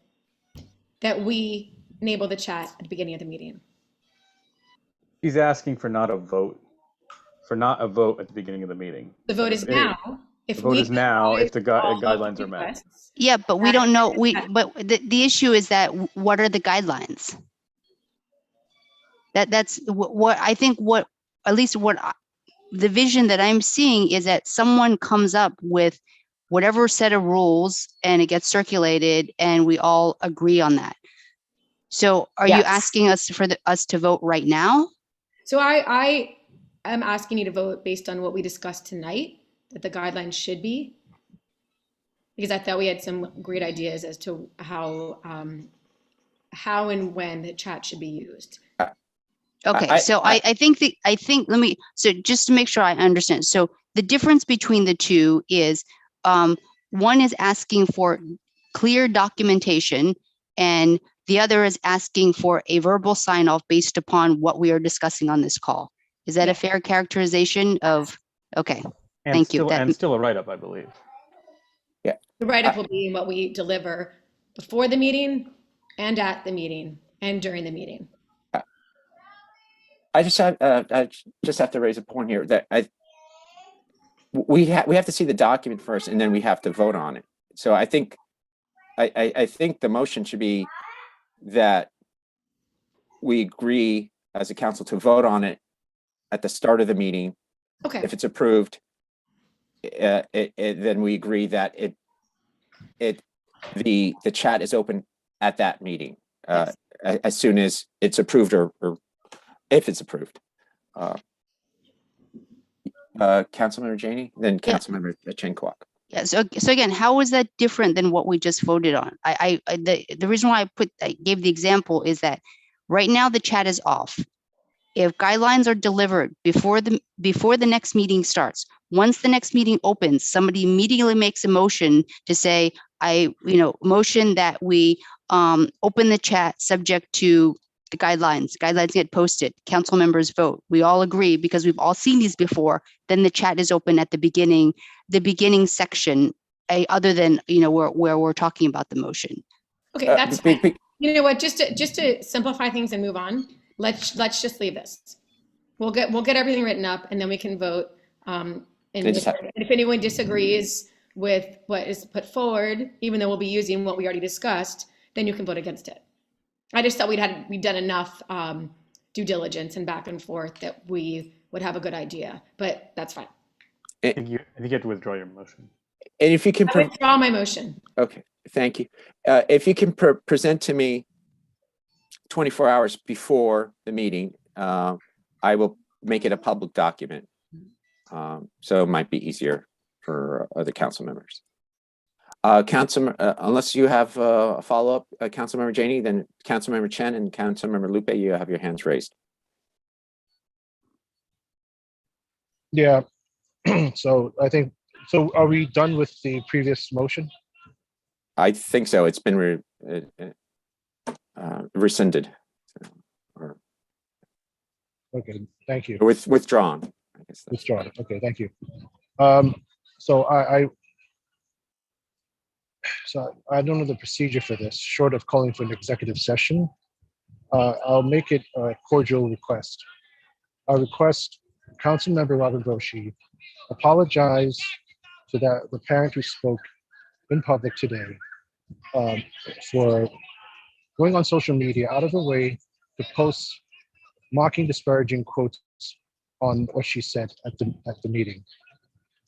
[SPEAKER 12] that we enable the chat at the beginning of the meeting.
[SPEAKER 4] He's asking for not a vote at the beginning of the meeting.
[SPEAKER 12] The vote is now.
[SPEAKER 4] The vote is now if the guidelines are met.
[SPEAKER 12] requests.
[SPEAKER 6] Yeah, but we don't know, but the issue is that what are the guidelines? That's what I think, the vision that I'm seeing is that someone comes up with whatever set of rules and it gets circulated and we all agree on that. So are you
[SPEAKER 7] Yes.
[SPEAKER 6] asking us for us to vote right now?
[SPEAKER 12] So I am asking you to vote based on what we discussed tonight, that the guidelines should be, because I thought we had some great ideas as to how and when the chat should be used.
[SPEAKER 6] Okay,
[SPEAKER 1] I-
[SPEAKER 6] so I think so just to make sure I understand. So the difference between the two is one is asking for clear documentation and the other is asking for a verbal sign off based upon what we are discussing on this call. Is that a fair characterization of Okay,
[SPEAKER 4] And
[SPEAKER 6] thank you.
[SPEAKER 4] still, and still a write-up, I believe.
[SPEAKER 12] The write-up will be what we deliver before the meeting and at the meeting and during the meeting.
[SPEAKER 1] I just have to raise a point here that we have to see the document first, and then we have to vote on it. So I think the motion should be that we agree as a council to vote on it at the start of the meeting.
[SPEAKER 12] Okay.
[SPEAKER 1] If it's approved, then we agree that the chat is open at that meeting,
[SPEAKER 12] Yes.
[SPEAKER 1] as soon as it's approved or if it's approved. Councilmember Janey, then
[SPEAKER 6] Yeah.
[SPEAKER 1] Councilmember Chen Kwok.
[SPEAKER 6] Yeah, so again, how is that different than what we just voted on? The reason why I gave the example is that right now the chat is off. If guidelines are delivered before the next meeting starts, once the next meeting opens, somebody immediately makes a motion to say, motion that we open the chat subject to the guidelines. Guidelines get posted, council members vote. We all agree because we've all seen these before. Then the chat is open at the beginning section, other than where we're talking about the motion.
[SPEAKER 12] Okay, that's fine. You know what? Just to simplify things and move on. Let's just leave this. We'll get everything written up, and then we can vote. And if anyone disagrees with what is put forward, even though we'll be using what we already discussed, then you can vote against it. I just thought we'd done enough due diligence and back and forth that we would have a good idea, but that's fine.
[SPEAKER 4] I think you have to withdraw your motion.
[SPEAKER 1] And if you can
[SPEAKER 12] I withdraw my motion.
[SPEAKER 1] Okay, thank you. If you can present to me 24 hours before the meeting, I will make it a public document. So it might be easier for other council members. Unless you have a follow-up, Councilmember Janey, then Councilmember Chen and Councilmember Lupe, you have your hands raised.
[SPEAKER 10] Yeah. So are we done with the previous motion?
[SPEAKER 1] I think so. It's been rescinded.
[SPEAKER 10] Okay, thank you.
[SPEAKER 1] Withdrawn. I guess
[SPEAKER 10] withdrawn. Okay, thank you. So I don't know the procedure for this, short of calling for an executive session. I'll make it a cordial request. I request Councilmember Robert Broshi apologize to the parent who spoke in public today for going on social media out of the way to post mocking, disparaging quotes on what she said at the meeting,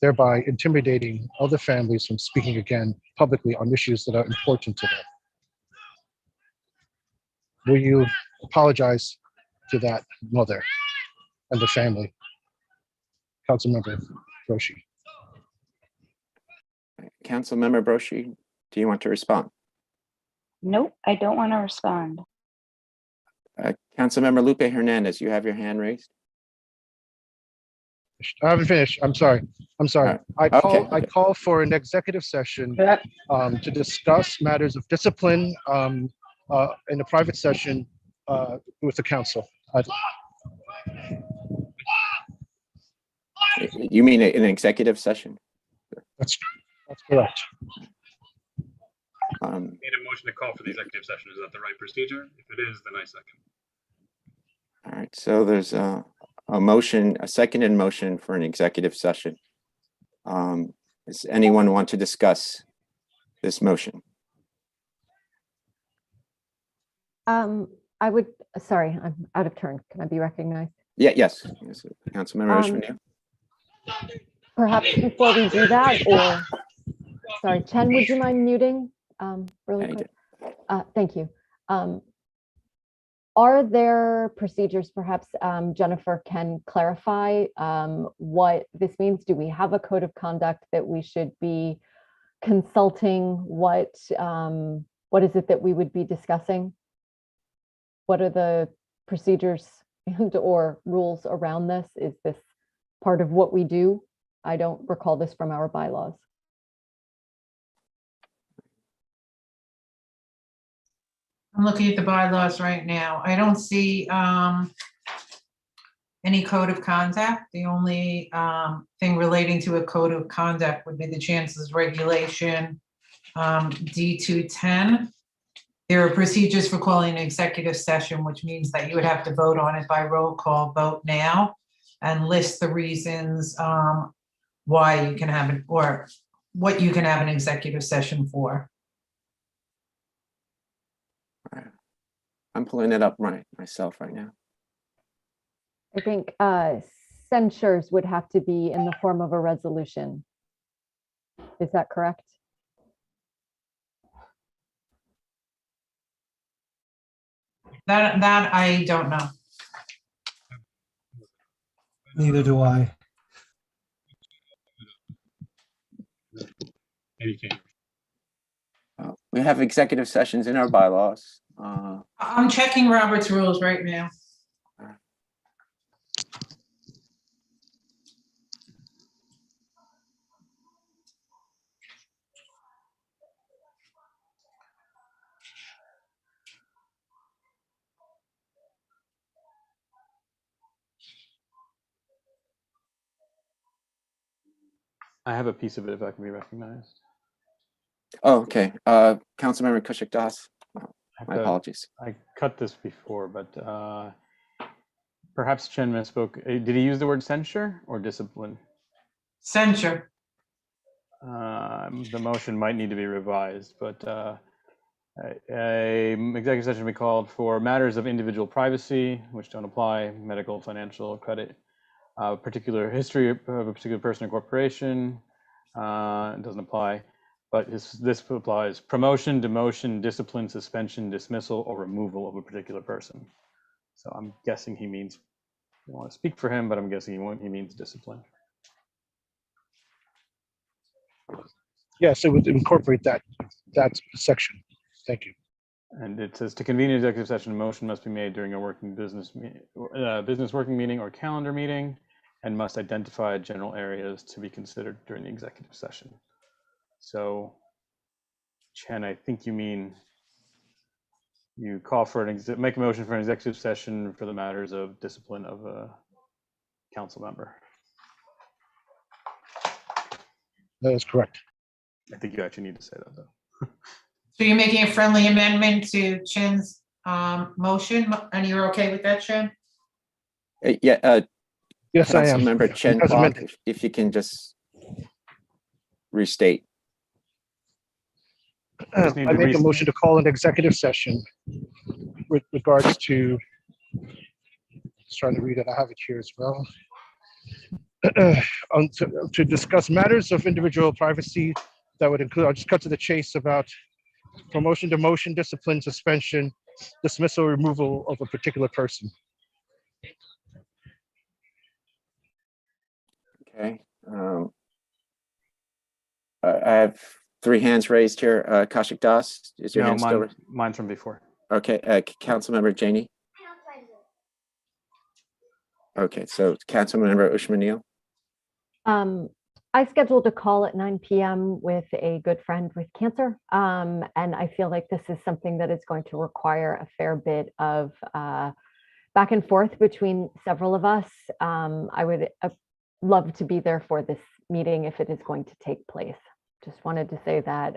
[SPEAKER 10] thereby intimidating other families from speaking again publicly on issues that are important to them. Will you apologize to that mother and the family? Councilmember Broshi.
[SPEAKER 1] Councilmember Broshi, do you want to respond?
[SPEAKER 14] Nope, I don't want to respond.
[SPEAKER 1] Councilmember Lupe Hernandez, you have your hand raised.
[SPEAKER 10] I haven't finished. I'm sorry.
[SPEAKER 1] Right.
[SPEAKER 10] I call for an executive session to discuss matters of discipline in a private session with the council.
[SPEAKER 1] You mean an executive session?
[SPEAKER 10] That's correct.
[SPEAKER 4] Made a motion to call for the executive session. Is that the right procedure? If it is, then I second.
[SPEAKER 1] All right. So there's a motion, a seconded motion for an executive session. Does anyone want to discuss this motion?
[SPEAKER 2] Sorry, I'm out of turn. Can I be recognized?
[SPEAKER 1] Yes. Councilmember Ishmael.
[SPEAKER 2] Perhaps before we do that, or sorry, Chen, would you mind muting really quick? Thank you. Are there procedures, perhaps Jennifer can clarify what this means? Do we have a code of conduct that we should be consulting? What is it that we would be discussing? What are the procedures and or rules around this? Is this part of what we do? I don't recall this from our bylaws.
[SPEAKER 13] I'm looking at the bylaws right now. I don't see any code of conduct. The only thing relating to a code of conduct would be the chancellor's regulation D210. There are procedures for calling an executive session, which means that you would have to vote on it by roll call vote now and list the reasons why you can have it, or what you can have an executive session for.
[SPEAKER 1] I'm pulling it up myself right now.
[SPEAKER 2] I think censures would have to be in the form of a resolution. Is that correct?
[SPEAKER 13] That I don't know.
[SPEAKER 11] Neither do I.
[SPEAKER 1] We have executive sessions in our bylaws.
[SPEAKER 13] I'm checking Robert's rules right now.
[SPEAKER 4] I have a piece of it if I can be recognized.
[SPEAKER 1] Oh, okay. Councilmember Kushik Das. My apologies.
[SPEAKER 4] I cut this before, but perhaps Chen misspoke. Did he use the word censure or discipline?
[SPEAKER 13] Censure.
[SPEAKER 4] The motion might need to be revised, but a executive session be called for matters of individual privacy, which don't apply, medical, financial, credit, particular history of a particular person or corporation, it doesn't apply, but this applies: promotion, demotion, discipline, suspension, dismissal, or removal of a particular person. So I'm guessing he means, I don't want to speak for him, but I'm guessing he means discipline.
[SPEAKER 10] Yes, it would incorporate that section. Thank you.
[SPEAKER 4] And it says to convene an executive session, a motion must be made during a working business working meeting or calendar meeting, and must identify general areas to be considered during the executive session. So, Chen, I think you mean you call for make a motion for an executive session for the matters of discipline of a council member.
[SPEAKER 10] That is correct.
[SPEAKER 4] I think you actually need to say that though.
[SPEAKER 13] So you're making a friendly amendment to Chen's motion, and you're okay with that, Chen?
[SPEAKER 1] Yeah.
[SPEAKER 10] Yes, I am.
[SPEAKER 1] Councilmember Chen
[SPEAKER 10] As
[SPEAKER 1] Kwok,
[SPEAKER 10] amended.
[SPEAKER 1] if you can just restate.
[SPEAKER 10] I make a motion to call an executive session with regards to, just trying to read it, I have it here as well. To discuss matters of individual privacy that would include, I'll just cut to the chase, about promotion, demotion, discipline, suspension, dismissal, removal of a particular person.
[SPEAKER 1] Okay. I have 3 hands raised here. Kashik Das, is your hand still raised?
[SPEAKER 4] Mine's from before.
[SPEAKER 1] Okay. Councilmember Janey. Okay, so Councilmember Ushmanil.
[SPEAKER 2] I scheduled a call at 9 p.m. with a good friend with cancer. And I feel like this is something that is going to require a fair bit of back and forth between several of us. I would love to be there for this meeting if it is going to take place. Just wanted to say that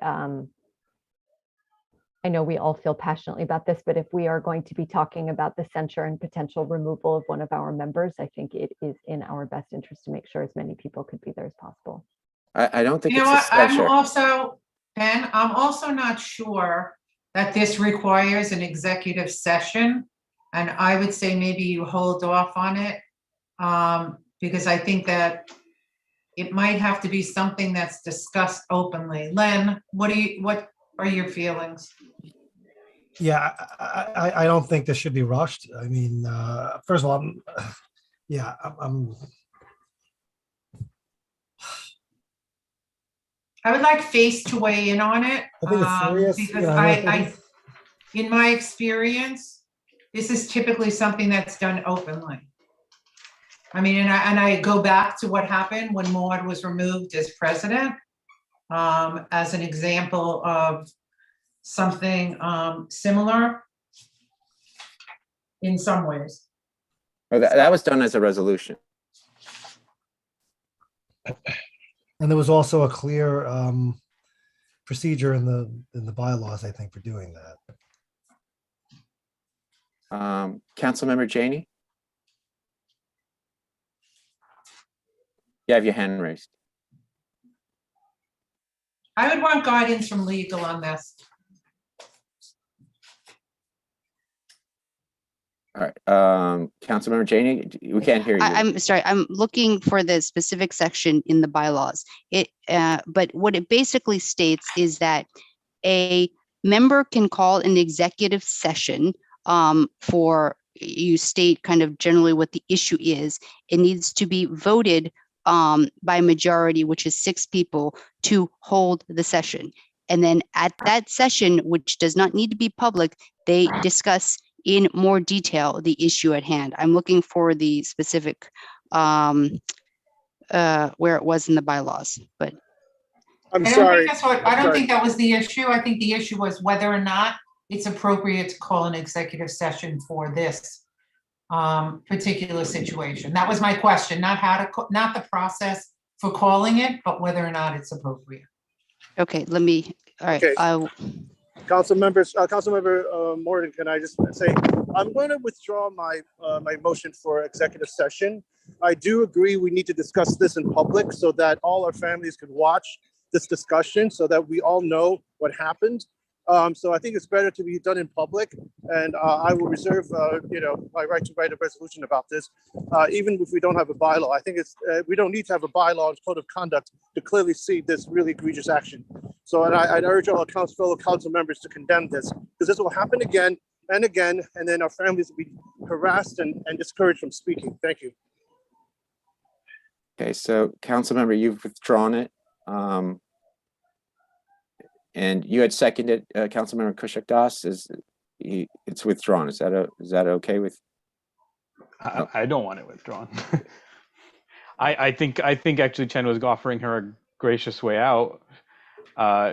[SPEAKER 2] I know we all feel passionately about this, but if we are going to be talking about the censure and potential removal of one of our members, I think it is in our best interest to make sure as many people could be there as possible.
[SPEAKER 1] I don't think
[SPEAKER 13] You
[SPEAKER 1] it's
[SPEAKER 13] know
[SPEAKER 1] a
[SPEAKER 13] what,
[SPEAKER 1] censure.
[SPEAKER 13] I'm also not sure that this requires an executive session. And I would say maybe you hold off on it, because I think that it might have to be something that's discussed openly. Len, what are your feelings?
[SPEAKER 11] Yeah, I don't think this should be rushed. I mean, first of all,
[SPEAKER 13] I would like Face to weigh in on it.
[SPEAKER 11] I think it's serious.
[SPEAKER 13] Because
[SPEAKER 11] you know,
[SPEAKER 13] I, in my experience, this is typically something that's done openly. I mean, and I go back to what happened when Maud was removed as president, as an example of something similar in some ways.
[SPEAKER 1] Oh, that was done as a resolution.
[SPEAKER 11] And there was also a clear procedure in the bylaws, I think, for doing that.
[SPEAKER 1] Councilmember Janey? You have your hand raised.
[SPEAKER 13] I would want guidance from legal on this.
[SPEAKER 1] All right, Councilmember Janey, we can't hear you.
[SPEAKER 6] I'm sorry, I'm looking for the specific section in the bylaws. But what it basically states is that a member can call an executive session for, you state kind of generally what the issue is. It needs to be voted by majority, which is 6 people, to hold the session. And then at that session, which does not need to be public, they discuss in more detail the issue at hand. I'm looking for the specific where it was in the bylaws, but
[SPEAKER 13] I don't think that was the issue. I think the issue was whether or not it's appropriate to call an executive session for this particular situation. That was my question, not not the process for calling it, but whether or not it's appropriate.
[SPEAKER 6] okay, let me, all right.
[SPEAKER 10] Okay. Councilmember Morgan, can I just say, I'm going to withdraw my motion for executive session. I do agree we need to discuss this in public so that all our families can watch this discussion so that we all know what happened. So I think it's better to be done in public, and I will reserve, my right to write a resolution about this, even if we don't have a bylaw. I think we don't need to have a bylaw and code of conduct to clearly see this really egregious action. So, and I'd urge all fellow council members to condemn this, because this will happen again and again, and then our families will be harassed and discouraged from speaking. Thank you.
[SPEAKER 1] Okay, so Councilmember, you've withdrawn it. And you had seconded, Councilmember Kushik Das, it's withdrawn. Is that okay with?
[SPEAKER 4] I don't want it withdrawn. I think actually Chen was offering her a gracious way out.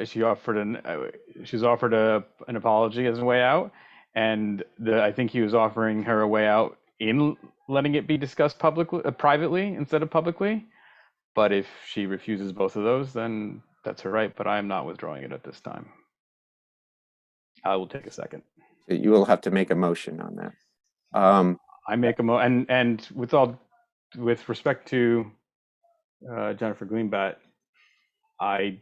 [SPEAKER 4] She's offered an apology as a way out, and I think he was offering her a way out in letting it be discussed privately instead of publicly. But if she refuses both of those, then that's her right. But I am not withdrawing it at this time. I will take a second.
[SPEAKER 1] You will have to make a motion on that.
[SPEAKER 4] I make a and with respect to Jennifer Greenbat, I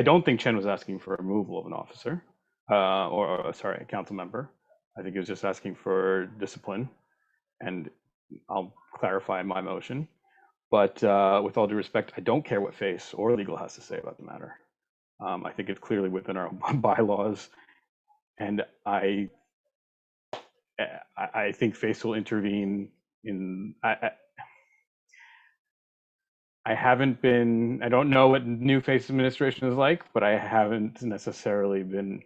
[SPEAKER 4] don't think Chen was asking for removal of an officer, or sorry, a council member. I think he was just asking for discipline, and I'll clarify my motion. But with all due respect, I don't care what FACE or legal has to say about the matter. I think it's clearly within our bylaws, and I think FACE will intervene in. I don't know what new FACE administration is like, but I haven't necessarily been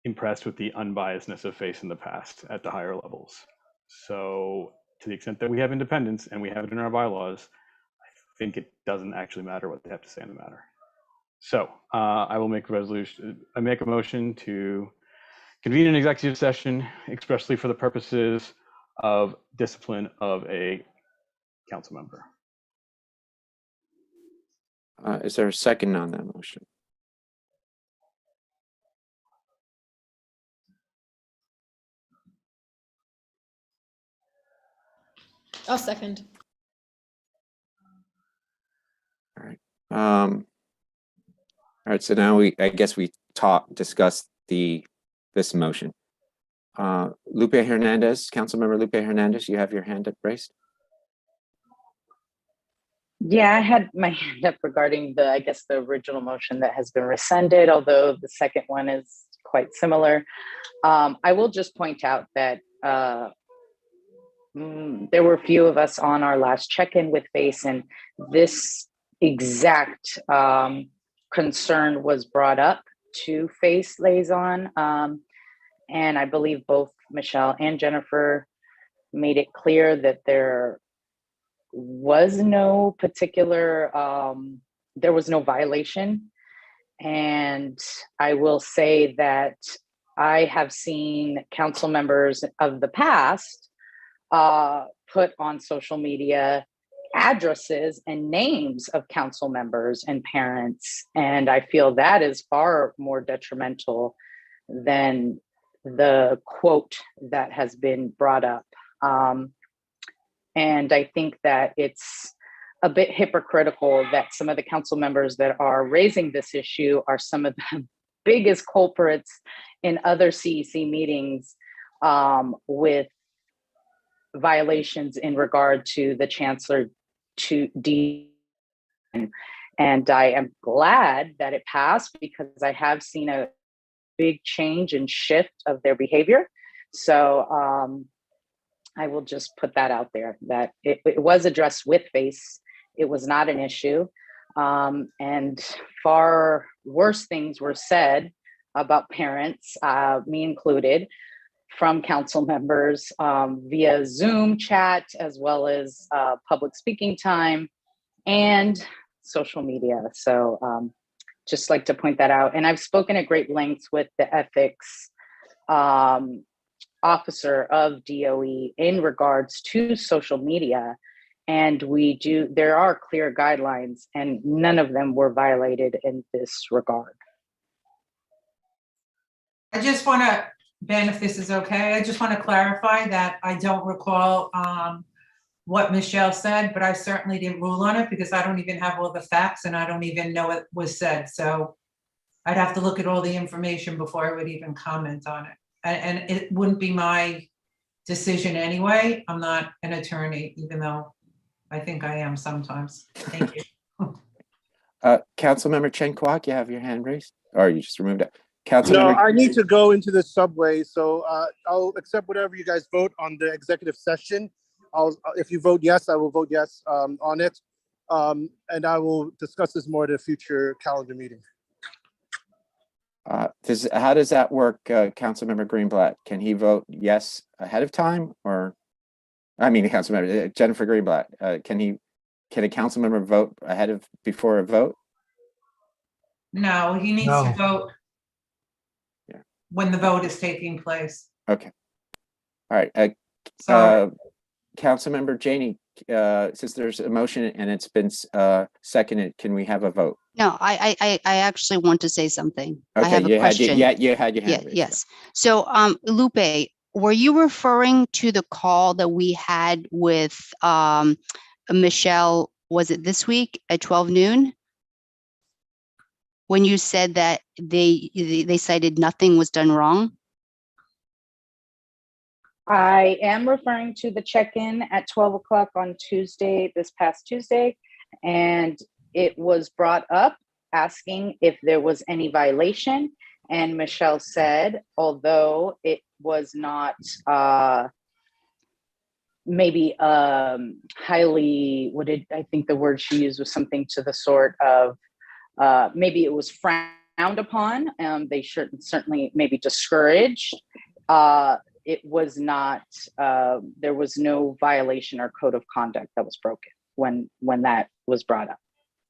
[SPEAKER 4] impressed with the unbiasedness of FACE in the past at the higher levels. So to the extent that we have independence and we have it in our bylaws, I think it doesn't actually matter what they have to say on the matter. So I will make a resolution. I make a motion to convene an executive session expressly for the purposes of discipline of a council member.
[SPEAKER 1] Is there a second on that motion?
[SPEAKER 12] I'll second.
[SPEAKER 1] All right. All right. So now I guess we discussed this motion. Lupe Hernandez, Councilmember Lupe Hernandez, you have your hand up raised.
[SPEAKER 7] Yeah, I had my hand up regarding the original motion that has been rescinded, although the second one is quite similar. I will just point out that there were a few of us on our last check-in with FACE, and this exact concern was brought up to FACE liaison. And I believe both Michelle and Jennifer made it clear that there was no particular, there was no violation. And I will say that I have seen council members of the past put on social media addresses and names of council members and parents. And I feel that is far more detrimental than the quote that has been brought up. And I think that it's a bit hypocritical that some of the council members that are raising this issue are some of the biggest culprits in other CEC meetings with violations in regard to the chancellor to D. And I am glad that it passed because I have seen a big change and shift of their behavior. So I will just put that out there, that it was addressed with face. It was not an issue. And far worse things were said about parents, me included, from council members via Zoom chat, as well as public speaking time and social media. So just like to point that out. And I've spoken at great lengths with the ethics officer of DOE in regards to social media. And there are clear guidelines and none of them were violated in this regard.
[SPEAKER 13] I just want to, Ben, if this is okay, I just want to clarify that I don't recall what Michelle said, but I certainly didn't rule on it because I don't even have all the facts and I don't even know what was said. So I'd have to look at all the information before I would even comment on it. And it wouldn't be my decision anyway. I'm not an attorney, even though I think I am sometimes. Thank you.
[SPEAKER 1] Councilmember Chen Kwok, you have your hand raised, or you just removed it?
[SPEAKER 10] No,
[SPEAKER 1] Councilmember.
[SPEAKER 10] I need to go into the subway, so I'll accept whatever you guys vote on the executive session. If you vote yes, I will vote yes on it, and I will discuss this more at a future calendar meeting.
[SPEAKER 1] How does that work, Councilmember Greenblatt? Can he vote yes ahead of time, or I mean, Councilmember Jennifer Greenblatt? Can a council member vote before a vote?
[SPEAKER 13] No, he needs to vote when the vote is taking place.
[SPEAKER 1] Okay. All right. Councilmember Janey, since there's a motion and it's been seconded, can we have a vote?
[SPEAKER 6] No, I actually want to say something.
[SPEAKER 1] Okay,
[SPEAKER 6] I have a question.
[SPEAKER 1] You had your hand raised.
[SPEAKER 6] Yes. So, Lupe, were you referring to the call that we had with Michelle? Was it this week at 12 noon? When you said that they cited nothing was done wrong?
[SPEAKER 7] I am referring to the check-in at 12 o'clock on Tuesday, this past Tuesday, and it was brought up asking if there was any violation. And Michelle said, although it was not maybe highly, I think the word she used was something to the sort of, maybe it was frowned upon. They certainly maybe discouraged. It was not, there was no violation or code of conduct that was broken when that was brought up.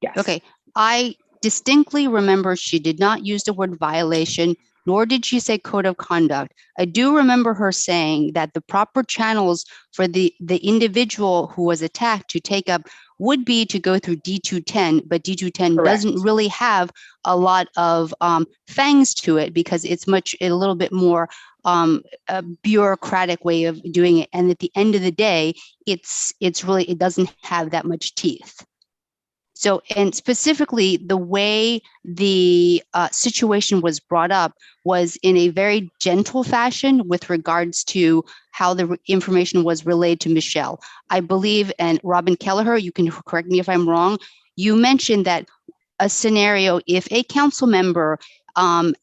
[SPEAKER 7] Yes.
[SPEAKER 6] Okay. I distinctly remember she did not use the word violation, nor did she say code of conduct. I do remember her saying that the proper channels for the individual who was attacked to take up would be to go through D210, but D210
[SPEAKER 7] Correct.
[SPEAKER 6] doesn't really have a lot of fangs to it because it's a little bit more a bureaucratic way of doing it. And at the end of the day, it doesn't have that much teeth. So, and specifically the way the situation was brought up was in a very gentle fashion with regards to how the information was relayed to Michelle. I believe, and Robin Kelleher, you can correct me if I'm wrong, you mentioned that a scenario, if a council member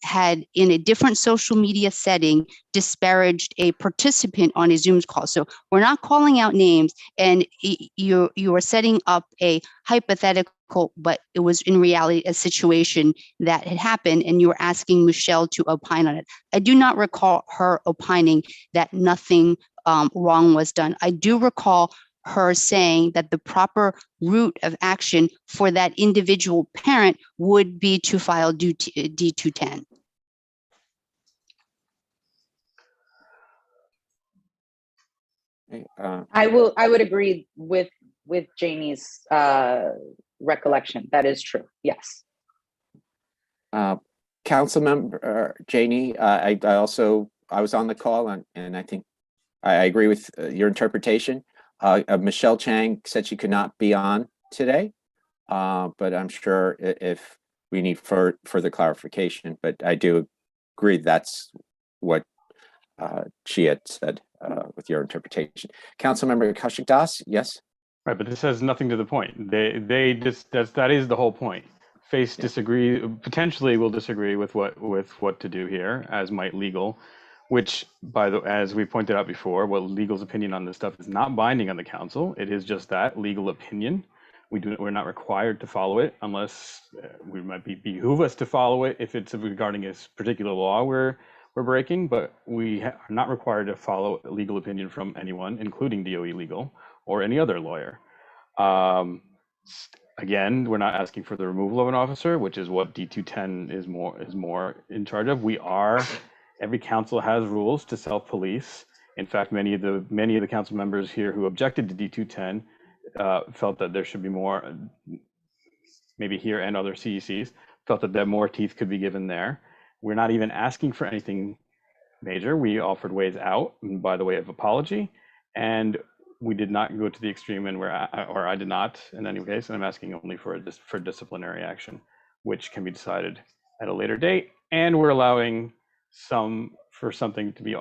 [SPEAKER 6] had in a different social media setting disparaged a participant on a Zoom call. So we're not calling out names, and you are setting up a hypothetical, but it was in reality a situation that had happened, and you were asking Michelle to opine on it. I do not recall her opining that nothing wrong was done. I do recall her saying that the proper route of action for that individual parent would be to file D210.
[SPEAKER 1] Okay,
[SPEAKER 7] I would agree with Janie's recollection. That is true. Yes.
[SPEAKER 1] Council member Janie, I was on the call and I think I agree with your interpretation. Michelle Chang said she could not be on today, but I'm sure if we need further clarification, but I do agree that's what she had said with your interpretation. Councilmember Kaushik Das, yes?
[SPEAKER 4] Right, but this has nothing to the point. They just that is the whole point. Face potentially will disagree with what to do here, as might legal, which as we pointed out before, legal's opinion on this stuff is not binding on the council. It is just that legal opinion. We're not required to follow it unless we might behoove us to follow it if it's regarding a particular law we're breaking, but we are not required to follow a legal opinion from anyone, including DOE legal or any other lawyer. Again, we're not asking for the removal of an officer, which is what D210 is more in charge of. Every council has rules to self-police. In fact, many of the council members here who objected to D210 felt that there should be more, maybe here and other CECs, felt that more teeth could be given there. We're not even asking for anything major. We offered ways out by the way of apology, and we did not go to the extreme or I did not in any case, and I'm asking only for disciplinary action, which can be decided at a later date. And we're allowing something to be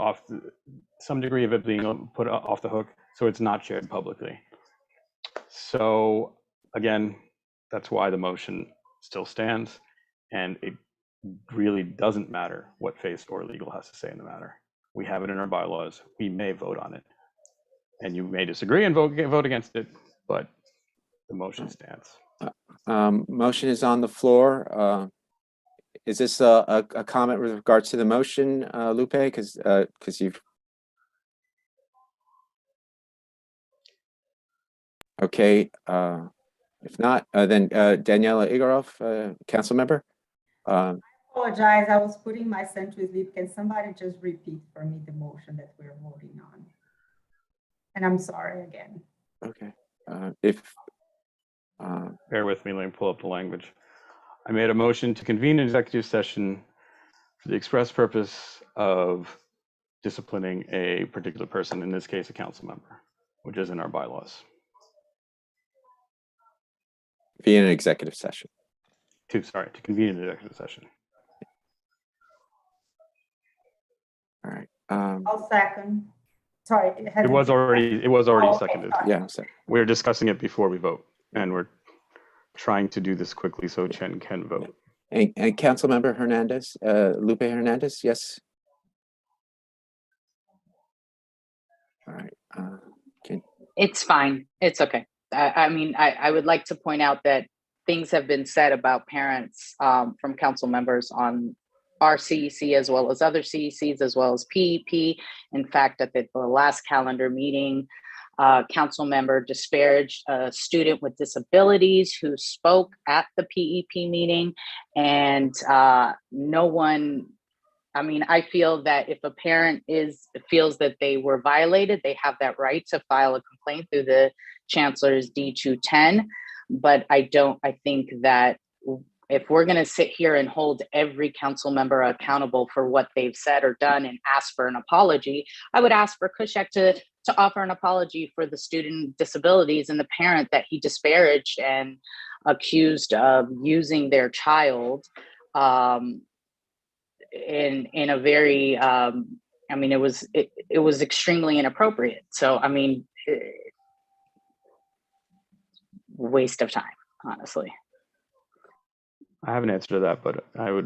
[SPEAKER 4] some degree of it being put off the hook, so it's not shared publicly. So again, that's why the motion still stands, and it really doesn't matter what Face or legal has to say in the matter. We have it in our bylaws. We may vote on it, and you may disagree and vote against it, but the motion stands.
[SPEAKER 1] Motion is on the floor. Is this a comment with regards to the motion, Lupe? Because you've. Okay. If not, then Daniela Igorov, council member.
[SPEAKER 3] Apologize, I was putting my son to sleep. Can somebody just repeat for me the motion that we're voting on? And I'm sorry again.
[SPEAKER 1] Okay.
[SPEAKER 4] Bear with me, let me pull up the language. I made a motion to convene an executive session for the express purpose of disciplining a particular person, in this case, a council member, which is in our bylaws.
[SPEAKER 1] Be in an executive session.
[SPEAKER 4] To convene an executive session.
[SPEAKER 1] All right.
[SPEAKER 3] I'll second. Sorry.
[SPEAKER 4] It was already seconded.
[SPEAKER 3] Sorry.
[SPEAKER 4] Yeah, we're discussing it before we vote, and we're trying to do this quickly so Chen can vote.
[SPEAKER 1] And council member Hernandez, Lupe Hernandez, yes. All right.
[SPEAKER 7] It's fine. It's okay. I mean, I would like to point out that things have been said about parents from council members on our CEC as well as other CECs as well as PEP. In fact, at the last calendar meeting, council member disparaged a student with disabilities who spoke at the PEP meeting, and no one. I mean, I feel that if a parent feels that they were violated, they have that right to file a complaint through the chancellor's D210. But I think that if we're going to sit here and hold every council member accountable for what they've said or done and ask for an apology, I would ask for Kushek to offer an apology for the student with disabilities and the parent that he disparaged and accused of using their child in a very I mean, it was extremely inappropriate. So I mean, waste of time, honestly.
[SPEAKER 4] I have an answer to that, but I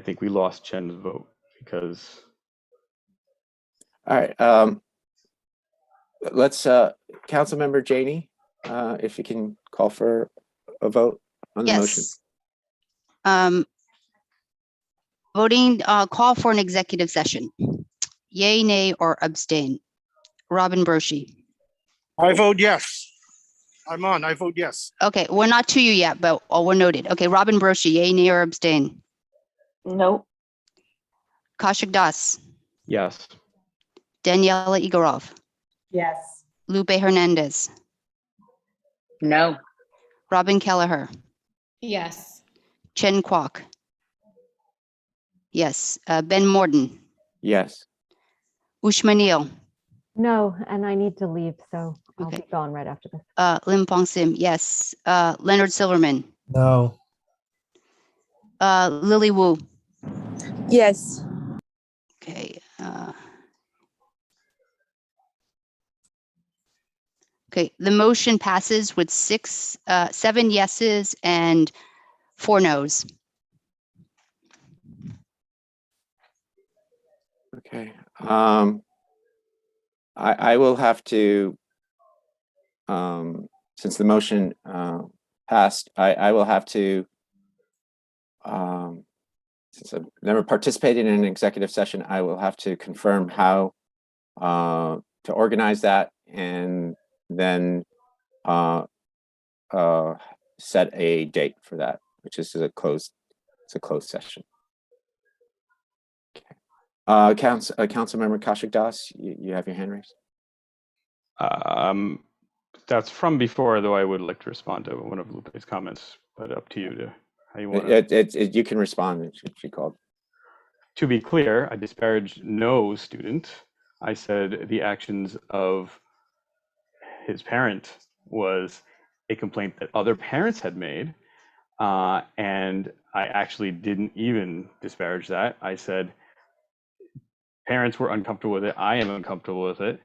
[SPEAKER 4] think we lost Chen's vote because.
[SPEAKER 1] All right. Let's council member Janey, if you can call for a vote on the motion.
[SPEAKER 6] Voting, call for an executive session. Yay, nay, or abstain. Robin Broshi.
[SPEAKER 10] I vote yes. I'm on. I vote yes.
[SPEAKER 6] Okay, we're not to you yet, but we're noted. Okay, Robin Broshi, yay, nay, or abstain.
[SPEAKER 14] Nope.
[SPEAKER 6] Kaushik Das.
[SPEAKER 4] Yes.
[SPEAKER 6] Daniela Igorov.
[SPEAKER 3] Yes.
[SPEAKER 6] Lupe Hernandez,
[SPEAKER 7] No.
[SPEAKER 6] Robin Kelleher,
[SPEAKER 12] Yes.
[SPEAKER 6] Chen Kwok. Yes. Ben Morden,
[SPEAKER 1] Yes.
[SPEAKER 6] Ushma Neal,
[SPEAKER 2] No, and I need to leave, so I'll
[SPEAKER 6] Okay.
[SPEAKER 2] be gone right after this.
[SPEAKER 6] Lim Pong Sim. Yes. Leonard Silverman,
[SPEAKER 11] No.
[SPEAKER 6] Lily Wu.
[SPEAKER 8] Yes.
[SPEAKER 6] Okay. Okay. The motion passes with 7 yeses and 4 nos.
[SPEAKER 1] Okay. I will have to, since the motion passed, I will have to, since I've never participated in an executive session, I will have to confirm how to organize that, and then set a date for that, which is it's a closed session. Okay. Councilmember Kaushik Das, you have your hand raised.
[SPEAKER 4] That's from before, though I would like to respond to one of Lupe's comments, but up to you to how you want to.
[SPEAKER 1] You can respond. She called.
[SPEAKER 4] To be clear, I disparaged no student. I said the actions of his parent was a complaint that other parents had made. And I actually didn't even disparage that. I said parents were uncomfortable with it. I am uncomfortable with it.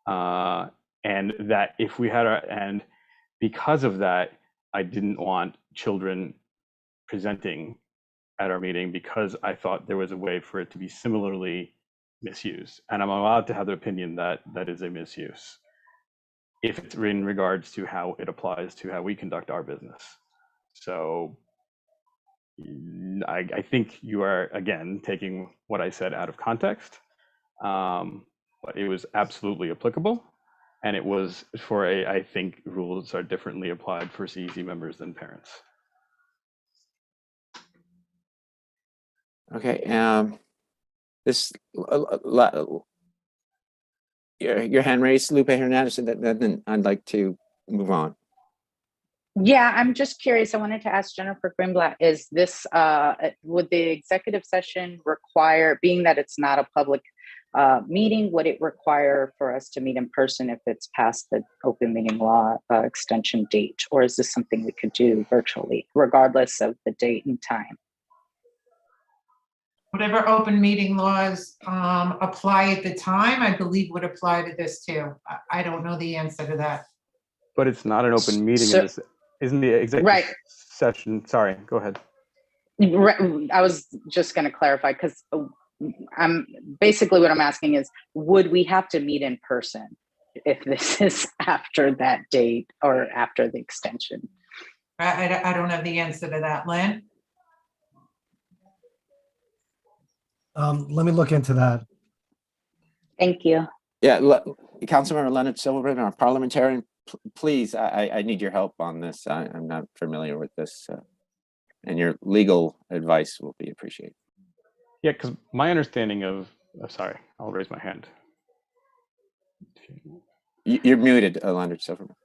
[SPEAKER 4] And that if we had and because of that, I didn't want children presenting at our meeting because I thought there was a way for it to be similarly misused. And I'm allowed to have the opinion that that is a misuse if it's in regards to how it applies to how we conduct our business. So I think you are, again, taking what I said out of context, but it was absolutely applicable. And it was for I think rules are differently applied for CEC members than parents.
[SPEAKER 1] Okay. This your hand raised, Lupe Hernandez, and then I'd like to move on.
[SPEAKER 7] Yeah, I'm just curious. I wanted to ask Jennifer Greenblatt, is this, would the executive session require, being that it's not a public meeting, would it require for us to meet in person if it's past the open meeting law extension date? Or is this something we could do virtually, regardless of the date and time?
[SPEAKER 13] Whatever open meeting laws apply at the time, I believe would apply to this too. I don't know the answer to that.
[SPEAKER 4] But it's not an open meeting.
[SPEAKER 7] So,
[SPEAKER 4] isn't the executive session? Sorry, go ahead.
[SPEAKER 7] I was just going to clarify because I'm basically what I'm asking is, would we have to meet in person if this is after that date or after the extension?
[SPEAKER 13] I don't have the answer to that, Lynn.
[SPEAKER 11] Let me look into that.
[SPEAKER 7] Thank you.
[SPEAKER 1] Yeah, Councilmember Leonard Silverman, our parliamentarian, please, I need your help on this. I'm not familiar with this, and your legal advice will be appreciated.
[SPEAKER 4] Yeah, because my understanding of, sorry, I'll raise my hand.
[SPEAKER 1] You're muted, Leonard Silverman.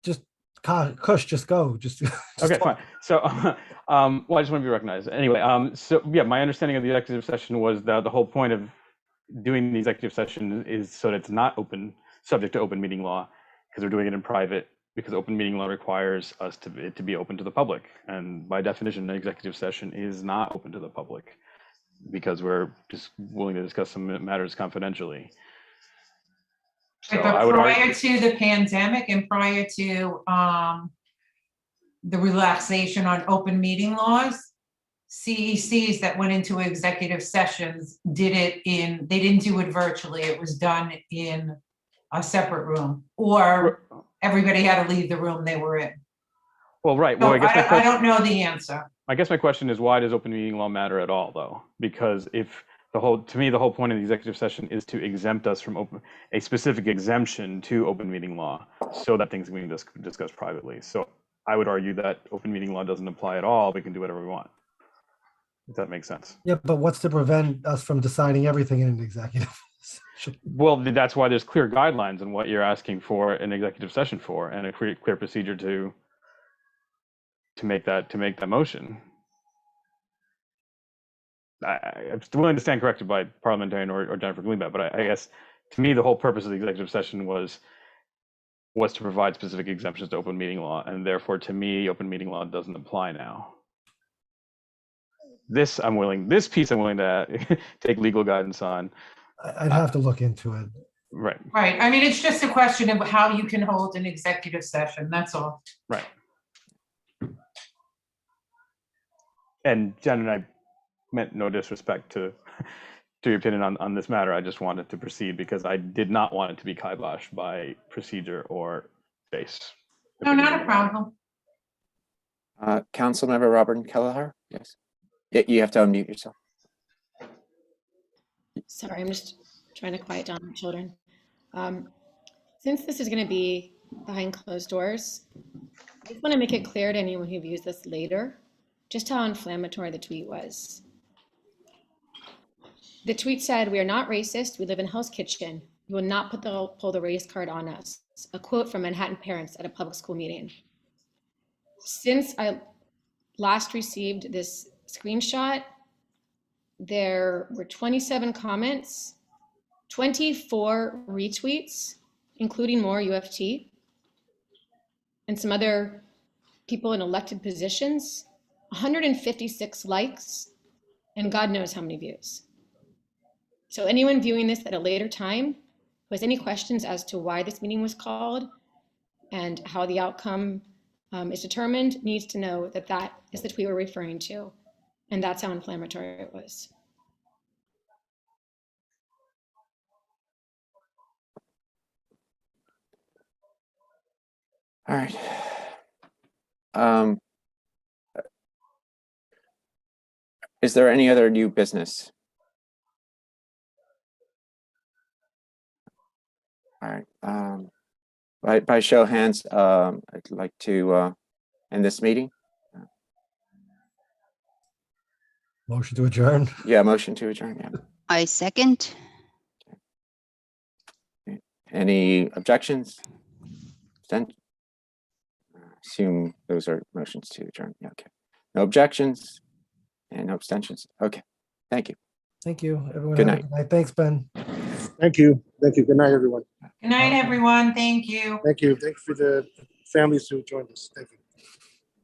[SPEAKER 11] Just Kush, just go. Just
[SPEAKER 4] Okay, fine. So, well, I just want to be recognized. Anyway, so yeah, my understanding of the executive session was that the whole point of doing the executive session is so that it's not subject to open meeting law, because we're doing it in private, because open meeting law requires us it to be open to the public. And by definition, an executive session is not open to the public because we're just willing to discuss some matters confidentially. So
[SPEAKER 13] but prior to the pandemic and prior to the relaxation on open meeting laws, CECs that went into executive sessions they didn't do it virtually. It was done in a separate room, or everybody had to leave the room they were in.
[SPEAKER 4] Well, right. Well,
[SPEAKER 13] So I don't know the answer.
[SPEAKER 4] I guess my question is, why does open meeting law matter at all, though? Because if to me, the whole point of the executive session is to exempt us from a specific exemption to open meeting law, so that things can be discussed privately. So I would argue that open meeting law doesn't apply at all. We can do whatever we want. If that makes sense.
[SPEAKER 11] Yeah, but what's to prevent us from deciding everything in an executive?
[SPEAKER 4] Well, that's why there's clear guidelines on what you're asking for an executive session for, and a clear procedure to make that motion. I'm willing to stand corrected by parliamentarian or Jennifer Greenblatt, but I guess to me the whole purpose of the executive session was to provide specific exemptions to open meeting law, and therefore to me open meeting law doesn't apply now. This piece I'm willing to take legal guidance on.
[SPEAKER 11] I'd have to look into it.
[SPEAKER 4] Right.
[SPEAKER 13] Right. I mean, it's just a question of how you can hold an executive session. That's all.
[SPEAKER 4] Right. And Jen and I meant no disrespect to your opinion on this matter. I just wanted to proceed because I did not want it to be kiboshed by procedure or space.
[SPEAKER 13] No, not a problem.
[SPEAKER 1] Councilmember Robert Kelleher, yes. You have to unmute yourself.
[SPEAKER 12] Sorry, I'm just trying to quiet down my children. Since this is going to be behind closed doors, I just want to make it clear to anyone who views this later just how inflammatory the tweet was. The tweet said, "We are not racist. We live in Hell's Kitchen. We will not pull the race card on us." A quote from Manhattan parents at a public school meeting. Since I last received this screenshot, there were 27 comments, 24 retweets, including more UFT, and some other people in elected positions, 156 likes, and God knows how many views. So anyone viewing this at a later time who has any questions as to why this meeting was called and how the outcome is determined needs to know that that is the tweet we're referring to, and that's how inflammatory it was.
[SPEAKER 1] All right. Is there any other new business? All right. By show of hands, I'd like to end this meeting.
[SPEAKER 11] Motion to adjourn.
[SPEAKER 1] Yeah, motion to adjourn. Yeah.
[SPEAKER 6] I second.
[SPEAKER 1] Any objections? Assume those are motions to adjourn. Yeah, okay. No objections and no abstentions. Okay. Thank you.
[SPEAKER 11] Thank you, everyone.
[SPEAKER 1] Good
[SPEAKER 11] Have a
[SPEAKER 1] night.
[SPEAKER 11] Thanks, Ben.
[SPEAKER 10] Thank you. Thank you. Good night, everyone.
[SPEAKER 13] Good night, everyone. Thank you.
[SPEAKER 10] Thank you. Thank you for the families who joined us. Thank you.